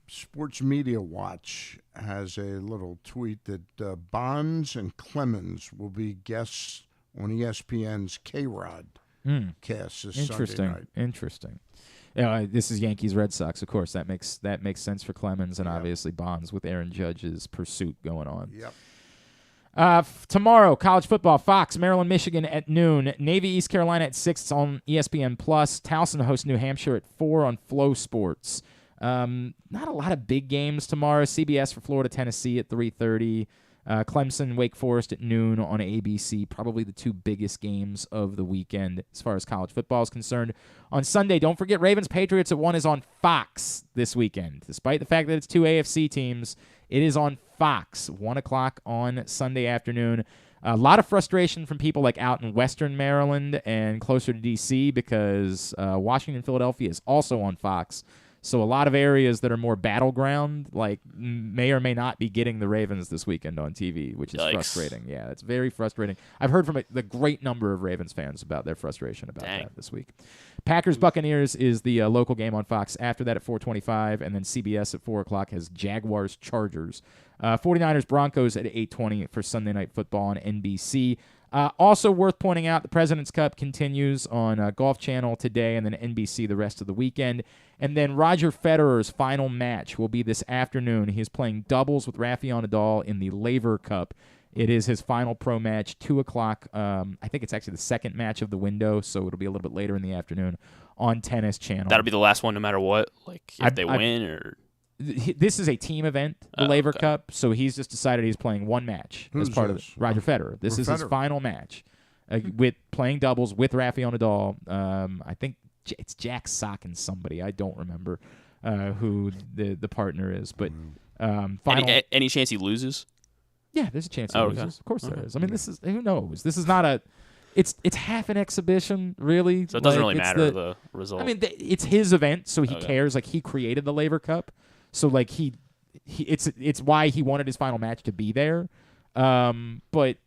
Sports Media Watch has a little tweet that Bonds and Clemens will be guests on ESPN's K-Rod cast this Sunday night. Interesting. This is Yankees Red Sox, of course. That makes sense for Clemens, and obviously Bonds with Aaron Judge's pursuit going on. Yep. Tomorrow, college football, Fox, Maryland, Michigan at noon. Navy, East Carolina at 6 on ESPN+. Towson hosts New Hampshire at 4 on Flow Sports. Not a lot of big games tomorrow. CBS for Florida, Tennessee at 3:30. Clemson, Wake Forest at noon on ABC. Probably the two biggest games of the weekend as far as college football is concerned. On Sunday, don't forget Ravens-Patriots at 1 is on Fox this weekend. Despite the fact that it's two AFC teams, it is on Fox, 1 o'clock on Sunday afternoon. A lot of frustration from people like out in Western Maryland and closer to D.C. because Washington, Philadelphia is also on Fox. So a lot of areas that are more battleground, like, may or may not be getting the Ravens this weekend on TV, which is frustrating. Yeah, it's very frustrating. I've heard from the great number of Ravens fans about their frustration about that this week. Packers-Buccaneers is the local game on Fox. After that at 4:25, and then CBS at 4 o'clock has Jaguars-Chargers. 49ers-Broncos at 8:20 for Sunday Night Football on NBC. Also worth pointing out, the President's Cup continues on Golf Channel today and then NBC the rest of the weekend. And then Roger Federer's final match will be this afternoon. He is playing doubles with Rafael Nadal in the Laver Cup. It is his final pro match, 2 o'clock. I think it's actually the second match of the window, so it'll be a little bit later in the afternoon on Tennis Channel. That'll be the last one no matter what, like if they win or... This is a team event, the Laver Cup, so he's just decided he's playing one match as part of Roger Federer. This is his final match with playing doubles with Rafael Nadal. I think it's Jack Sock and somebody. I don't remember who the partner is, but final. Any chance he loses? Yeah, there's a chance he loses. Of course there is. I mean, this is who knows. This is not a. It's half an exhibition, really. So it doesn't really matter the result. I mean, it's his event, so he cares. Like, he created the Laver Cup. So, like, it's why he wanted his final match to be there. But,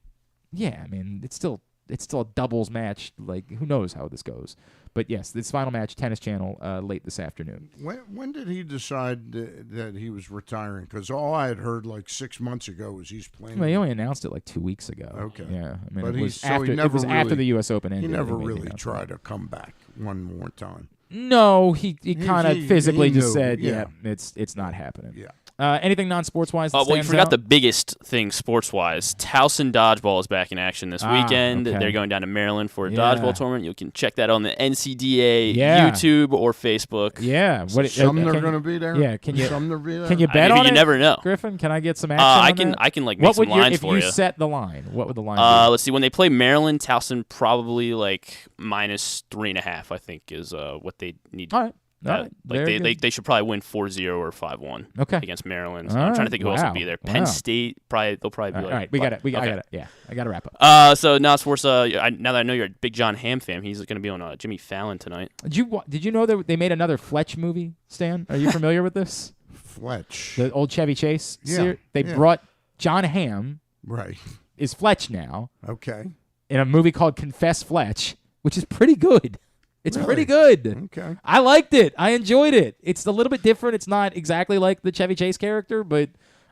yeah, I mean, it's still a doubles match. Like, who knows how this goes. But, yes, this final match, Tennis Channel, late this afternoon. When did he decide that he was retiring? Because all I had heard, like, 6 months ago was he's playing. Well, he only announced it, like, 2 weeks ago. Okay. Yeah. I mean, but it was after the U.S. Open ended. He never really tried to come back one more time. No, he kind of physically just said, it's not happening. Yeah. Anything non-sports-wise that well, you stands forgot out? the biggest thing sports-wise. Towson Dodgeball is back in action this weekend. Okay. They're going down to Maryland for a dodgeball tournament. You can check that on the NCDA YouTube or Facebook. Yeah. Some they're going to be there? Yeah. Can you bet maybe on you it? never know. Griffin, can I get some action I can like make some lines for you. If you set the line, what would the line be? Let's see. When they play Maryland, Towson probably like minus 3.5, I think, is what they need. All right. They should probably win 4-0 or 5-1 against Maryland. I'm trying to think who else will be there. Penn State, they'll probably be all right, we got it. Yeah, I got to wrap up. So now sports. Now that I know you're a big John Hamm fan, he's going to be on Jimmy Fallon tonight. Did you know that they made another Fletch movie, Stan? Are you familiar with this? Fletch. The old Chevy Chase series? They brought John Hamm. Right. Is Fletch now. Okay. In a movie called Confess Fletch, which is pretty good. It's pretty good. Okay. I liked it. I enjoyed it. It's a little bit different. It's not exactly like the Chevy Chase character, but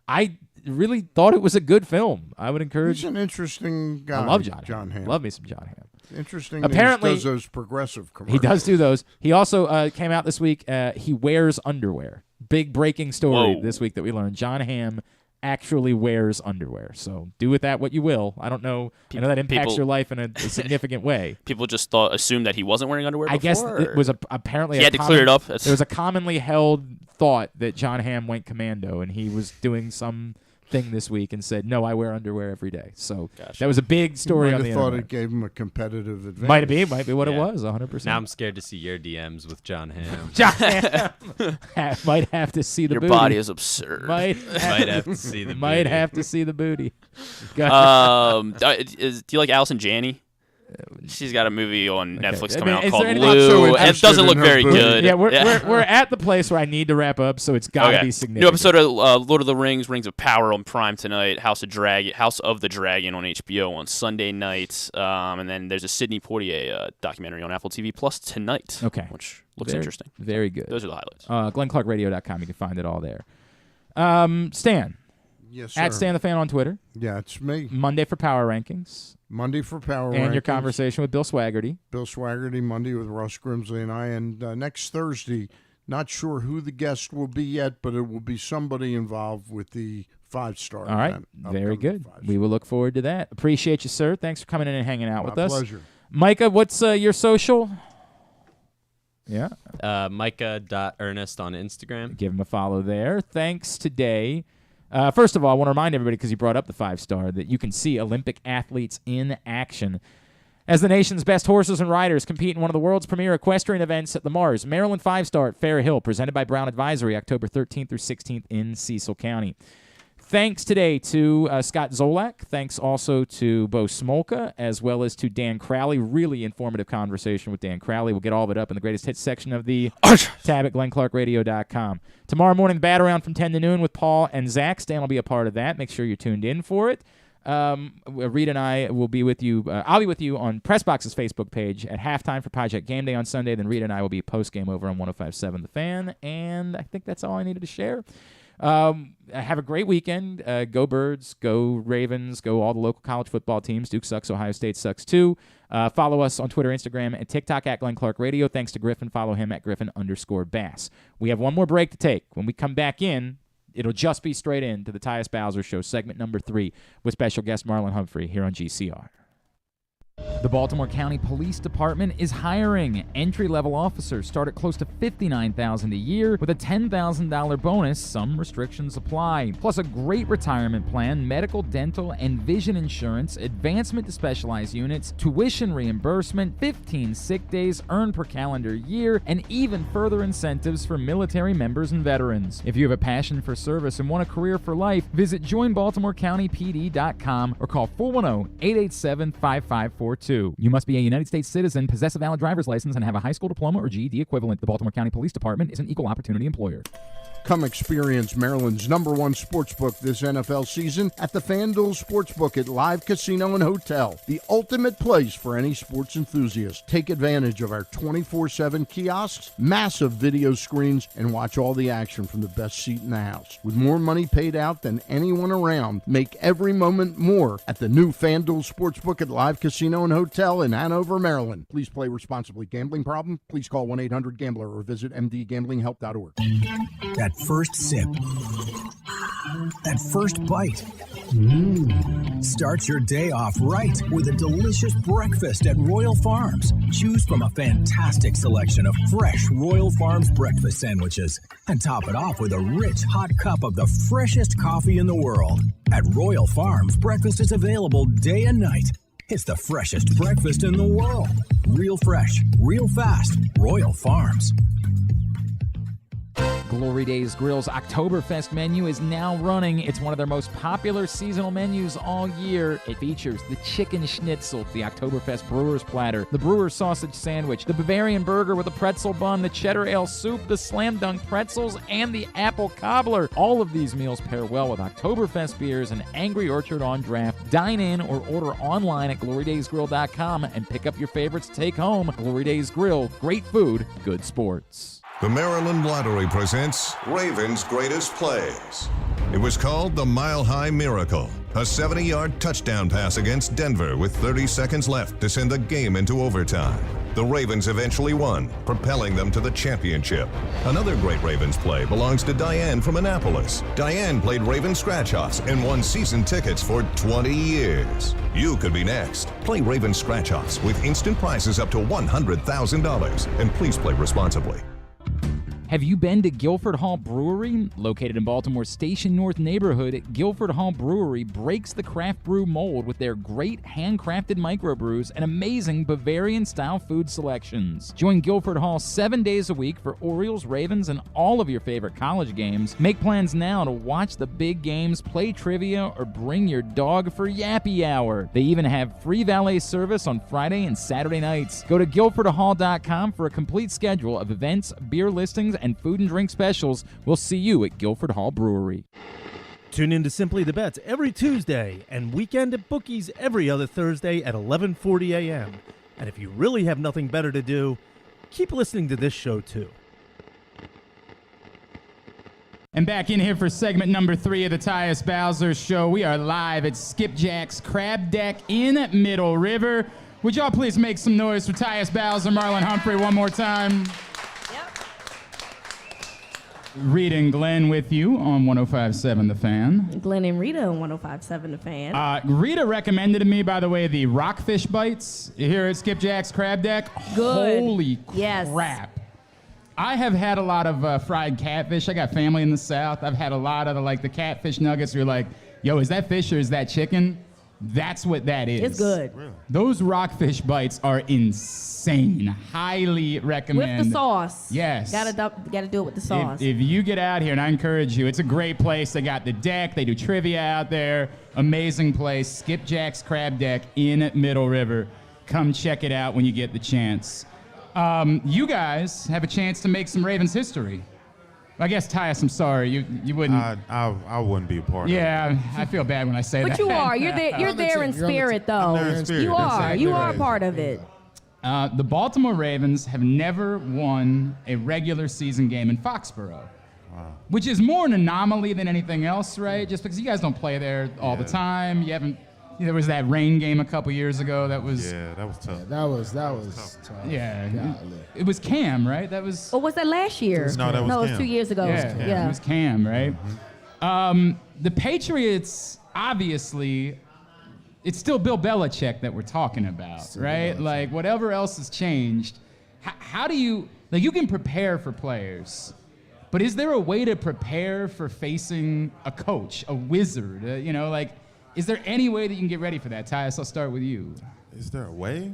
I really thought it was a good film. I would encourage. He's an interesting guy. I love John Hamm. Love me some John Hamm. Interesting. Apparently, he does those progressive commercials. He does do those. He also came out this week. He wears underwear. Big breaking story this week that we learned. John Hamm actually wears underwear. So do with that what you will. I don't know. I know that impacts your life in a significant way. People just assumed that he wasn't wearing underwear before? I guess it was apparently he had to clear it up. There was a commonly held thought that John Hamm went commando and he was doing some thing this week and said, no, I wear underwear every day. So that was a big story on the internet. I thought it gave him a competitive advantage. Might be what it was, 100%. Now I'm scared to see your DMs with John Hamm. John Hamm might have to see the your booty. Your body is absurd. Might have to see the booty. Might have to see the booty. Do you like Allison Janney? She's got a movie on Netflix I coming mean, out is called there any- Lou. It doesn't look very good. Yeah, we're at the place where I need to wrap up, so it's got to be significant. New episode of Lord of the Rings, Rings of Power on Prime tonight. House of the Dragon on HBO on Sunday night. And then there's a Sidney Poitier documentary on Apple TV Plus tonight. Okay. Which looks interesting. Very good. Those are the highlights. GlennClarkRadio.com. You can find it all there. Stan. Yes, sir. At Stan the Fan on Twitter. Yeah, it's me. Monday for Power Rankings. Monday for Power Rankings. And your conversation with Bill Swaggerty. Bill Swaggerty, Monday with Russ Grimsley and I. And next Thursday, not sure who the guest will be yet, but it will be somebody involved with the 5-star All right. event. Very good. We will look forward to that. Appreciate you, sir. Thanks for coming in and hanging out with us. My pleasure. Micah, what's your social? Yeah. Micah.Ernest on Instagram. Give him a follow there. Thanks today. First of all, I want to remind everybody, because you brought up the 5-star, that you can see Olympic athletes in action as the nation's best horses and riders compete in one of the world's premier equestrian events at the Mars Maryland 5-star at Fair Hill, presented by Brown Advisory, October 13th through 16th in Cecil County. Thanks today to Scott Zolak. Thanks also to Bo Smolka, as well as to Dan Crowley. Really informative conversation with Dan Crowley. We'll get all of it up in the greatest hits section of the tab at GlennClarkRadio.com. Tomorrow morning, Bat Around from 10 to noon with Paul and Zach. Stan will be a part of that. Make sure you're tuned in for it. Reed and I will be with you. I'll be with you on PressBox's Facebook page at halftime for Project Game Day on Sunday. Then Reed and I will be post-game over on 105.7 The Fan. And I think that's all I needed to share. Have a great weekend. Go Birds, go Ravens, go all the local college football teams. Duke sucks, Ohio State sucks too. Follow us on Twitter, Instagram, and TikTok at Glenn Clark Radio. Thanks to Griffin. Follow him at Griffin_Bass. We have one more break to take. When we come back in, it'll just be straight into the Tyus Bowser Show, segment number 3, with special guest Marlong Humphrey here on GCR. The Baltimore County Police Department is hiring. Entry-level officers start at close to $59,000 a year with a $10,000 bonus. Some restrictions apply. Plus a great retirement plan, medical, dental, and vision insurance, advancement to specialized units, tuition reimbursement, 15 sick days earned per calendar year, and even further incentives for military members and veterans. If you have a passion for service and want a career for life, visit joinbaltimorecountypd.com or call 410-887-5542. You must be a United States citizen, possess a valid driver's license, and have a high school diploma or GED equivalent. The Baltimore County Police Department is an equal opportunity employer. Come experience Maryland's #1 sportsbook this NFL season at the FanDuel Sportsbook at Live Casino and Hotel, the ultimate place for any sports enthusiast. Take advantage of our 24/7 kiosks, massive video screens, and watch all the action from the best seat in the house. With more money paid out than anyone around, make every moment more at the new FanDuel Sportsbook at Live Casino and Hotel in Hanover, Maryland. Please play responsibly. Gambling problem? Please call 1-800-GAMBLER or visit mdgamblinghelp.org. That first sip. That first bite. Start your day off right with a delicious breakfast at Royal Farms. Choose from a fantastic selection of fresh Royal Farms breakfast sandwiches and top it off with a rich hot cup of the freshest coffee in the world. At Royal Farms, breakfast is available day and night. It's the freshest breakfast in the world. Real fresh, real fast. Royal Farms. Glory Days Grill's Oktoberfest menu is now running. It's one of their most popular seasonal menus all year. It features the chicken schnitzel, the Oktoberfest brewer's platter, the brewer's sausage sandwich, the Bavarian burger with a pretzel bun, the cheddar ale soup, the slam dunk pretzels, and the apple cobbler. All of these meals pair well with Oktoberfest beers and Angry Orchard on draft. Dine in or order online at glorydaysgrill.com and pick up your favorites to take home. Glory Days Grill, great food, good sports. The Maryland Lottery presents Ravens' Greatest Plays. It was called the Mile High Miracle, a 70-yard touchdown pass against Denver with 30 seconds left to send the game into overtime. The Ravens eventually won, propelling them to the championship. Another great Ravens play belongs to Diane from Annapolis. Diane played Ravens Scratch-Offs and won season tickets for 20 years. You could be next. Play Ravens Scratch-Offs with instant prizes up to $100,000. And please play responsibly. Have you been to Guilford Hall Brewery? Located in Baltimore's Station North neighborhood, Guilford Hall Brewery breaks the craft brew mold with their great handcrafted microbrews and amazing Bavarian-style food selections. Join Guilford Hall 7 days a week for Orioles, Ravens, and all of your favorite college games. Make plans now to watch the big games, play trivia, or bring your dog for Yappy Hour. They even have free valet service on Friday and Saturday nights. Go to guilfordhall.com for a complete schedule of events, beer listings, and food and drink specials. We'll see you at Guilford Hall Brewery. Tune in to Simply the Bets every Tuesday and Weekend at Bookies every other Thursday at 11:40 a.m. And if you really have nothing better to do, keep listening to this show too. And back in here for segment number 3 of the Tyus Bowser Show. We are live at Skipjack's Crab Deck in Middle River. Would y'all please make some noise for Tyus Bowser, Marlon Humphrey one more time? Rita and Glenn with you on 105.7 The Fan. Glenn and Rita on 105.7 The Fan. Rita recommended to me, by the way, the rockfish bites here at Skipjack's Crab Deck. Good. Holy Yes. crap. I have had a lot of fried catfish. I got family in the South. I've had a lot of the catfish nuggets where you're like, yo, is that fish or is that chicken? That's what that is. It's good. Really? Those rockfish bites are insane. Highly recommend. With the sauce. Yes. Gotta do it with the sauce. If you get out here, and I encourage you, it's a great place. They got the deck. They do trivia out there. Amazing place. Skipjack's Crab Deck in Middle River. Come check it out when you get the chance. You guys have a chance to make some Ravens history. I guess, Tyus, I'm sorry. You wouldn't. I wouldn't be a part of it. Yeah, I feel bad when I say that. But you are. You're there in spirit, though. You are. You are a part of it. The Baltimore Ravens have never won a regular season game in Foxborough. Wow. Which is more an anomaly than anything else, right? Just because you guys don't play there all the time. You haven't. There was that rain game a couple years ago that was. Yeah, that was tough. That was tough. Yeah, it was Cam, right? That was. Or was that last year? No, that was No, it was Cam. 2 years ago. Yeah, it was Cam, right? Mm-hmm. The Patriots, obviously, it's still Bill Belichick that we're talking about, right? Like, whatever else has changed, how do you, you can prepare for players, but is there a way to prepare for facing a coach, a wizard, is there any way that you can get ready for that? Tyus, I'll start with you. Is there a way?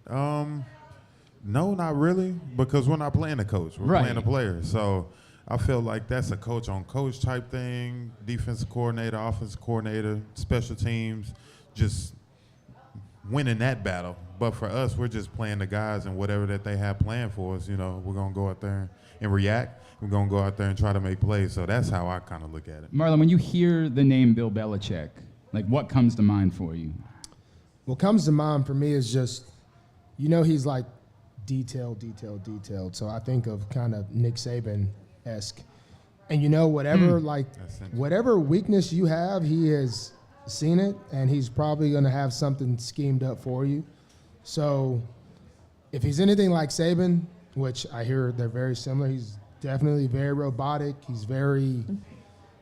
No, not really, because we're not playing a coach. We're playing a player. So I feel like that's a coach-on-coach type thing, defensive coordinator, offensive coordinator, special teams, just winning that battle. But for us, we're just playing the guys and whatever that they have planned for us. We're going to go out there and react. We're going to go out there and try to make plays. So that's how I kind of look at it. Marlon, when you hear the name Bill Belichick, what comes to mind for you? What comes to mind for me is just, he's like detailed. So I think of kind of Nick Saban-esque. And whatever weakness you have, he has seen it, and he's probably going to have something schemed up for you. So if he's anything like Saban, which I hear they're very similar, he's definitely very robotic.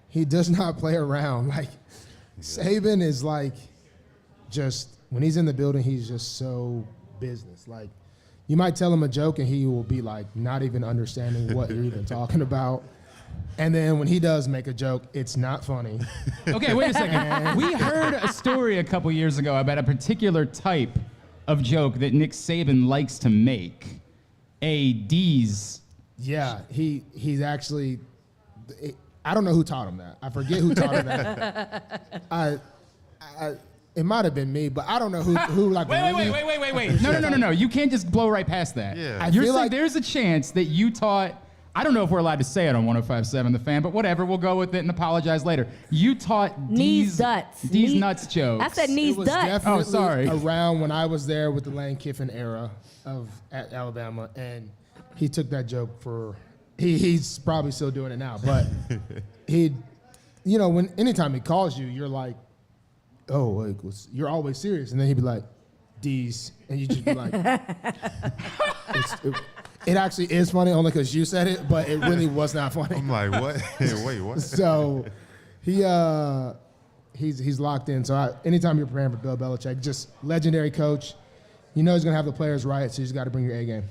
He does not play around. Saban is just when he's in the building, he's just so business. You might tell him a joke and he will be not even understanding what you're even talking about. And then when he does make a joke, it's not funny. Okay, wait a second. We heard a story a couple years ago about a particular type of joke that Nick Saban likes to make. D's. Yeah, he's actually. I don't know who taught him that. I forget who taught him that. It might have been me, but I don't know who Wait. No. You can't just blow right past that. Yeah. You're saying there's a chance that you taught, I don't know if we're allowed to say it on 105.7 The Fan, but whatever, we'll go with it and apologize later. You taught D's nuts jokes. I said knees nuts. Oh, sorry. Around when I was there with the Lane Kiffin era at Alabama, and he took that joke for. He's probably still doing it now, but anytime he calls you, you're like, oh, you're always serious, and then he'd be like, D's, and you just be like, it actually is funny only because you said it, but it really was not funny. I'm like, what? Wait, what? So he's locked in. So anytime you're preparing for Bill Belichick, just legendary coach, you know he's going to have the players right, so you just got to bring your A game.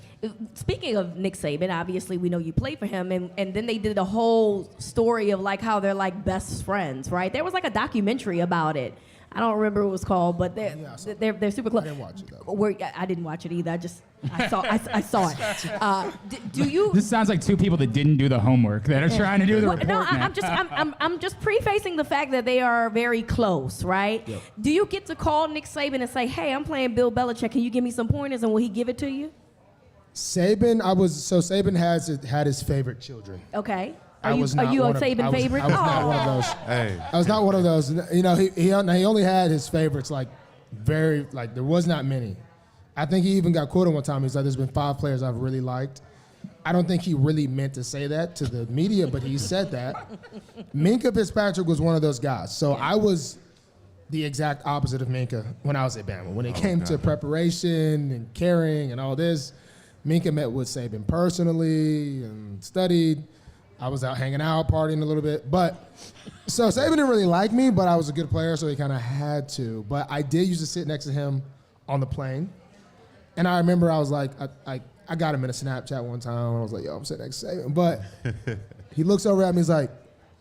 Speaking of Nick Saban, obviously we know you played for him, and then they did a whole story of like how they're like best friends, right? There was like a documentary about it. I don't remember what it was called, but they're super close. I didn't watch it though. I didn't watch it either. I saw it. Do you? This sounds like two people that didn't do the homework that are trying to do the report. No, now. I'm just prefacing the fact that they are very close, right? Yep. Do you get to call Nick Saban and say, "Hey, I'm playing Bill Belichick. Can you give me some pointers?" And will he give it to you? Saban, Saban had his favorite children. Okay. Are you a Saban favorite? I was not one of those. Hey. I was not one of those. You know, he only had his favorites there was not many. I think he even got quoted one time. He's like, "There's been 5 players I've really liked." I don't think he really meant to say that to the media, but he said that. Minkah Fitzpatrick was one of those guys. So I was the exact opposite of Minkah when I was at Bama. When it came to preparation and caring and all this, Minkah met with Saban personally and studied. I was out hanging out, partying a little bit. So Saban didn't really like me, but I was a good player, so he kind of had to. But I did used to sit next to him on the plane. And I remember I was like, I got him in a Snapchat one time. I was like, yo, I'm sitting next to Saban. But he looks over at me, he's like,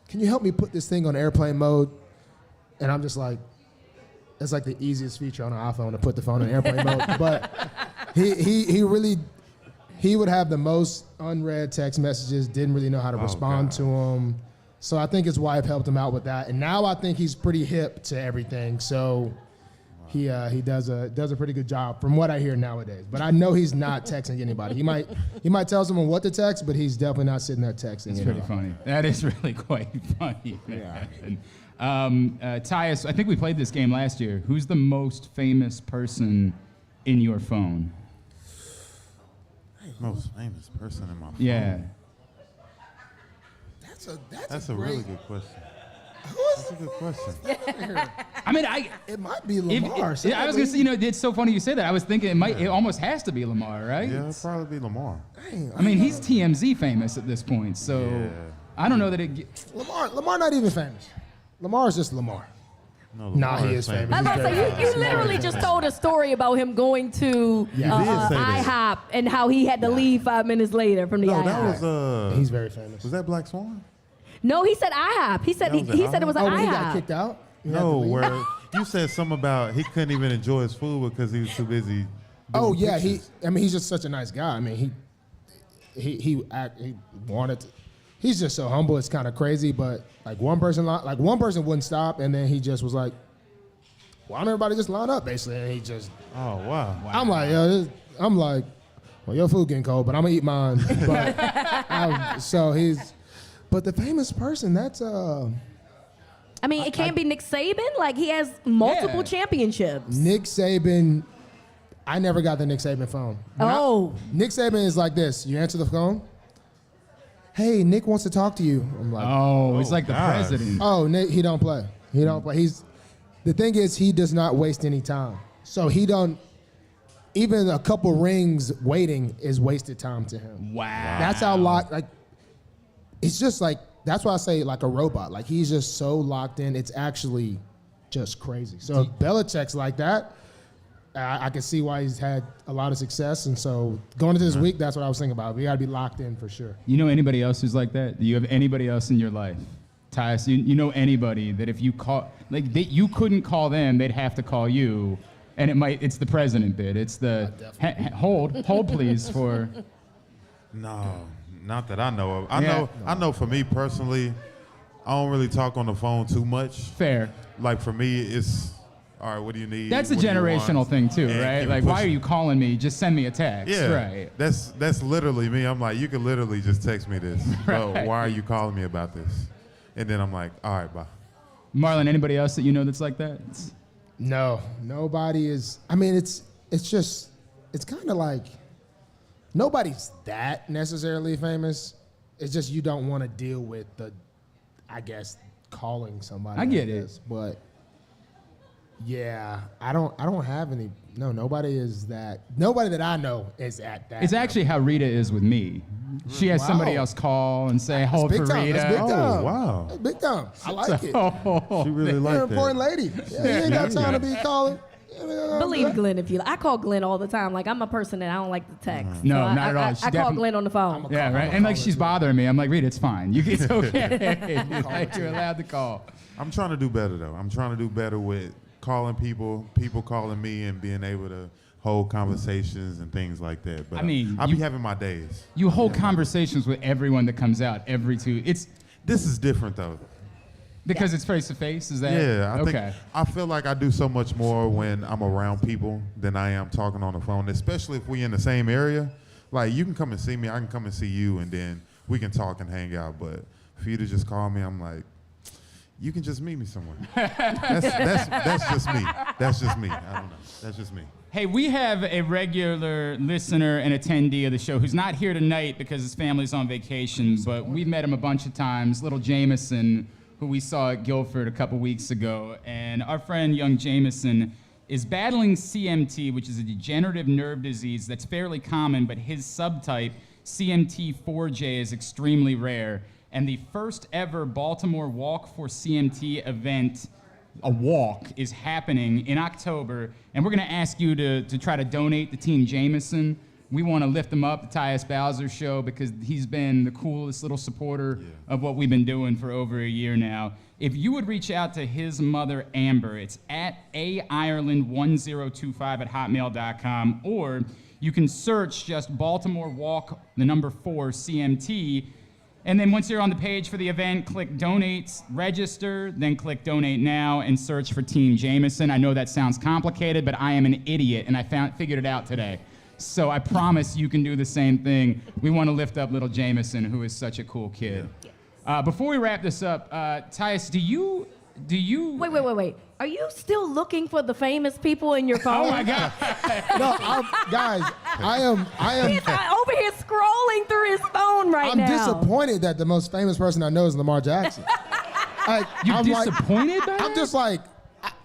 "Can you help me put this thing on airplane mode?" And I'm just like, it's like the easiest feature on an iPhone to put the phone in airplane mode. But he would have the most unread text messages, didn't really know how to respond to them. So I think his wife helped him out with that. And now I think he's pretty hip to everything. So he does a pretty good job from what I hear nowadays. But I know he's not texting anybody. He might tell someone what to text, but he's definitely not sitting there texting. It's pretty funny. That is really quite funny. Yeah. Tyus, I think we played this game last year. Who's the most famous person in your phone? Most famous person in my phone? Yeah. That's a really good question. That's a good question. I mean, it might be Lamar. I was gonna say, it's so funny you say that. I was thinking it almost has to be Lamar, right? Yeah, it'll probably be Lamar. I mean, he's TMZ famous at this point, so I don't know that it. Lamar not even famous. Lamar is just Lamar. No, he is famous. I was about to say, you literally just told a story about him going to IHOP and how he had to leave 5 minutes later from the IHOP. That was he's very famous. Was that Black Swan? No, he said IHOP. He said he said it was an IHOP. He got kicked out? No, where you said something about he couldn't even enjoy his food because he was too busy. Oh yeah, he's just such a nice guy. I mean, he wanted to. He's just so humble. It's kind of crazy, but one person wouldn't stop, and then he just was like, "Why don't everybody just line up?" Basically, and he just. Oh wow. I'm like, well, your food getting cold, but I'm gonna eat mine. But but the famous person, that's I mean, it can't be Nick Saban. Like, he has multiple championships. Nick Saban. I never got the Nick Saban phone. Nick Saban is like this. You answer the phone. Hey, Nick wants to talk to you. I'm like, he's like the president. Oh, Nick, he don't play. The thing is, he does not waste any time. So even a couple rings waiting is wasted time to him. Wow. That's how it's just that's why I say like a robot. Like, he's just so locked in. It's actually just crazy. So if Belichick's like that, I can see why he's had a lot of success. And so going into this week, that's what I was thinking about. We got to be locked in for sure. You know anybody else who's like that? Do you have anybody else in your life? Tyus, you know anybody that if you call, you couldn't call them, they'd have to call you. And it's the president bit. It's the hold please for. No, not that I know of. I know for me personally, I don't really talk on the phone too much. Fair. Like for me, it's all right. What do you need? That's a generational thing too, right? Like, why are you calling me? Just send me a text. Yeah, right. That's literally me. I'm like, you could literally just text me this. Right. But why are you calling me about this? And then I'm like, all right, bye. Marlon, anybody else that you know that's like that? No, nobody is. I mean, it's kind of like nobody's that necessarily famous. It's just you don't want to deal with calling somebody. I get it. But yeah, I don't have any. No, nobody is that. Nobody that I know is at that. It's actually how Rita is with me. She has somebody else call and say, hold for time. Rita. That's big time. Oh, wow. That's big time. I like it. She really You're like an that. important lady. Yeah, you ain't got time to be calling. Believe Glenn if you like. I call Glenn all the time. Like, I'm a person that I don't like to text. No, so not at all. I call Glenn on the phone. Yeah, right. And like she's bothering me. I'm like, Rita, it's fine. It's okay. Like, you're allowed to call. I'm trying to do better though. I'm trying to do better with calling people calling me, and being able to hold conversations and things like that. But I mean, I'll be having my days. You hold conversations with everyone that comes out every two. This is different though. Because it's face to face. Is that? Yeah. Okay. I feel like I do so much more when I'm around people than I am talking on the phone, especially if we in the same area. Like, you can come and see me, I can come and see you, and then we can talk and hang out. But for you to just call me, I'm like, you can just meet me somewhere. That's just me. That's just me. I don't know. That's just me. Hey, we have a regular listener and attendee of the show who's not here tonight because his family's on vacation, but we've met him a bunch of times. Little Jameson, who we saw at Guilford a couple weeks ago. And our friend Young Jameson is battling CMT, which is a degenerative nerve disease that's fairly common, but his subtype, CMT4J, is extremely rare. And the first ever Baltimore Walk for CMT event, a walk, is happening in October. And we're going to ask you to try to donate to Team Jameson. We want to lift him up, the Tyus Bowser Show, because he's been the coolest little supporter of what we've been doing for over a year now. If you would reach out to his mother, Amber, it's at aireland1025@hotmail.com, or you can search just Baltimore Walk, the number 4, CMT, and then once you're on the page for the event, click Donate, register, then click Donate Now, and search for Team Jameson. I know that sounds complicated, but I am an idiot, and I figured it out today. So I promise you can do the same thing. We want to lift up little Jameson, who is such a cool kid. Before we wrap this up, Tyus, do you? Wait. Are you still looking for the famous people in your phone? Oh my God! No, guys, I am. He's over here scrolling through his phone right now. I'm disappointed that the most famous person I know is Lamar Jackson. You're disappointed by that? I'm just like.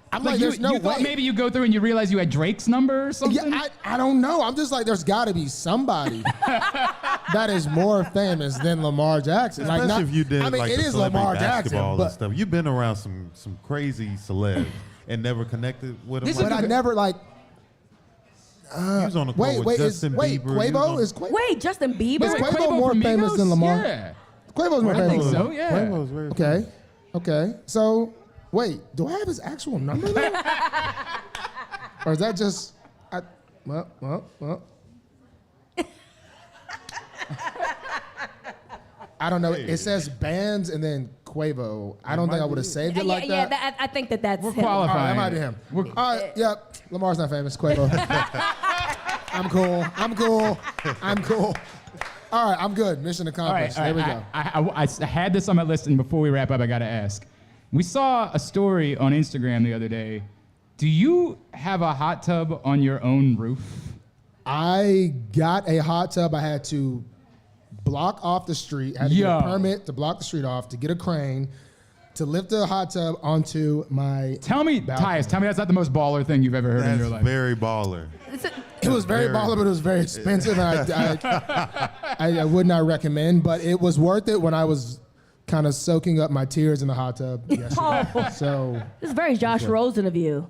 I'm like, you there's no way. Thought maybe you go through and you realize you had Drake's number or something? Yeah, I don't know. I'm just like, there's got to be somebody that is more famous than Lamar Jackson. Especially if you did it is celebrity Lamar basketball Jackson, and stuff. You've been around some crazy celebs and never connected with them. But I never like. He was on the court with Justin Bieber. Quavo is Quavo. Wait, Justin Bieber? Is Quavo more famous than Lamar? Yeah. Quavo's more famous. I think so. Yeah. Quavo's very famous. Okay. So. Wait, do I have his actual number there? Or is that just... well. I don't know. It says bands and then Quavo. I don't think I would have saved it like that. Yeah, I think that's We're him. qualifying. That might be him. Yep. Lamar's not famous. Quavo. I'm cool. All right, I'm good. Mission accomplished. There we go. I had this on my list, and before we wrap up, I got to ask. We saw a story on Instagram the other day. Do you have a hot tub on your own roof? I got a hot tub. I had to block off the street. I had to get a permit to block the street off, to get a crane, to lift the hot tub onto my balcony. Tyus, tell me that's not the most baller thing you've ever heard in your life. Very baller. It was very baller, but it was very expensive. And I would not recommend, but it was worth it when I was kind of soaking up my tears in the hot tub yesterday. So this is very Josh Rosen of you.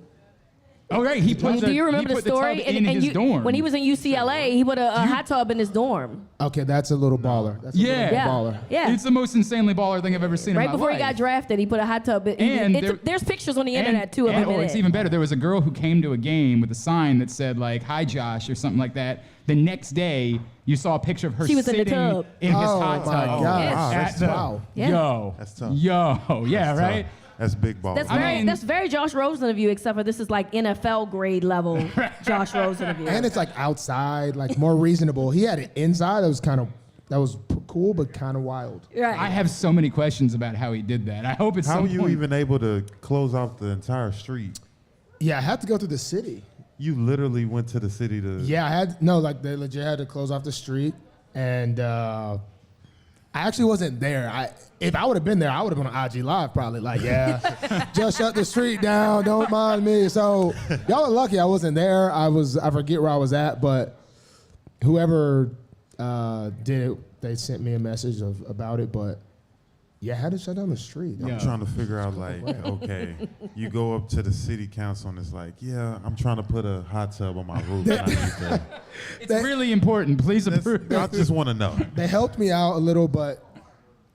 Oh, right. Do you remember the story? In his dorm. When he was in UCLA, he put a hot tub in his dorm. Okay, that's a little baller. That's a little baller. Yeah. It's the most insanely baller thing I've ever seen in my life. Right before he got drafted, he put a hot tub. There's pictures on the internet, too, of him in it's it. even better. There was a girl who came to a game with a sign that said, like, "Hi, Josh," or something like that. The next day, you saw a picture of her sitting in the tub. In his hot tub. Oh, my God. Wow. Yeah. Yo. That's tough. Yo. Yeah, That's right? tough. That's big ball. That's very Josh Rosen of you, except for this is like NFL grade level Josh Rosen of you. And it's like outside, like more reasonable. He had it inside. That was cool, but kind of wild. Right. I have so many questions about how he did that. I hope it's How are you even able to close off the entire street? Yeah, I had to go through the city. You literally went to the city to... Yeah, they legit had to close off the street. And I actually wasn't there. If I would have been there, I would have been on IG Live probably. Like, just shut the street down. Don't mind me. So y'all are lucky I wasn't there. I forget where I was at, but whoever did it, they sent me a message about it. But Yeah, I had to shut down the street. I'm trying to figure out, like, okay, you go up to the city council and it's like, yeah, I'm trying to put a hot tub on my roof. And I need to. It's really important. Please approve. I just want to know. They helped me out a little, but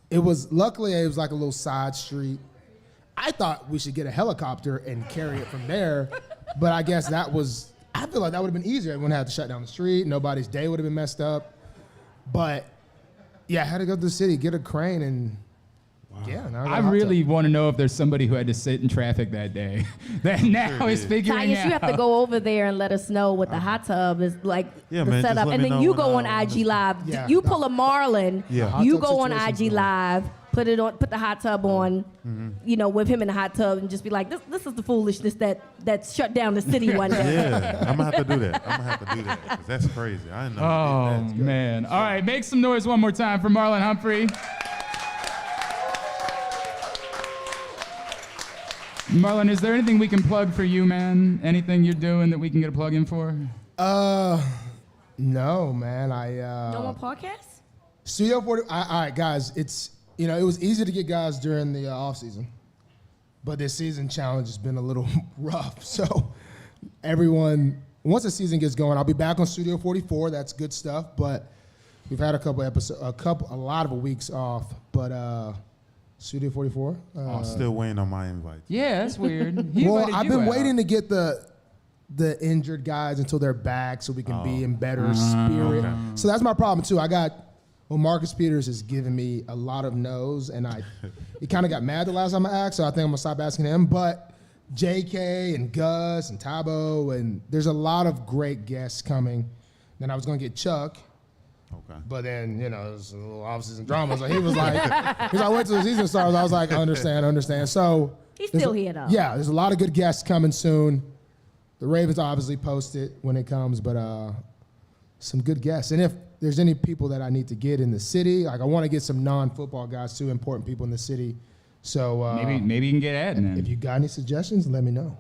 luckily it was like a little side street. I thought we should get a helicopter and carry it from there, but I guess I feel like that would have been easier. I wouldn't have to shut down the street. Nobody's day would have been messed up. But yeah, I had to go to the city, get a crane, and yeah. Now I really want to know if there's somebody who had to sit in traffic that day that now is figuring Tyus, out. you have to go over there and let us know what the hot tub is like, Yeah, the man, just setup, let and me then know you when, go on IG Live. Yeah. You pull a Marlon. Yeah. You Hot tub go on situation's IG cool. Live. Put the hot tub on, with him in the hot tub, and just be like, this is the foolishness that shut down the city one day. Yeah, I'm going to have to do that. I'm going to have to do that because that's crazy. I didn't know. Oh, man. All right, make some noise one more time for Marlon Humphrey. Marlon, is there anything we can plug for you, man? Anything you're doing that we can get a plug in for? No, man. No more podcasts? Studio 40. All right, guys. It was easy to get guys during the off season, but this season challenge has been a little rough. So everyone, once the season gets going, I'll be back on Studio 44. That's good stuff. But we've had a lot of weeks off. But Studio 44. I'm still waiting on my invite. Yeah, that's weird. I've been waiting to get the injured guys until they're back so we can be in better spirit. Okay. So that's my problem too. Marcus Peters has given me a lot of no's, and he kind of got mad the last time I asked, so I think I'm gonna stop asking him. But JK and Gus and Tabo, and there's a lot of great guests coming. Then I was gonna get Chuck. Okay. But then, there's a little off-season drama. So he was like, wait till the season starts. I was like, understand. So He's still here, though. Yeah, there's a lot of good guests coming soon. The Ravens obviously post it when it comes, but some good guests. And if there's any people that I need to get in the city, like I want to get some non-football guys too, important people in the city. So maybe you can get Adnan. If you got any suggestions, let me know.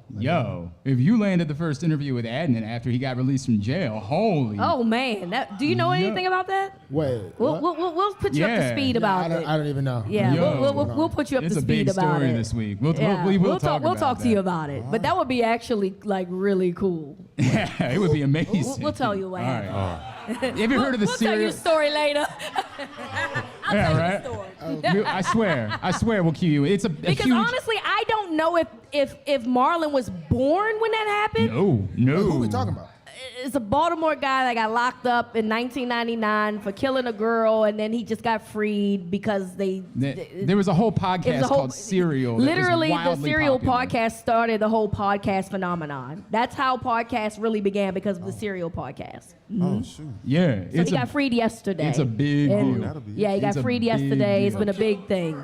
If you landed the first interview with Adnan after he got released from jail, holy. Oh man, do you know anything about that? Wait, we'll put you up to speed about it. I don't even know. Yeah, we'll put you up to speed about it. It's a big story this week. We'll talk to you about it. But that would be actually like really cool. Yeah, it would be amazing. We'll tell you what happened. Have you heard of the We'll tell you the story later. I'll tell you the story. I swear we'll cue you. It's because honestly, I don't know if Marlon was born when that happened. No. Who are we talking about? It's a Baltimore guy that got locked up in 1999 for killing a girl, and then he just got freed because there was a whole podcast called Serial. Literally, the Serial popular. podcast started the whole podcast phenomenon. That's how podcasts really began, because of the Serial podcast. Oh, shoot. Yeah. So he got freed yesterday. It's a big deal. Yeah, he got freed yesterday. It's been a big thing.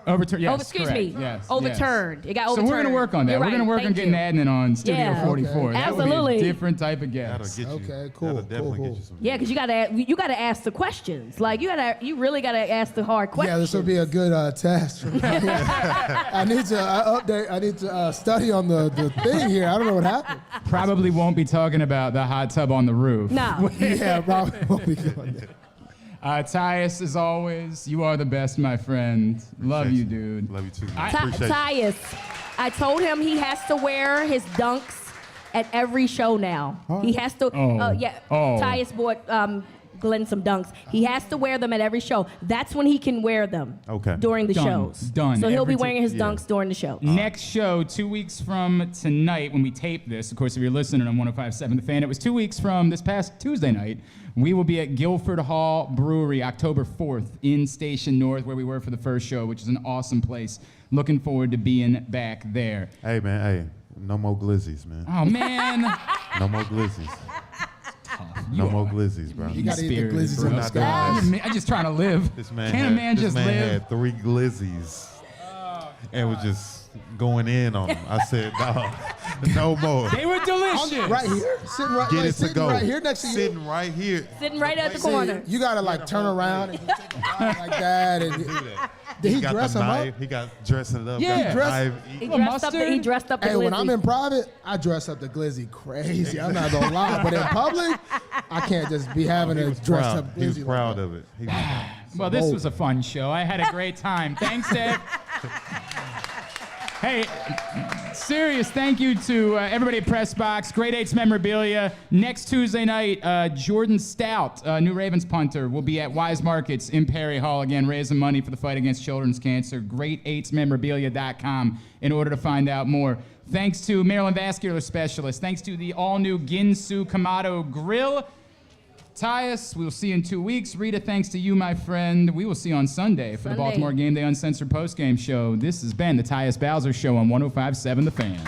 Overturned. Yes, excuse correct. me. Yes, overturned. yes. It got so overturned. we're going to work on that. You're We're going to work on getting Adnan on Studio 44. Okay. That Absolutely. would be a different type of guest. That'll get you. Okay, cool. Get you some. Yeah, because you gotta ask the questions. Like you really gotta ask the hard questions. Yeah, this will be a good test for me. I need to update. I need to study on the thing here. I don't know what happened. Probably won't be talking about the hot tub on the roof. No. Yeah, probably won't be going there. Tyus, as always, you are the best, my friend. Love you, dude. Love you too. Tyus, I told him he has to wear his dunks at every show now. He has to. Tyus bought Glenn some dunks. He has to wear them at every show. That's when he can wear them. Okay. During the shows. Done. So he'll be wearing his dunks during the show. Next show, 2 weeks from tonight, when we tape this, of course, if you're listening on 105.7 The Fan, it was 2 weeks from this past Tuesday night. We will be at Guilford Hall Brewery October 4th in Station North, where we were for the first show, which is an awesome place. Looking forward to being back there. Hey, man, no more glizzies, man. Oh, man. No more glizzies. No more glizzies, bro. You gotta eat the glizzies in the sky. I'm just trying to live. Can a man just live? This man had 3 glizzies and was just going in on them. I said, no more. They were delicious. Right here, sitting right, Get it to sitting go. right here next to you. Sitting right here. Sitting right at the corner. You gotta like turn around and take a bite like that. And did he got dress the him knife. up? He got dressing it up. Yeah. He dressed up the Hey, glizzy. when I'm in private, I dress up the glizzy crazy. I'm not gonna lie, but in public, I can't just be having a dressed up glizzy. He was proud of it. Well, this was a fun show. I had a great time. Thanks, Ed. Hey, serious thank you to everybody at PressBox. Grade 8's memorabilia. Next Tuesday night, Jordan Stout, new Ravens punter, will be at Wise Markets in Perry Hall again, raising money for the fight against children's cancer. Grade8smemorabilia.com in order to find out more. Thanks to Maryland Vascular Specialist. Thanks to the all-new Ginsu Kamado Grill. Tyus, we'll see you in 2 weeks. Rita, thanks to you, my friend. We will see you on Sunday for the Baltimore Game Day Uncensored Postgame Show. This has been the Tyus Bowser Show on 105.7 The Fan.